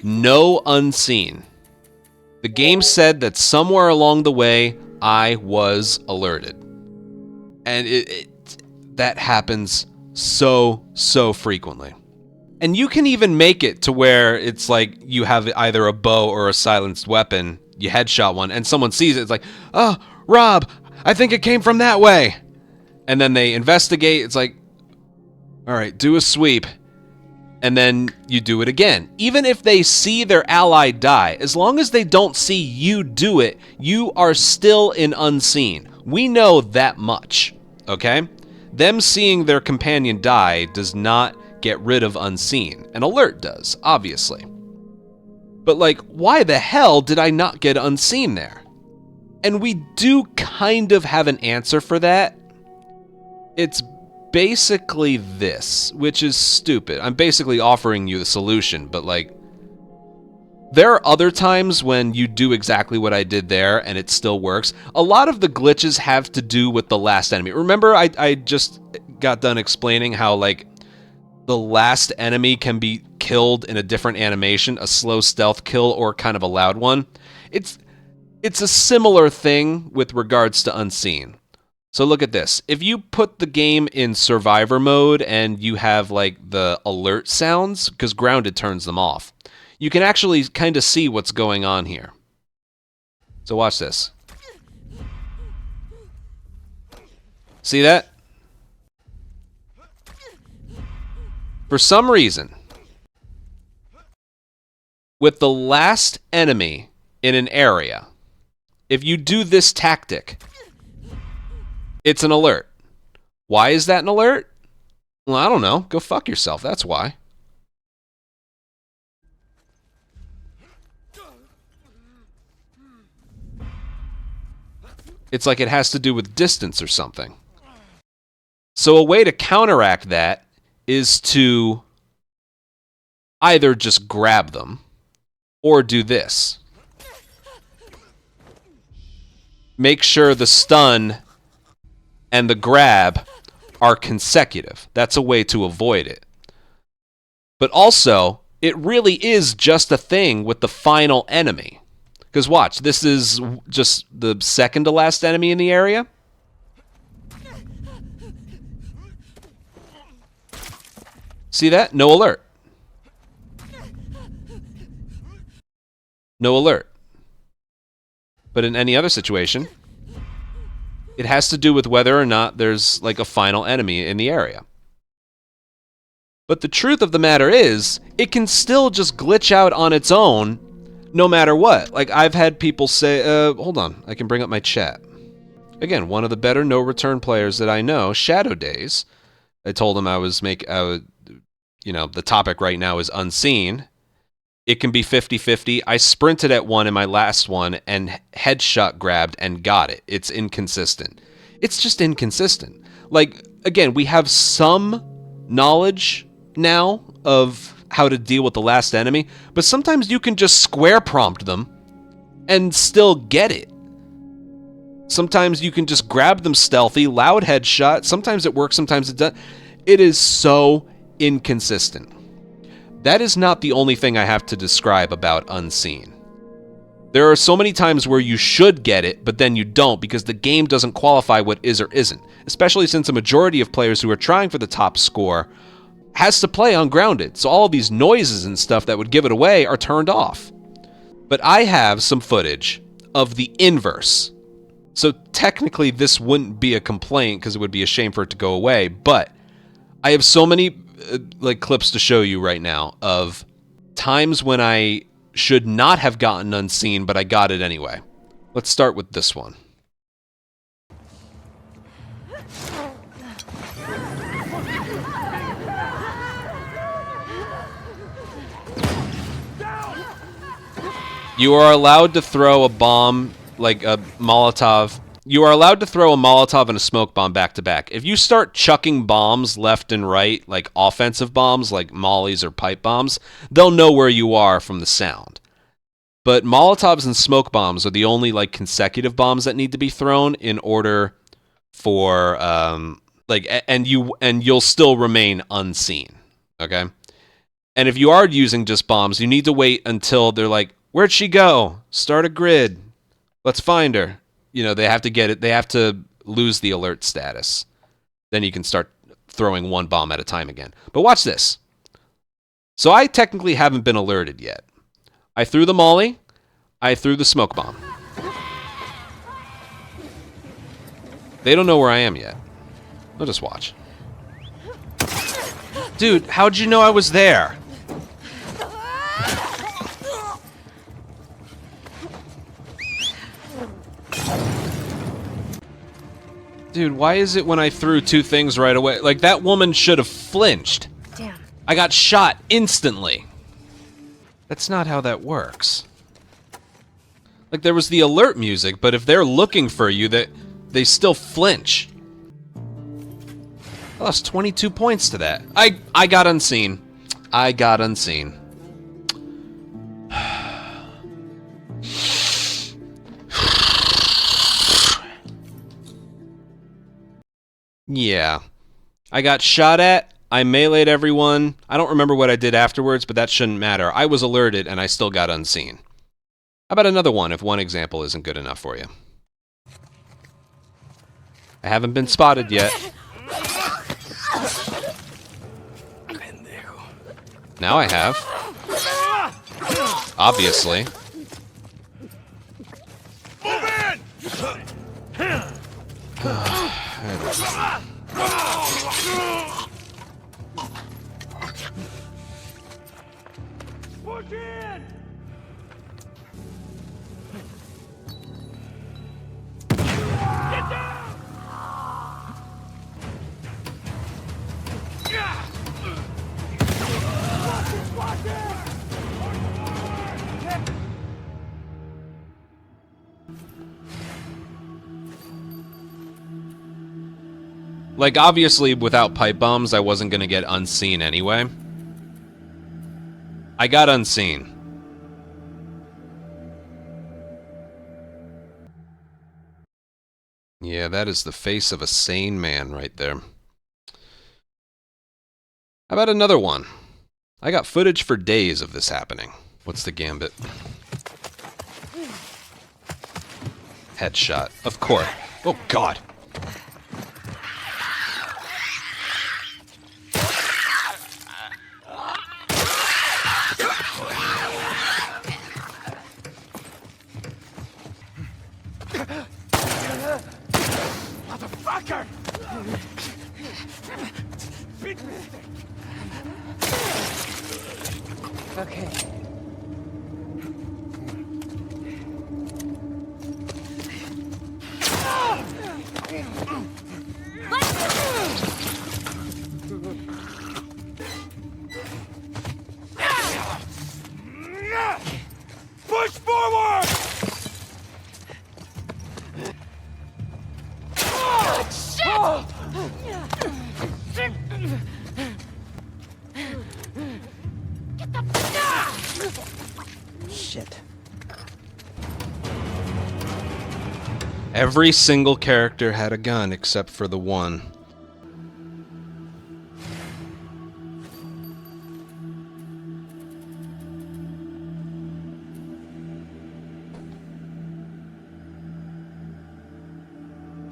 No unseen. The game said that somewhere along the way, I was alerted. And that happens so frequently. And you can even make it to where it's like you have either a bow or a silenced weapon, you headshot one, and someone sees it, it's like, oh, Rob, I think it came from that way. And then they investigate, it's like, all right, do a sweep. And then you do it again. Even if they see their ally die, as long as they don't see you do it, you are still in unseen. We know that much, okay? Them seeing their companion die does not get rid of unseen. An alert does, obviously. But like, why the hell did I not get unseen there? And we do kind of have an answer for that. It's basically this, which is stupid. I'm basically offering you the solution, but like, there are other times when you do exactly what I did there and it still works. A lot of the glitches have to do with the last enemy. Remember, I just got done explaining how like the last enemy can be killed in a different animation, a slow stealth kill or kind of a loud one. It's a similar thing with regards to unseen. So look at this. If you put the game in survivor mode and you have like the alert sounds, because grounded turns them off, you can actually kind of see what's going on here. So watch this. See that? For some reason, with the last enemy in an area, if you do this tactic, it's an alert. Why is that an alert? Well, I don't know. Go fuck yourself. That's why. It's like it has to do with distance or something. So a way to counteract that is to either just grab them or do this. Make sure the stun and the grab are consecutive. That's a way to avoid it. But also, it really is just a thing with the final enemy. Because watch, this is just the second to last enemy in the area. See that? No alert. No alert. But in any other situation, it has to do with whether or not there's like a final enemy in the area. But the truth of the matter is, it can still just glitch out on its own no matter what. Like I've had people say, hold on, I can bring up my chat. Again, one of the better no return players that I know, Shadow Days. I told him the topic right now is unseen. It can be 50-50. I sprinted at one in my last one and headshot grabbed and got it. It's inconsistent. It's just inconsistent. Like, again, we have some knowledge now of how to deal with the last enemy, but sometimes you can just square prompt them and still get it. Sometimes you can just grab them stealthy, loud headshot. Sometimes it works, sometimes it doesn't. It is so inconsistent. That is not the only thing I have to describe about unseen. There are so many times where you should get it, but then you don't because the game doesn't qualify what is or isn't, especially since a majority of players who are trying for the top score has to play on grounded, so all of these noises and stuff that would give it away are turned off. But I have some footage of the inverse. So technically this wouldn't be a complaint because it would be a shame for it to go away, but I have so many like clips to show you right now of times when I should not have gotten unseen, but I got it anyway. Let's start with this one. You are allowed to throw a bomb, like a Molotov. You are allowed to throw a Molotov and a smoke bomb back to back. If you start chucking bombs left and right, like offensive bombs, like mollies or pipe bombs, they'll know where you are from the sound. But Molotovs and smoke bombs are the only like consecutive bombs that need to be thrown in order for and you'll still remain unseen. Okay? And if you are using just bombs, you need to wait until they're like, where'd she go? Start a grid. Let's find her. You know, they have to get it. They have to lose the alert status. Then you can start throwing one bomb at a time again. But watch this. So I technically haven't been alerted yet. I threw the molly. I threw the smoke bomb. They don't know where I am yet. They'll just watch. Dude, how'd you know I was there? Dude, why is it when I threw two things right away? Like, that woman should have flinched. Damn. I got shot instantly. That's not how that works. Like, there was the alert music, but if they're looking for you, they still flinch. I lost 22 points to that. I got unseen. I got unseen. Yeah. I got shot at. I meleeed everyone. I don't remember what I did afterwards, but that shouldn't matter. I was alerted, and I still got unseen. How about another one, if one example isn't good enough for you? I haven't been spotted yet. Now I have. Obviously. Push in! Get down! Like, obviously, without pipe bombs, I wasn't gonna get unseen anyway. I got unseen. Yeah, that is the face of a sane man right there. How about another one? I got footage for days of this happening. What's the gambit? Headshot. Of course. Oh, God. Motherfucker! Okay. Push forward! Shit. Every single character had a gun except for the one.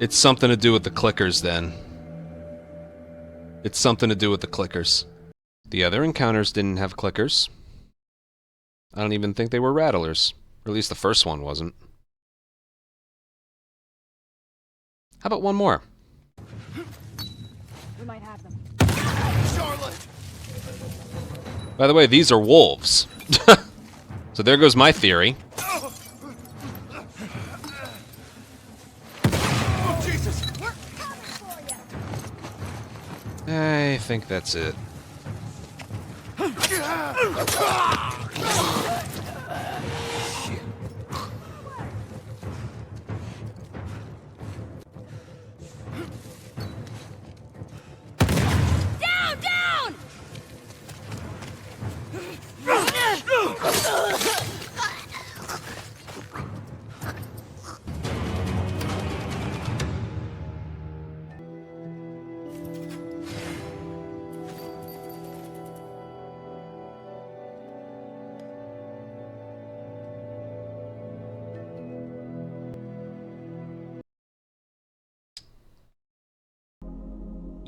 It's something to do with the clickers, then. It's something to do with the clickers. The other encounters didn't have clickers. I don't even think they were rattlers. Or at least the first one wasn't. How about one more? We might have them. By the way, these are wolves. So there goes my theory. Oh, Jesus! We're coming for you. I think that's it. Down, down!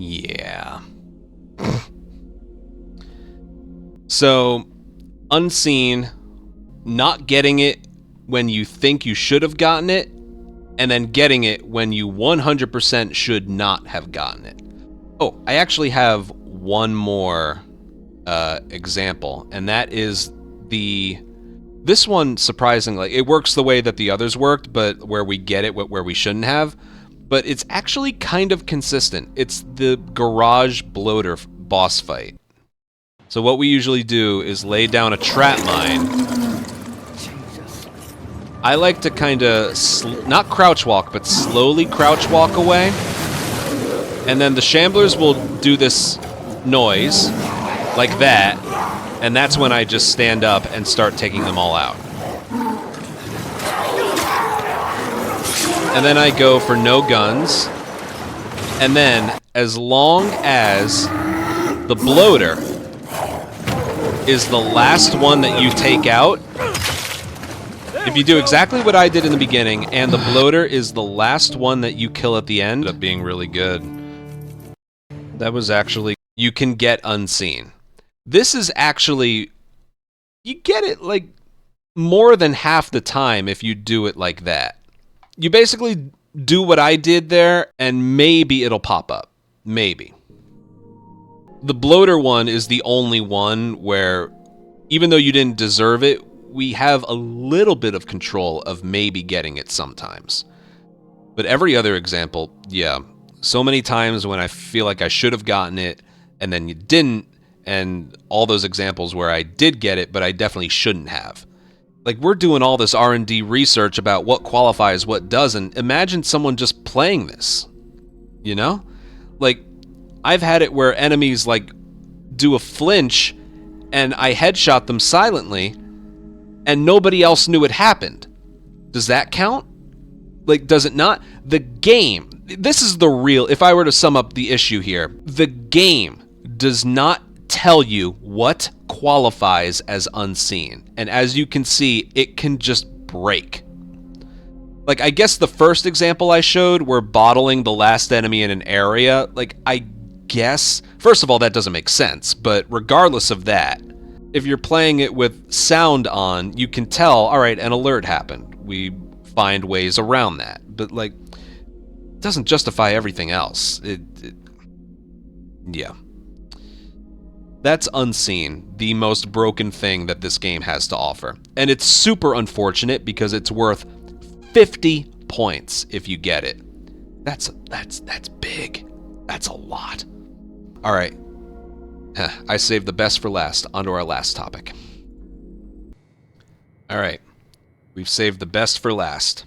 Yeah. So, unseen, not getting it when you think you should have gotten it, and then getting it when you 100% should not have gotten it. Oh, I actually have one more example, and that is this one, surprisingly, it works the way that the others worked, but where we get it where we shouldn't have. But it's actually kind of consistent. It's the garage bloater boss fight. So what we usually do is lay down a trap mine. I like to kind of, not crouch walk, but slowly crouch walk away. And then the shamblers will do this noise, like that, and that's when I just stand up and start taking them all out. And then I go for no guns. And then, as long as the bloater is the last one that you take out, if you do exactly what I did in the beginning, and the bloater is the last one that you kill at the end, it ended up being really good. That was actually, you can get unseen. This is actually, you get it like more than half the time if you do it like that. You basically do what I did there, and maybe it'll pop up. Maybe. The bloater one is the only one where, even though you didn't deserve it, we have a little bit of control of maybe getting it sometimes. But every other example, yeah. So many times when I feel like I should have gotten it, and then you didn't, and all those examples where I did get it, but I definitely shouldn't have. Like, we're doing all this R&D research about what qualifies, what doesn't. Imagine someone just playing this, you know? Like, I've had it where enemies, like, do a flinch, and I headshot them silently, and nobody else knew it happened. Does that count? Like, does it not? The game, this is the real, if I were to sum up the issue here, the game does not tell you what qualifies as unseen. And as you can see, it can just break. Like, I guess the first example I showed, where bottling the last enemy in an area, like, I guess, first of all, that doesn't make sense, but regardless of that, if you're playing it with sound on, you can tell, all right, an alert happened. We find ways around that. But, like, it doesn't justify everything else. Yeah. That's unseen, the most broken thing that this game has to offer. And it's super unfortunate because it's worth 50 points if you get it. That's big. That's a lot. All right. I saved the best for last. On to our last topic. All right. We've saved the best for last.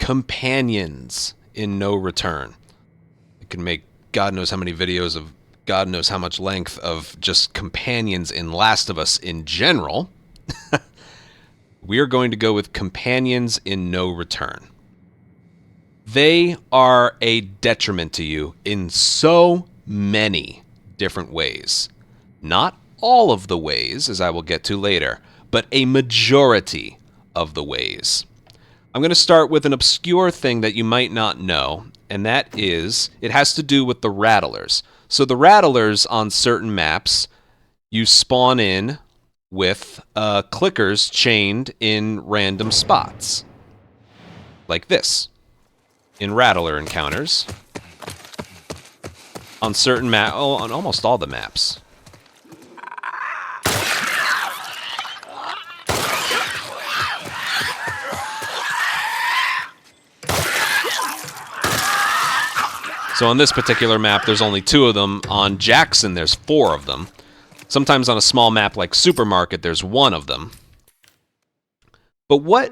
Companions in No Return. I can make God knows how many videos of God knows how much length of just companions in Last of Us in general. We are going to go with companions in No Return. They are a detriment to you in so many different ways. Not all of the ways, as I will get to later, but a majority of the ways. I'm going to start with an obscure thing that you might not know, and that is, it has to do with the rattlers. So the rattlers on certain maps, you spawn in with clickers chained in random spots. Like this. in Rattler encounters. On certain on almost all the maps. So on this particular map, there's only 2 of them. On Jackson, there's 4 of them. Sometimes on a small map like Supermarket, there's 1 of them. But what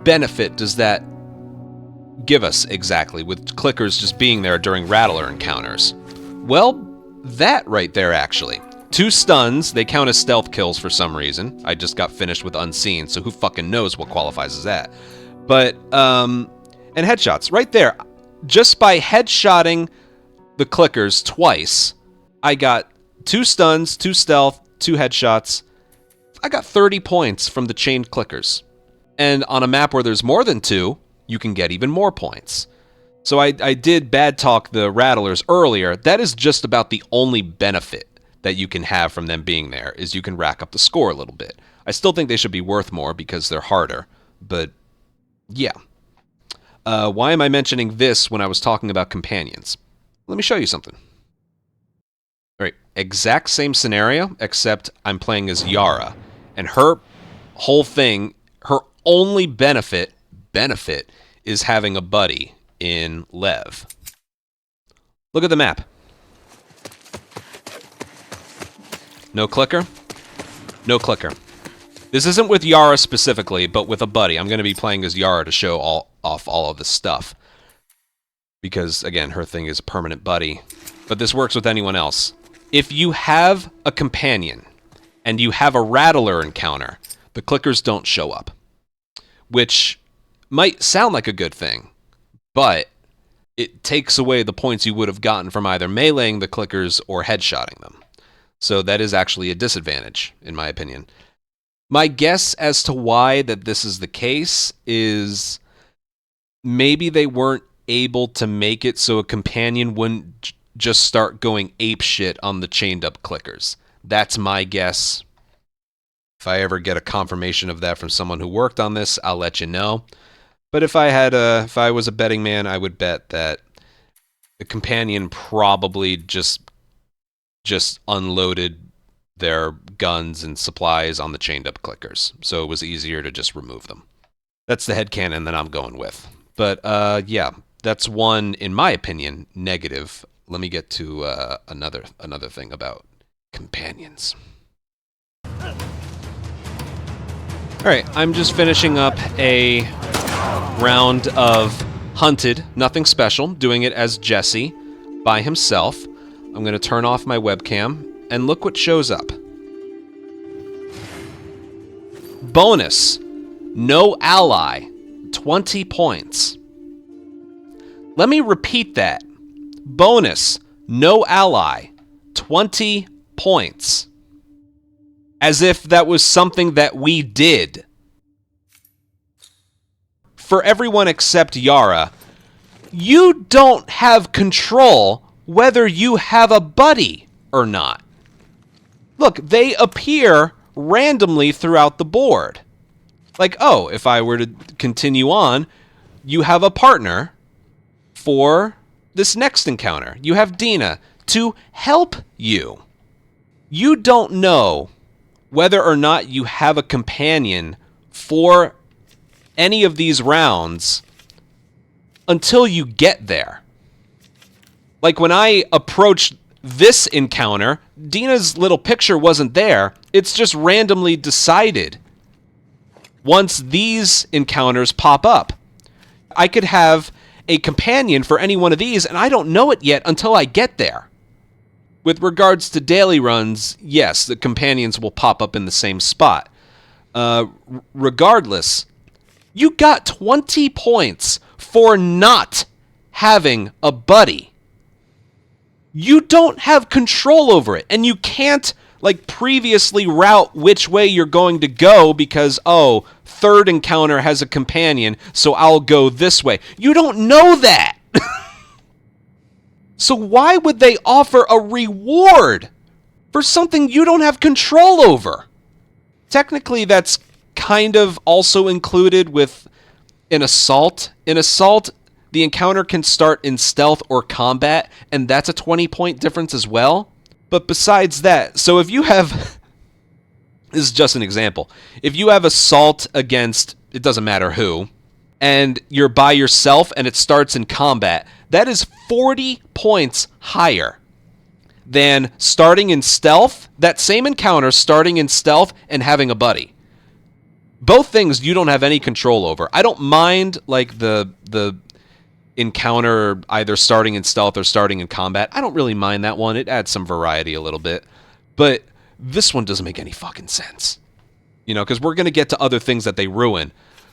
benefit does that give us exactly with clickers just being there during Rattler encounters? Well, that right there, actually. 2 stuns, they count as stealth kills for some reason. I just got finished with Unseen, so who fucking knows what qualifies as that. But, and headshots. Right there, just by headshotting the clickers twice, I got 2 stuns, 2 stealth, 2 headshots. I got 30 points from the chained clickers. And on a map where there's more than 2, you can get even more points. So I did bad talk the Rattlers earlier. That is just about the only benefit that you can have from them being there, is you can rack up the score a little bit. I still think they should be worth more because they're harder, but yeah. Why am I mentioning this when I was talking about companions? Let me show you something. All right, exact same scenario, except I'm playing as Yara, and her whole thing, her only benefit is having a buddy in Lev. Look at the map. No clicker? No clicker. This isn't with Yara specifically, but with a buddy. I'm going to be playing as Yara to show off all of this stuff. Because, again, her thing is a permanent buddy. But this works with anyone else. If you have a companion, and you have a Rattler encounter, the clickers don't show up. Which might sound like a good thing, but it takes away the points you would have gotten from either meleeing the clickers or headshotting them. So that is actually a disadvantage, in my opinion. My guess as to why that this is the case is maybe they weren't able to make it so a companion wouldn't just start going apeshit on the chained up clickers. That's my guess. If I ever get a confirmation of that from someone who worked on this, I'll let you know. But if I was a betting man, I would bet that the companion probably just unloaded their guns and supplies on the chained up clickers, so it was easier to just remove them. That's the headcanon that I'm going with. But yeah, that's one, in my opinion, negative. Let me get to another thing about companions. Alright, I'm just finishing up a round of Hunted, nothing special, doing it as Jesse by himself. I'm going to turn off my webcam, and look what shows up. Bonus, no ally, 20 points. Let me repeat that. Bonus, no ally, 20 points. As if that was something that we did. For everyone except Yara, you don't have control whether you have a buddy or not. Look, they appear randomly throughout the board. Like, oh, if I were to continue on, you have a partner for this next encounter. You have Dina to help you. You don't know whether or not you have a companion for any of these rounds until you get there. Like when I approached this encounter, Dina's little picture wasn't there. It's just randomly decided once these encounters pop up. I could have a companion for any one of these, and I don't know it yet until I get there. With regards to daily runs, yes, the companions will pop up in the same spot. Regardless, you got 20 points for not having a buddy. You don't have control over it, and you can't, like, previously route which way you're going to go because, oh, third encounter has a companion, so I'll go this way. You don't know that! So why would they offer a reward for something you don't have control over? Technically, that's kind of also included with an assault. In assault, the encounter can start in stealth or combat, and that's a 20-point difference as well. But besides that, so if you have... This is just an example. If you have assault against, it doesn't matter who, and you're by yourself and it starts in combat, that is 40 points higher than starting in stealth, that same encounter starting in stealth and having a buddy. Both things you don't have any control over. I don't mind like the encounter either starting in stealth or starting in combat. I don't really mind that one. It adds some variety a little bit. But this one doesn't make any fucking sense. You know, because we're going to get to other things that they ruin.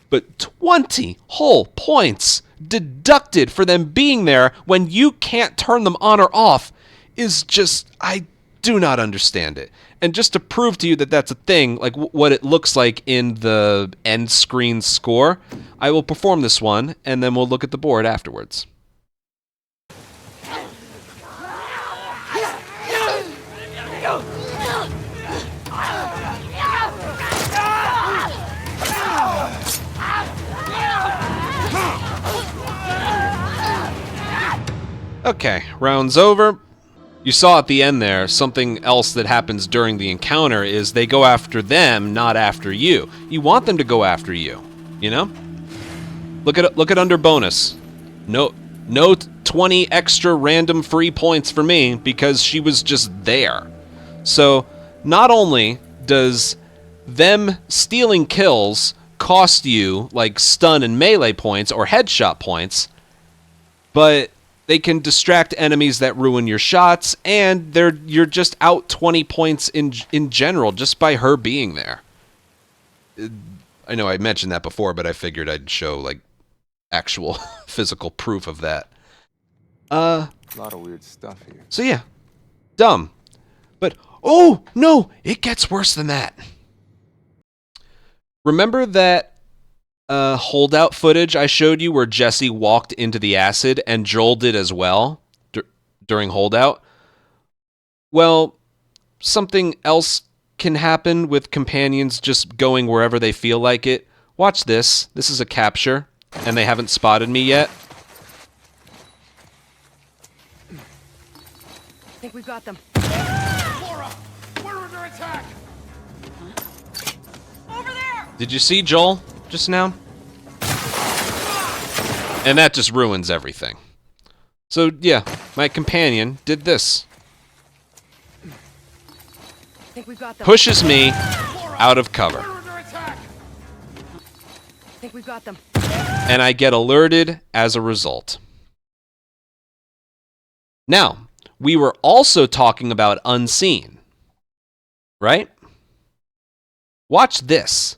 But 20 whole points deducted for them being there when you can't turn them on or off is just, I do not understand it. And just to prove to you that that's a thing, like what it looks like in the end screen score, I will perform this one, and then we'll look at the board afterwards. Okay, round's over. You saw at the end there, something else that happens during the encounter is they go after them, not after you. You want them to go after you, you know? Look at under bonus. No 20 extra random free points for me because she was just there. So, not only does them stealing kills cost you like stun and melee points or headshot points, but they can distract enemies that ruin your shots, and you're just out 20 points in general just by her being there. I know I mentioned that before, but I figured I'd show like actual physical proof of that. A lot of weird stuff here. So yeah, dumb. But oh no, it gets worse than that. Remember that holdout footage I showed you where Jesse walked into the acid and Joel did as well during holdout? Well, something else can happen with companions just going wherever they feel like it. Watch this. This is a capture, and they haven't spotted me yet. I think we've got them. Laura, we're under attack. Over there. Did you see Joel just now? And that just ruins everything. So yeah, my companion did this. I think we've got them. Pushes me out of cover. We're under attack. I think we've got them. And I get alerted as a result. Now, we were also talking about unseen, right? Watch this.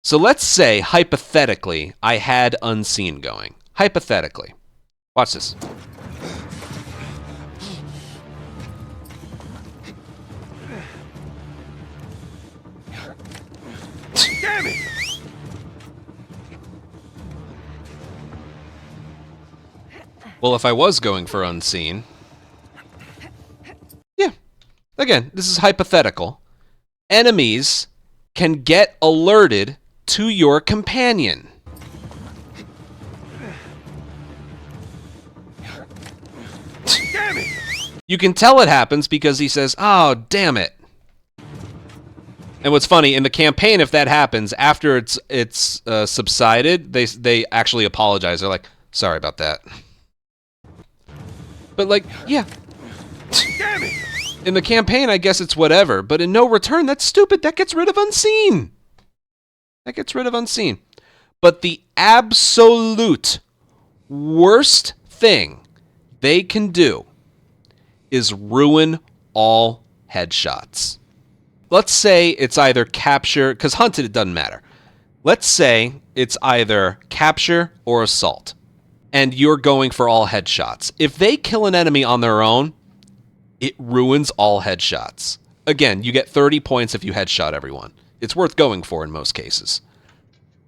So let's say, hypothetically, I had unseen going. Hypothetically. Watch this. Damn it. Well, if I was going for unseen... Yeah. Again, this is hypothetical. Enemies can get alerted to your companion. Damn it. You can tell it happens because he says, "Oh, damn it." And what's funny, in the campaign, if that happens, after it's subsided, they actually apologize. They're like, "Sorry about that." But like, yeah. Damn it. In the campaign, I guess it's whatever. But in No Return, that's stupid. That gets rid of unseen. That gets rid of unseen. But the absolute worst thing they can do is ruin all headshots. Let's say it's either capture, because hunted, it doesn't matter. Let's say it's either capture or assault, and you're going for all headshots. If they kill an enemy on their own, it ruins all headshots. Again, you get 30 points if you headshot everyone. It's worth going for in most cases.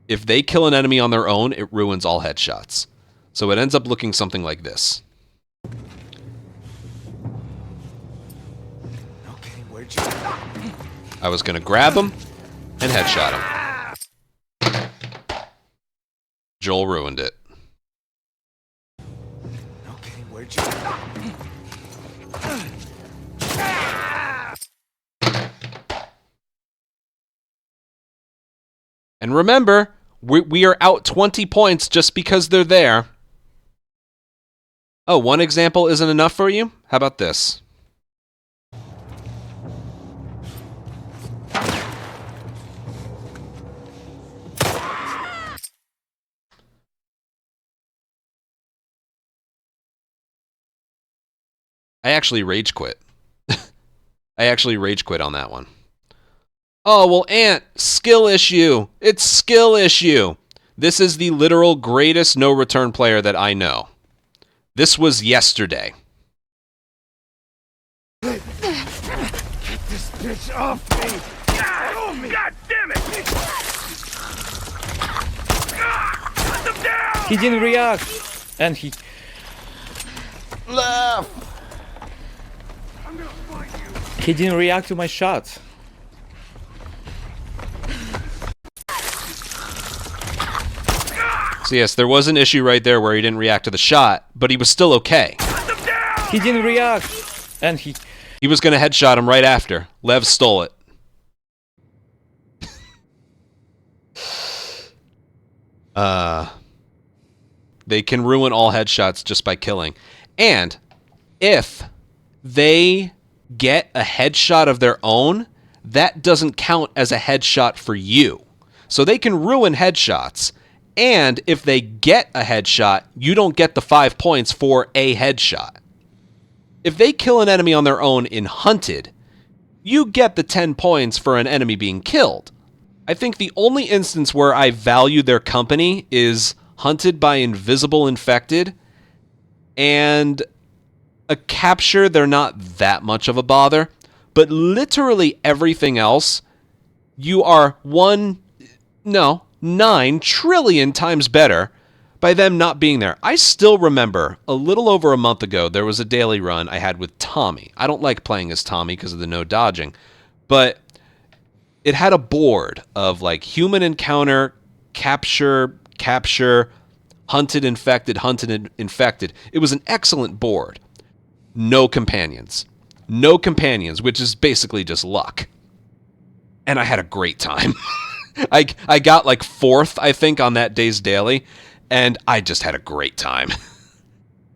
If they kill an enemy on their own, it ruins all headshots. So it ends up looking something like this. Okay, where'd you... I was going to grab him and headshot him. Joel ruined it. Okay, where'd you go? And remember, we are out 20 points just because they're there. Oh, one example isn't enough for you? How about this? I actually rage quit. I actually rage quit on that one. Oh, well, Ant, skill issue. It's skill issue. This is the literal greatest no-return player that I know. This was yesterday. Get this bitch off me! Oh, God damn it! Put them down! He didn't react, and he Left! I'm gonna find you! he didn't react to my shot. So yes, there was an issue right there where he didn't react to the shot, but he was still okay. Put them down! He didn't react, and he He was going to headshot him right after. Lev stole it. They can ruin all headshots just by killing. And if they get a headshot of their own, that doesn't count as a headshot for you. So they can ruin headshots. And if they get a headshot, you don't get the 5 points for a headshot. If they kill an enemy on their own in Hunted, you get the 10 points for an enemy being killed. I think the only instance where I value their company is Hunted by Invisible Infected, and a capture, they're not that much of a bother, but literally everything else, you are 9 trillion times better by them not being there. I still remember a little over a month ago, there was a daily run I had with Tommy. I don't like playing as Tommy because of the no dodging, but it had a board of like human encounter, capture, hunted, infected. It was an excellent board. No companions. No companions, which is basically just luck. And I had a great time. I got like 4th, I think, on that day's daily, and I just had a great time.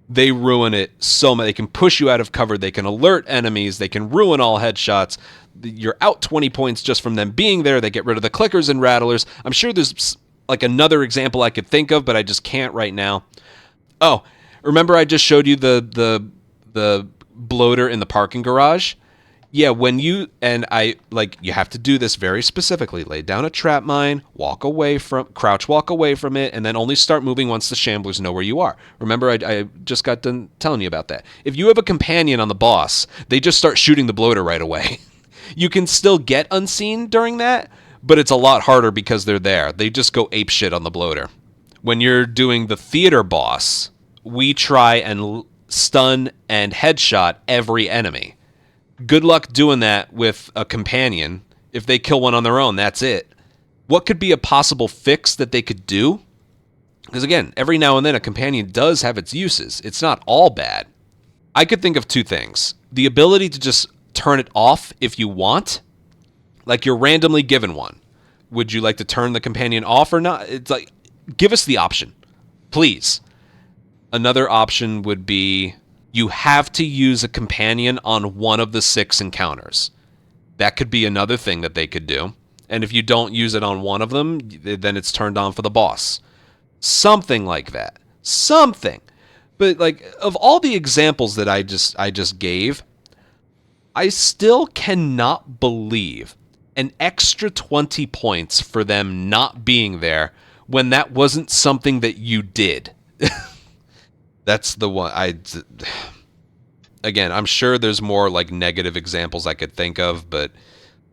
They ruin it so much. They can push you out of cover. They can alert enemies. They can ruin all headshots. You're out 20 points just from them being there. They get rid of the clickers and rattlers. I'm sure there's like another example I could think of, but I just can't right now. Oh, remember I just showed you the bloater in the parking garage? Yeah, when you have to do this very specifically. Lay down a trap mine, crouch walk away from it, and then only start moving once the shamblers know where you are. Remember, I just got done telling you about that. If you have a companion on the boss, they just start shooting the bloater right away. You can still get unseen during that, but it's a lot harder because they're there. They just go apeshit on the bloater. When you're doing the theater boss, we try and stun and headshot every enemy. Good luck doing that with a companion. If they kill one on their own, that's it. What could be a possible fix that they could do? Because again, every now and then a companion does have its uses. It's not all bad. I could think of 2 things. The ability to just turn it off if you want. Like you're randomly given one. Would you like to turn the companion off or not? It's like, give us the option, please. Another option would be you have to use a companion on one of the 6 encounters. That could be another thing that they could do. And if you don't use it on one of them, then it's turned on for the boss. Something like that. Something. But like, of all the examples that I just gave, I still cannot believe an extra 20 points for them not being there when that wasn't something that you did. That's the one. Again, I'm sure there's more like negative examples I could think of, but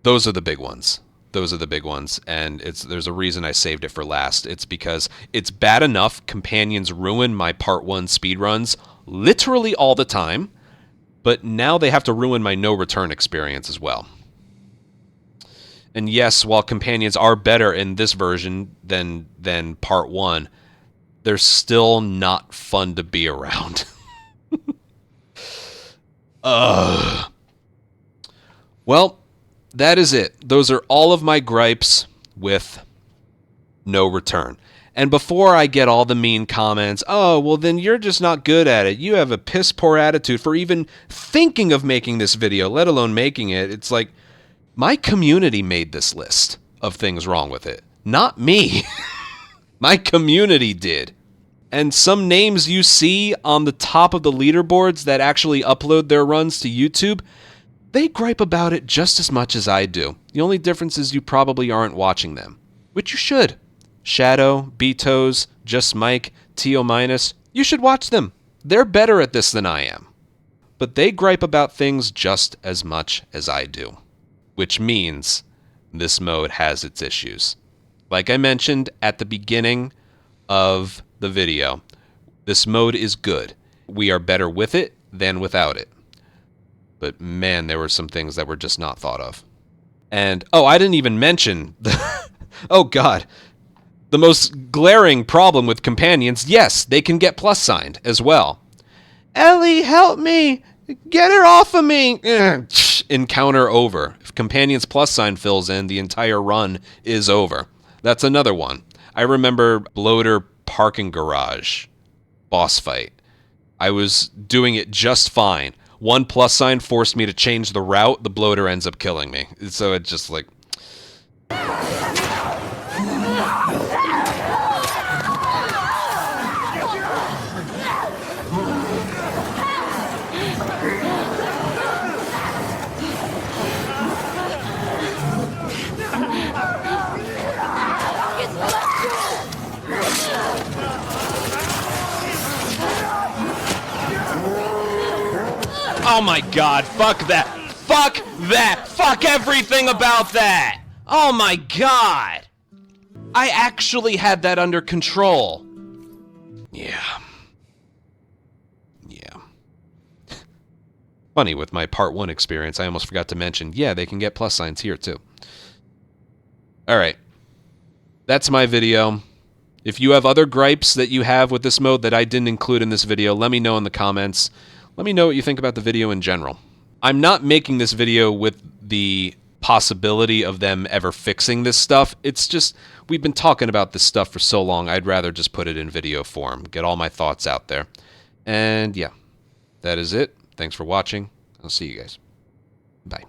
those are the big ones. Those are the big ones, and there's a reason I saved it for last. It's because it's bad enough companions ruin my part 1 speedruns literally all the time, but now they have to ruin my no return experience as well. And yes, while companions are better in this version than part 1, they're still not fun to be around. Ugh. Well, that is it. Those are all of my gripes with No Return. And before I get all the mean comments, oh, well then you're just not good at it. You have a piss poor attitude for even thinking of making this video, let alone making it. It's like, my community made this list of things wrong with it. Not me. My community did. And some names you see on the top of the leaderboards that actually upload their runs to YouTube, they gripe about it just as much as I do. The only difference is you probably aren't watching them, which you should. Shadow, Betos, Just Mike, Tio Minus, you should watch them. They're better at this than I am. But they gripe about things just as much as I do, which means this mode has its issues. Like I mentioned at the beginning of the video, this mode is good. We are better with it than without it. But man, there were some things that were just not thought of. And, oh, I didn't even mention the oh god, the most glaring problem with companions, yes, they can get plus signed as well. Ellie, help me! Get her off of me! Encounter over. If companions plus sign fills in, the entire run is over. That's another one. I remember Bloater Parking Garage boss fight. I was doing it just fine. One plus sign forced me to change the route. The bloater ends up killing me. So it just like... Oh my god, fuck that. Fuck that. Fuck everything about that. Oh my god. I actually had that under control. Yeah. Yeah. Funny, with my part 1 experience, I almost forgot to mention, yeah, they can get plus signs here too. Alright. That's my video. If you have other gripes that you have with this mode that I didn't include in this video, let me know in the comments. Let me know what you think about the video in general. I'm not making this video with the possibility of them ever fixing this stuff. It's just, we've been talking about this stuff for so long, I'd rather just put it in video form, get all my thoughts out there. And yeah, that is it. Thanks for watching. I'll see you guys. Bye.